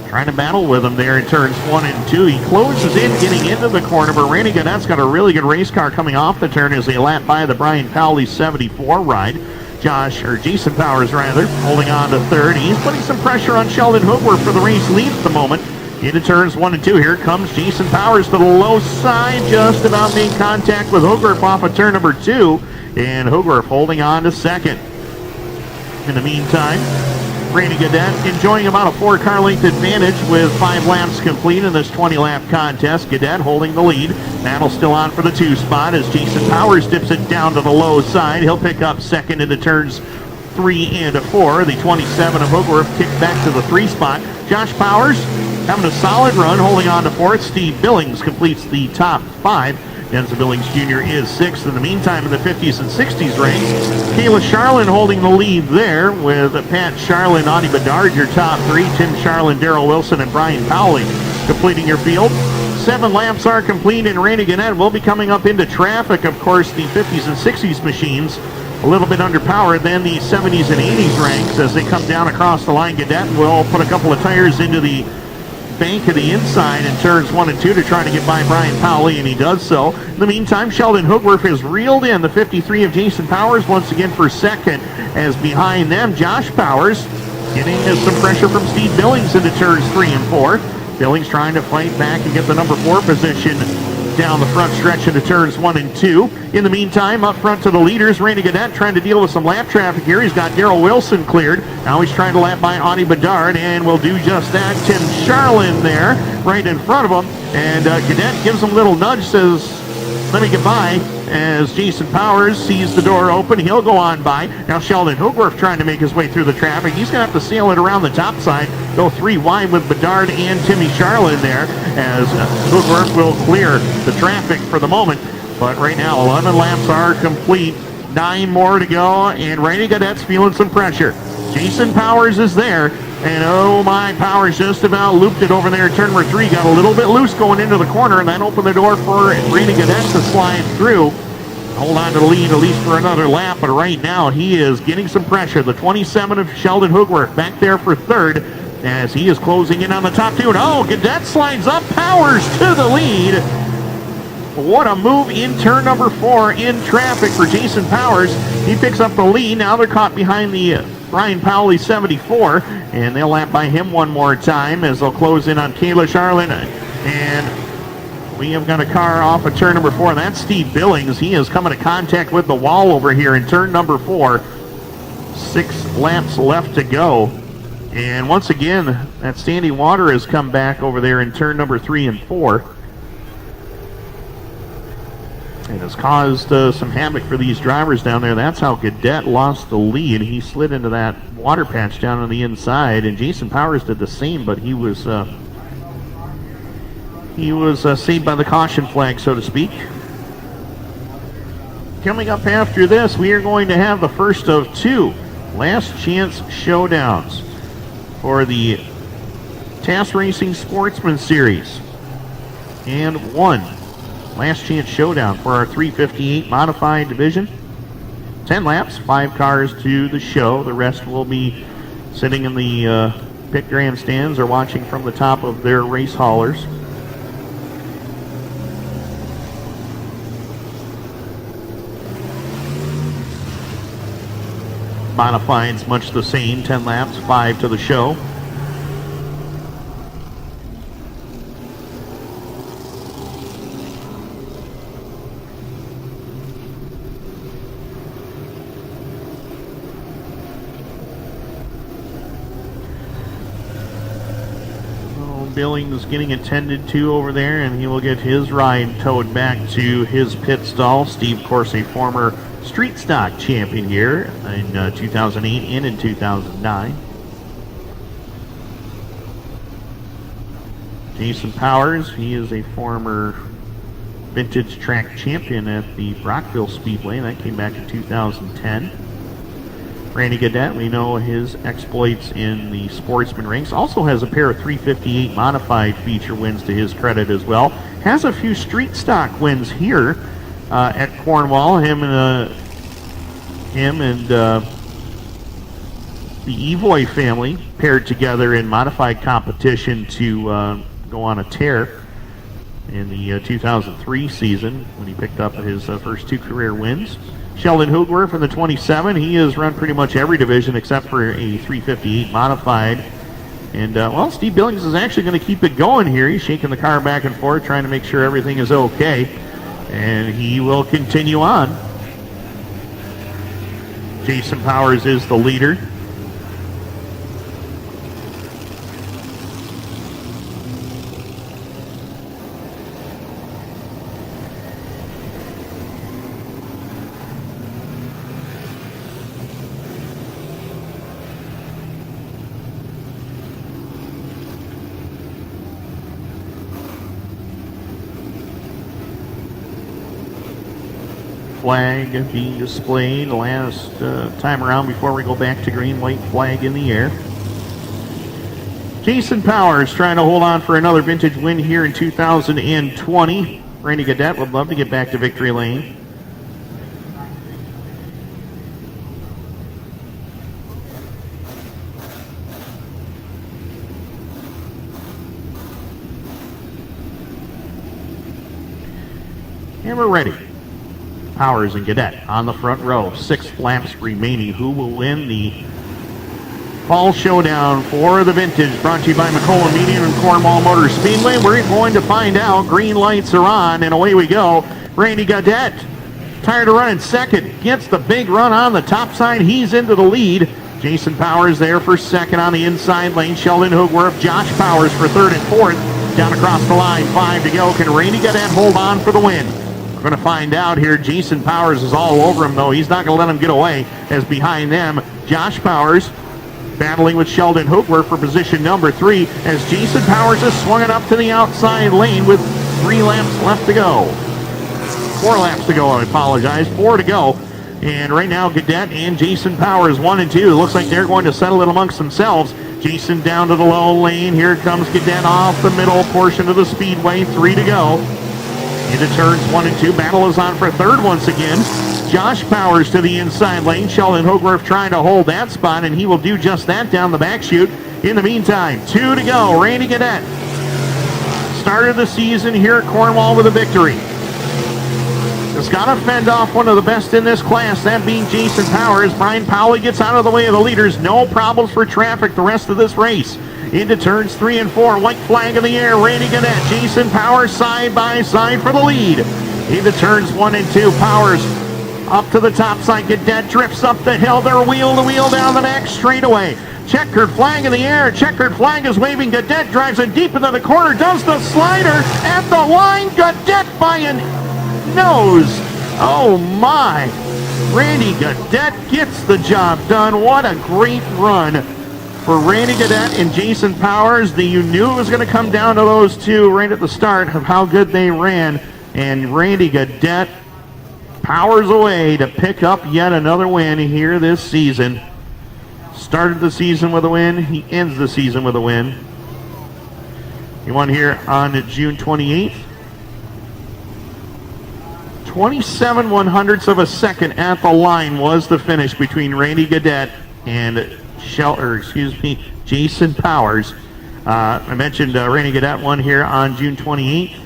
trying to battle with him there in turns 1 and 2. He closes in, getting into the corner, but Randy Gaudette's got a really good race car coming off the turn as they lap by the Brian Powley 74 ride. Jason Powers rather, holding on to third. He's putting some pressure on Sheldon Hooger for the race lead at the moment. Into turns 1 and 2. Here comes Jason Powers to the low side, just about making contact with Hooger off of turn number 2. And Hooger holding on to second. In the meantime, Randy Gaudette enjoying about a 4-car length advantage with 5 laps complete in this 20-lap contest. Gaudette holding the lead. Battle still on for the 2 spot as Jason Powers dips it down to the low side. He'll pick up second into turns 3 and 4. The 27 of Hooger kicked back to the 3 spot. Josh Powers having a solid run, holding on to 4th. Steve Billings completes the top 5. Denzel Billings Jr. is 6th. In the meantime, in the 50s and 60s ranks, Kayla Charlin holding the lead there with Pat Charlin, Audie Bedard, your top 3. Tim Charlin, Daryl Wilson, and Brian Powley completing your field. 7 laps are complete, and Randy Gaudette will be coming up into traffic. Of course, the 50s and 60s machines a little bit underpowered than the 70s and 80s ranks as they come down across the line. Gaudette will put a couple of tires into the bank of the inside in turns 1 and 2 to try to get by Brian Powley, and he does so. In the meantime, Sheldon Hooger has reeled in the 53 of Jason Powers once again for second, as behind them Josh Powers getting some pressure from Steve Billings into turns 3 and 4. Billings trying to fight back and get the number 4 position down the front stretch into turns 1 and 2. In the meantime, up front to the leaders, Randy Gaudette trying to deal with some lap traffic here. He's got Daryl Wilson cleared. Now he's trying to lap by Audie Bedard, and will do just that. Tim Charlin there, right in front of him. And Gaudette gives him a little nudge, says, let me get by, as Jason Powers sees the door open. He'll go on by. Now Sheldon Hooger trying to make his way through the traffic. He's going to have to sail it around the top side, go 3 wide with Bedard and Timmy Charlin there, as Hooger will clear the traffic for the moment. But right now, 11 laps are complete. 9 more to go, and Randy Gaudette's feeling some pressure. Jason Powers is there, and oh my, Powers just about looped it over there. Turn number 3 got a little bit loose going into the corner, and that opened the door for Randy Gaudette to slide through. Hold on to the lead at least for another lap, but right now he is getting some pressure. The 27 of Sheldon Hooger back there for third as he is closing in on the top 2. And oh, Gaudette slides up, Powers to the lead. What a move in turn number 4 in traffic for Jason Powers. He picks up the lead. Now they're caught behind the Brian Powley 74, and they'll lap by him one more time as they'll close in on Kayla Charlin. And we have got a car off of turn number 4. That's Steve Billings. He is coming to contact with the wall over here in turn number 4. 6 laps left to go And once again, that standing water has come back over there in turn number 3 and 4. And has caused some havoc for these drivers down there. That's how Gadet lost the lead. He slid into that water patch down on the inside, and Jason Powers did the same, but he was saved by the caution flag, so to speak. Coming up after this, we are going to have the first of 2 last chance showdowns for the TAS Racing Sportsman Series, and 1 last chance showdown for our 358 modified division. 10 laps, 5 cars to the show. The rest will be sitting in the pit grandstands or watching from the top of their race haulers. Modifieds much the same, 10 laps, 5 to the show. Billings getting attended to over there, and he will get his ride towed back to his pit stall. Steve, of course, a former street stock champion here in 2008 and in 2009. Jason Powers, he is a former vintage track champion at the Brockville Speedway. That came back in 2010. Randy Gadet, we know his exploits in the sportsman ranks. Also has a pair of 358 modified feature wins to his credit as well. Has a few street stock wins here at Cornwall. Him and the Evoy family paired together in modified competition to go on a tear in the 2003 season when he picked up his first 2 career wins. Sheldon Hoogworth in the 27. He has run pretty much every division except for a 358 modified. And, well, Steve Billings is actually going to keep it going here. He's shaking the car back and forth, trying to make sure everything is okay. And he will continue on. Jason Powers is the leader. Flag being displayed last time around before we go back to green, white flag in the air. Jason Powers trying to hold on for another vintage win here in 2020. Randy Gadet would love to get back to victory lane. And we're ready. Powers and Gadet on the front row. 6 laps remaining. Who will win the fall showdown for the vintage? Brought to you by McCullough Median and Cornwall Motor Speedway. We're going to find out. Green lights are on, and away we go. Randy Gadet, tired of running second, gets the big run on the top side. He's into the lead. Jason Powers there for second on the inside lane. Sheldon Hoogworth, Josh Powers for third and fourth. Down across the line, 5 to go. Can Randy Gadet hold on for the win? We're going to find out here. Jason Powers is all over him, though. He's not going to let him get away, as behind them, Josh Powers battling with Sheldon Hoogworth for position number 3, as Jason Powers is swinging up to the outside lane with 3 laps left to go. 4 laps to go, I apologize. 4 to go. And right now, Gadet and Jason Powers, 1 and 2. It looks like they're going to settle it amongst themselves. Jason down to the low lane. Here comes Gadet off the middle portion of the speedway. 3 to go. Into turns 1 and 2. Battle is on for third once again. Josh Powers to the inside lane. Sheldon Hoogworth trying to hold that spot, and he will do just that down the back chute. In the meantime, 2 to go. Randy Gadet started the season here at Cornwall with a victory. Has got to fend off one of the best in this class, that being Jason Powers. Brian Powley gets out of the way of the leaders. No problems for traffic the rest of this race. Into turns 3 and 4. White flag in the air. Randy Gadet, Jason Powers side by side for the lead. Into turns 1 and 2. Powers up to the top side. Gadet drifts up the hill. They're wheel to wheel down the back straightaway. Checkered flag in the air. Checkered flag is waving. Gadet drives it deep into the corner. Does the slider at the line. Gadet by a nose. Oh my. Randy Gadet gets the job done. What a great run for Randy Gadet and Jason Powers. You knew it was going to come down to those two right at the start of how good they ran. And Randy Gadet powers away to pick up yet another win here this season. Started the season with a win. He ends the season with a win. He won here on June 28th. 27 100ths of a second at the line was the finish between Randy Gadet and Jason Powers. I mentioned Randy Gadet won here on June 28th.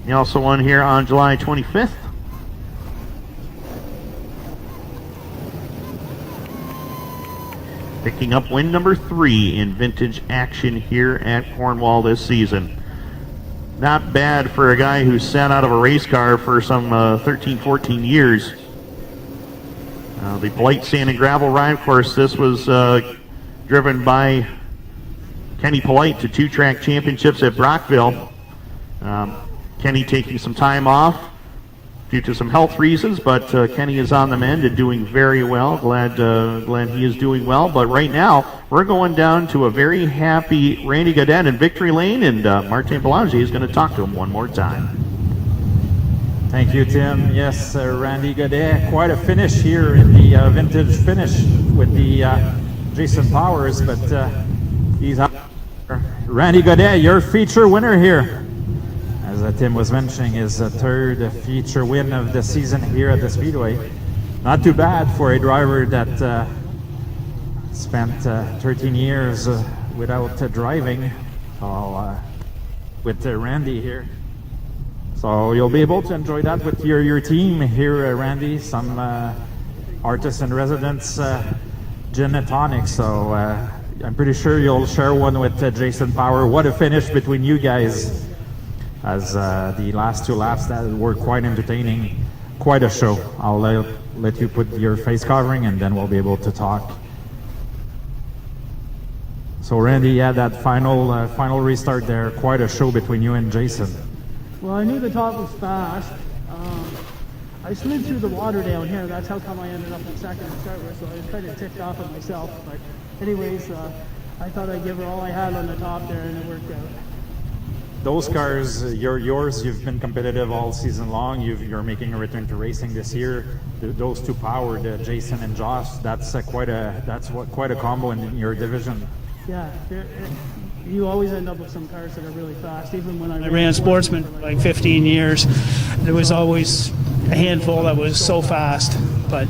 He also won here on July 25th. Picking up win number 3 in vintage action here at Cornwall this season. Not bad for a guy who sat out of a race car for some 13, 14 years. The Blight Sand and Gravel ride, of course, this was driven by Kenny Polite to 2-track championships at Brockville. Kenny taking some time off due to some health reasons, but Kenny is on the mend and doing very well. Glad he is doing well. But right now, we're going down to a very happy Randy Gadet in victory lane, and Martin Belanger is going to talk to him one more time. Thank you, Tim. Yes, Randy Gadet, quite a finish here in the vintage finish with the Jason Powers, but he's out. Randy Gadet, your feature winner here. As Tim was mentioning, his third feature win of the season here at the Speedway. Not too bad for a driver that spent 13 years without driving, with Randy here. So you'll be able to enjoy that with your team here, Randy. Some artists in residence gin and tonic. So I'm pretty sure you'll share one with Jason Power. What a finish between you guys, as the last 2 laps that were quite entertaining. Quite a show. I'll let you put your face covering and then we'll be able to talk. So Randy, yeah, that final restart there, quite a show between you and Jason. Well, I knew the top was fast. I slid through the water down here. That's how come I ended up in second to start with. So I was kind of ticked off at myself. But anyways, I thought I'd give her all I had on the top there, and it worked out. Those cars, yours, you've been competitive all season long. You're making a return to racing this year. Those two powered, Jason and Josh, that's quite a combo in your division. Yeah, you always end up with some cars that are really fast. Even when I ran Sportsman for like 15 years, there was always a handful that was so fast. But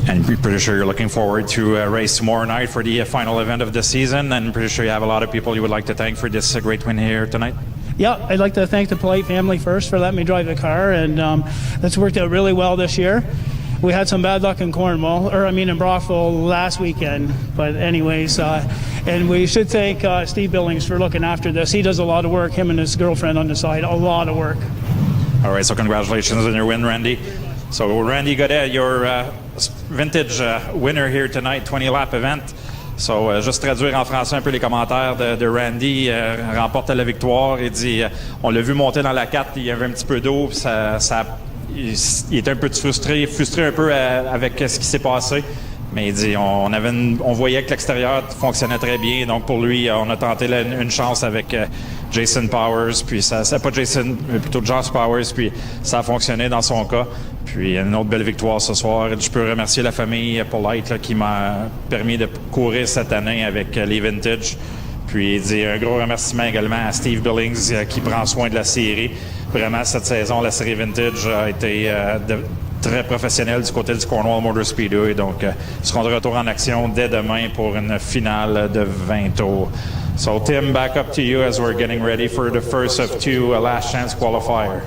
and I'm pretty sure you're looking forward to race tomorrow night for the final event of the season, and I'm pretty sure you have a lot of people you would like to thank for this great win here tonight. yeah, I'd like to thank the Polite family first for letting me drive the car, and that's worked out really well this year. We had some bad luck in in Brockville last weekend, but anyways, and we should thank Steve Billings for looking after this. He does a lot of work, him and his girlfriend on the side, a lot of work. All right, so congratulations on your win, Randy. So Randy Gadet, your vintage winner here tonight, 20-lap event. So, juste traduire en français un peu les commentaires de Randy, remporte la victoire. Il dit, on l'a vu monter dans la 4, il y avait un petit peu d'eau, il était un peu frustré un peu avec ce qui s'est passé. Mais il dit, on voyait que l'extérieur fonctionnait très bien. Donc pour lui, on a tenté une chance avec Jason Powers. Puis c'est pas Jason, mais plutôt Josh Powers. Puis ça a fonctionné dans son cas. Puis une autre belle victoire ce soir. Je peux remercier la famille Polite là, qui m'a permis de courir cette année avec les Vintage. Puis il dit un gros remerciement également à Steve Billings qui prend soin de la série. Vraiment, cette saison, la série Vintage a été très professionnelle du côté du Cornwall Motor Speedway. Donc, ils seront de retour en action dès demain pour une finale de 20 tours. So, Tim, back up to you as we're getting ready for the first of two last chance qualifier.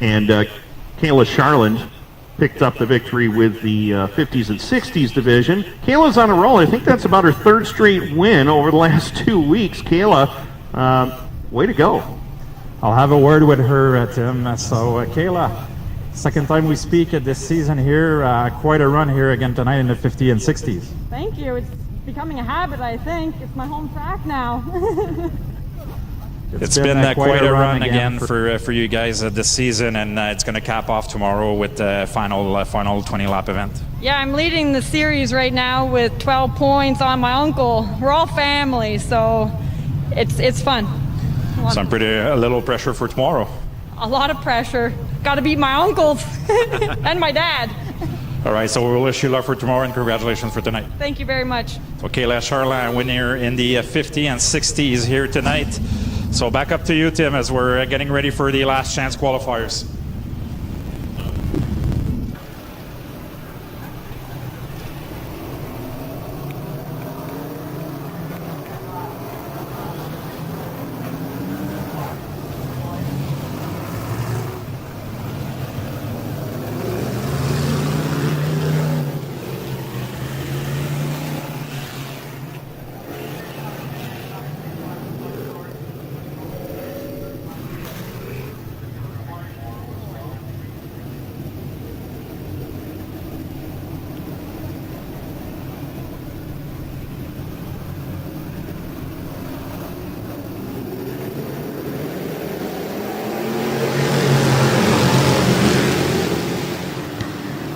And Kayla Charland picked up the victory with the 50s and 60s division. Kayla's on a roll. I think that's about her third straight win over the last 2 weeks. Kayla, way to go. I'll have a word with her, Tim. So, Kayla, Second time we speak at this season here. Quite a run here again tonight in the 50 and 60s. Thank you. It's becoming a habit, I think. It's my home track now. It's been quite a run again for you guys this season, and it's going to cap off tomorrow with the final 20-lap event. Yeah, I'm leading the series right now with 12 points on my uncle. We're all family, so it's fun. So I'm a little pressure for tomorrow. A lot of pressure. Got to beat my uncles and my dad. All right, so we'll wish you luck for tomorrow, and congratulations for tonight. Thank you very much. Okay, Les Charland, winner in the 50 and 60s here tonight. So back up to you, Tim, as we're getting ready for the last chance qualifiers.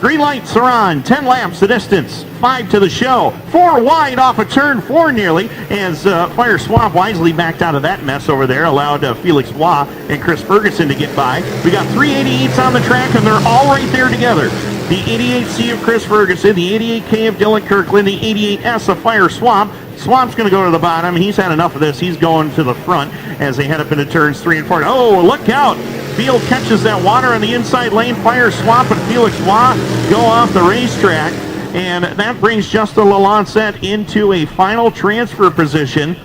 Green lights are on. 10 laps the distance. 5 to the show. 4 wide off of turn 4 nearly as Fire Swamp wisely backed out of that mess over there. Allowed Felix Waugh and Chris Ferguson to get by. We got 3 88s on the track, and they're all right there together. The 88C of Chris Ferguson, the 88K of Dylan Kirkland, the 88S of Fire Swamp. Swamp's going to go to the bottom. He's had enough of this. He's going to the front as they head up into turns 3 and 4. Oh, look out. Field catches that water on the inside lane. Fire Swamp and Felix Waugh go off the racetrack. And that brings Justin Lalancette into a final transfer position.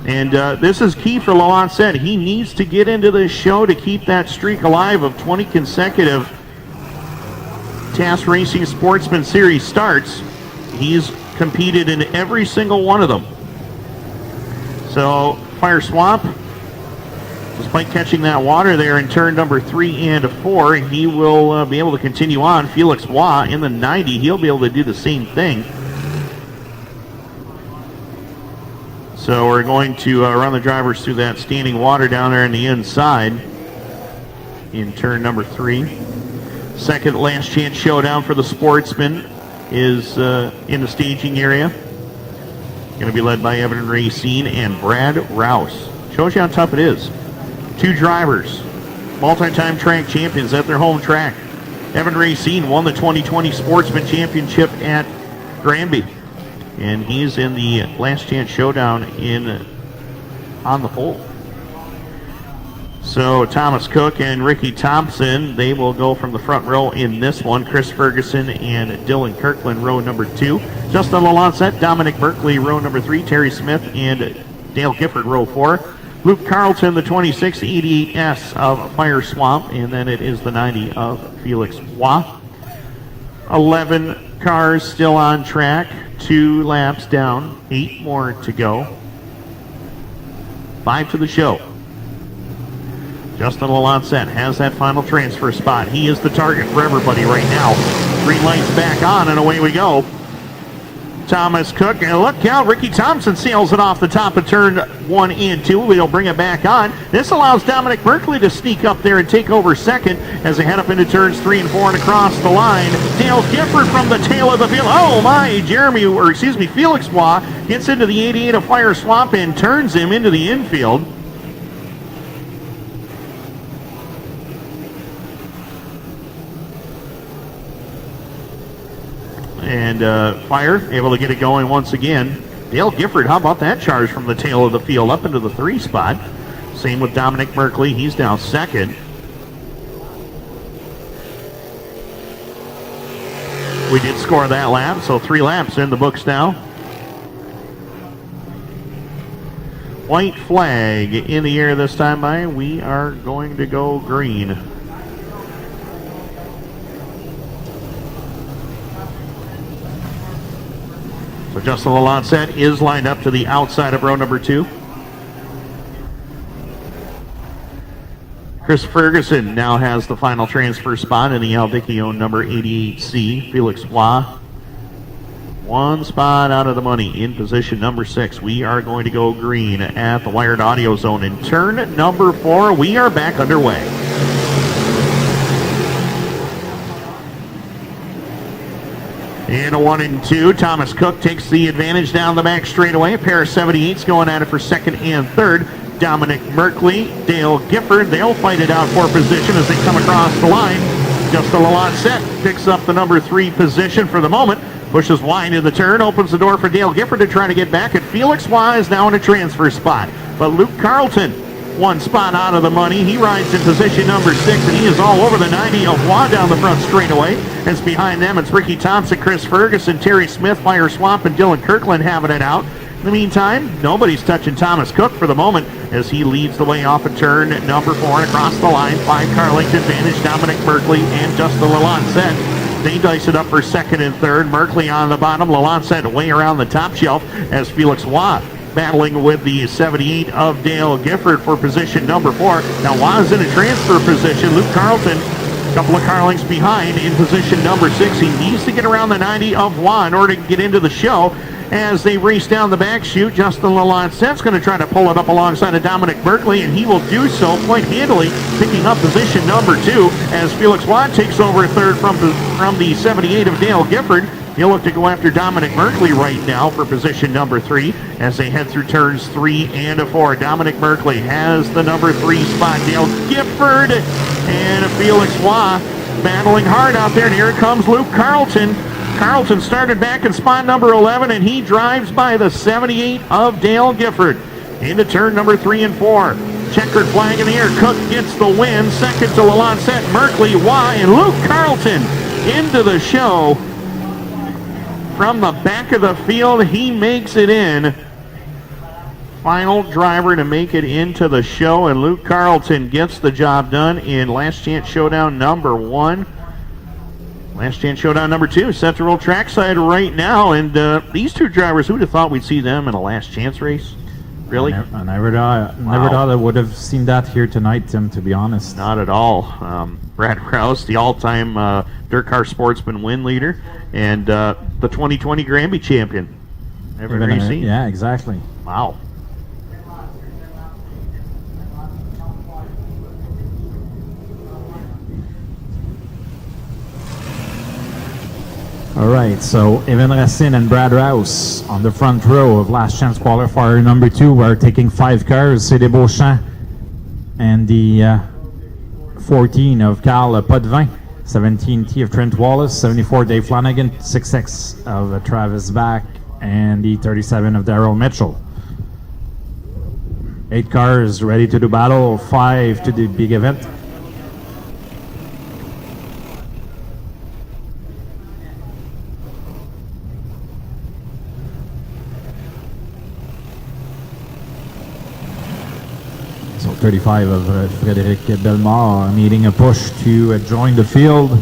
And this is key for Lalancette. He needs to get into this show to keep that streak alive of 20 consecutive TAS Racing Sportsman Series starts. He's competed in every single one of them. So Fire Swamp, despite catching that water there in turn number 3 and 4, he will be able to continue on. Felix Waugh in the 90, he'll be able to do the same thing. So we're going to run the drivers through that standing water down there on the inside in turn number 3. Second last chance showdown for the Sportsman is in the staging area. Going to be led by Evan Racine and Brad Rouse. Shows you how tough it is. 2 drivers, multi-time track champions at their home track. Evan Racine won the 2020 Sportsman Championship at Granby, and he's in the last chance showdown on the pole. So Thomas Cook and Ricky Thompson, they will go from the front row in this one. Chris Ferguson and Dylan Kirkland, row number 2. Justin Lalancette, Dominic Berkeley, row number 3. Terry Smith and Dale Gifford, row 4. Luke Carlton, the 26 88S of Fire Swamp, and then it is the 90 of Felix Waugh. 11 cars still on track, 2 laps down, 8 more to go. 5 to the show. Justin Lalancette has that final transfer spot. He is the target for everybody right now. Green lights back on, and away we go. Thomas Cook, and look out, Ricky Thompson sails it off the top of turn 1 and 2. We'll bring it back on. This allows Dominic Berkeley to sneak up there and take over second as they head up into turns 3 and 4 and across the line. Dale Gifford from the tail of the field. Oh my, Felix Waugh gets into the 88 of Fire Swamp and turns him into the infield. And Fire able to get it going once again. Dale Gifford, how about that charge from the tail of the field up into the 3 spot. Same with Dominic Berkeley. He's now second. We did score that lap, so 3 laps in the books now. White flag in the air this time by. We are going to go green. So Justin Lalancette is lined up to the outside of row number 2. Chris Ferguson now has the final transfer spot in the Aldicchio number 88C. Felix Roy, one spot out of the money in position number 6. We are going to go green at the Wired Audio Zone in turn number 4. We are back underway. In a 1 and 2, Thomas Cook takes the advantage down the back straightaway. A pair of 78s going at it for second and third. Dominic Merkley, Dale Gifford, they'll fight it out for position as they come across the line. Justin Lalanset picks up the number 3 position for the moment. Pushes wide in the turn, opens the door for Dale Gifford to try to get back. And Felix Roy is now in a transfer spot. But Luke Carlton, one spot out of the money. He rides in position number 6, and he is all over the 90 of Roy down the front straightaway. As behind them, it's Ricky Thompson, Chris Ferguson, Terry Smith, Fire Swamp, and Dylan Kirkland having it out. In the meantime, nobody's touching Thomas Cook for the moment as he leads the way off a turn number 4 and across the line. 5 car length advantage, Dominic Merkley and Justin Lalanset. They dice it up for second and third. Merkley on the bottom, Lalanset way around the top shelf as Felix Roy battling with the 78 of Dale Gifford for position number 4. Now Roy's in a transfer position. Luke Carlton, a couple of car lengths behind in position number 6. He needs to get around the 90 of Roy in order to get into the show. As they race down the back chute, Justin Lalanset's going to try to pull it up alongside of Dominic Merkley, and he will do so quite handily, picking up position number 2 as Felix Roy takes over third from the 78 of Dale Gifford. He'll look to go after Dominic Merkley right now for position number 3 as they head through turns 3 and 4. Dominic Merkley has the number 3 spot. Dale Gifford and Felix Roy battling hard out there, and here comes Luke Carlton. Carlton started back in spot number 11, and he drives by the 78 of Dale Gifford into turn number 3 and 4. Checkered flag in the air. Cook gets the win. Second to Lalanset, Merkley, Roy, and Luke Carlton into the show. From the back of the field, he makes it in. Final driver to make it into the show, and Luke Carlton gets the job done in Last Chance Showdown number 1. Last Chance Showdown number 2 set to roll trackside right now, and these two drivers, who'd have thought we'd see them in a Last Chance race? Really? I never thought I would have seen that here tonight, Tim, to be honest. Not at all. Brad Rouse, the all-time Dirt Car Sportsman win leader, and the 2020 Granby champion. Never really seen. Yeah, exactly. Wow. All right, so Evan Racine and Brad Rouse on the front row of Last Chance qualifier number 2. We're taking 5 cars, CD Beauchamp and the 14 of Carl Potvin, 17T of Trent Wallace, 74 Dave Flanagan, 6X of Travis Back, and the 37 of Darrell Mitchell. 8 cars ready to do battle, 5 to the big event. So 35 of Frédéric Bellemare needing a push to join the field.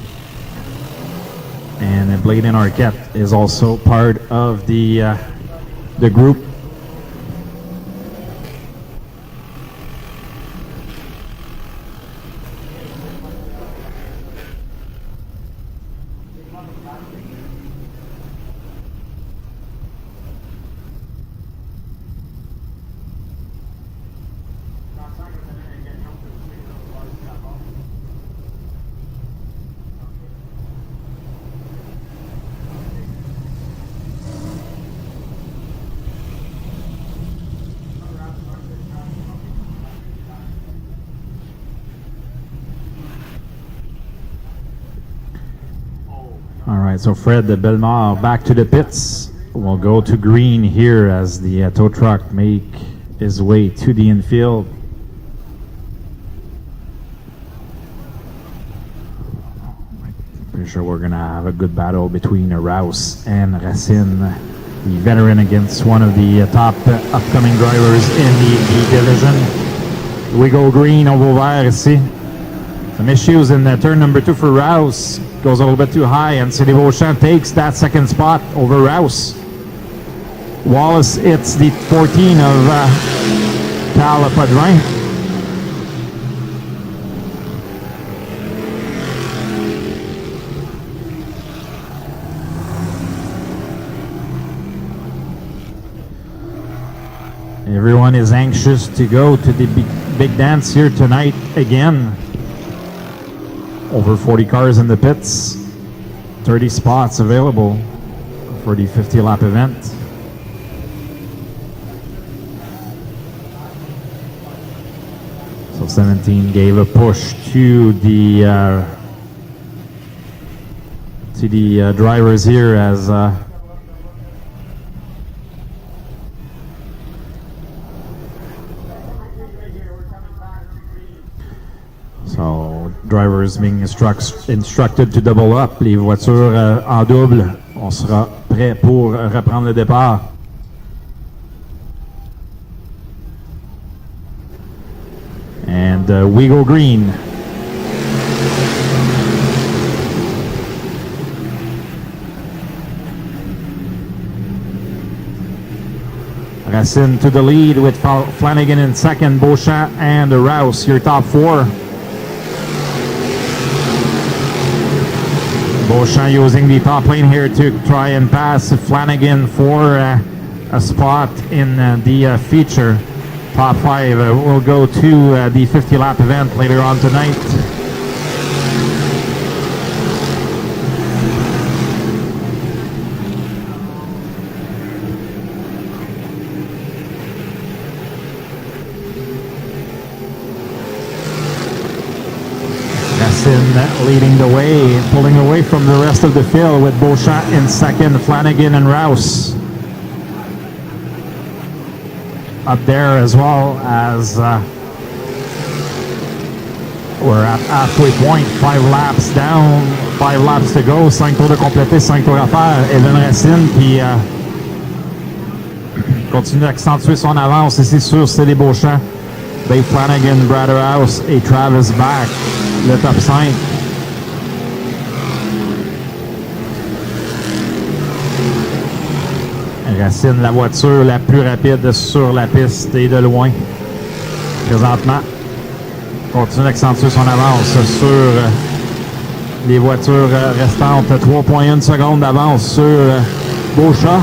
And Bladen Arquette is also part of the group. All right, so Fred Bellemare back to the pits. We'll go to green here as the tow truck make his way to the infield. Pretty sure we're gonna have a good battle between Rouse and Racine, the veteran against one of the top upcoming drivers in the division. We go green over vert ici. Some issues in turn number 2 for Rouse. Goes a little bit too high, and CD Beauchamp takes that second spot over Rouse. Wallace hits the 14 of Carl Potvin. Everyone is anxious to go to the big dance here tonight again. Over 40 cars in the pits, 30 spots available for the 50-lap event. So 17 gave a push to the drivers here as so drivers being instructed to double up. Les voitures en double. On sera prêt pour reprendre le départ. And we go green. Racine to the lead with Flanagan in second, Beauchamp and Rouse, your top four. Beauchamp using the top lane here to try and pass Flanagan for a spot in the feature. Top five will go to the 50-lap event later on tonight. Racine leading the way, pulling away from the rest of the field with Beauchamp in second, Flanagan and Rouse up there, as well as we're at halfway point, 5 laps down, 5 laps to go, 5 tours de compléter, 5 tours à faire. Evan Racine qui continue d'accentuer son avance ici sur CD Beauchamp. Dave Flanagan, Brad Rouse et Travis Back, le top 5. Racine, la voiture la plus rapide sur la piste et de loin. Présentement, continue d'accentuer son avance sur les voitures restantes. 3.1 secondes d'avance sur Beauchamp.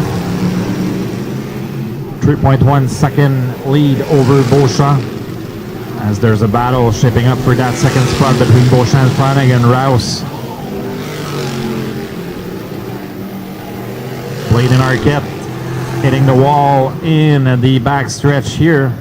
3.1 second lead over Beauchamp, as there's a battle shaping up for that second spot between Beauchamp and Flanagan. Rouse. Blade and Arquette hitting the wall in the backstretch here.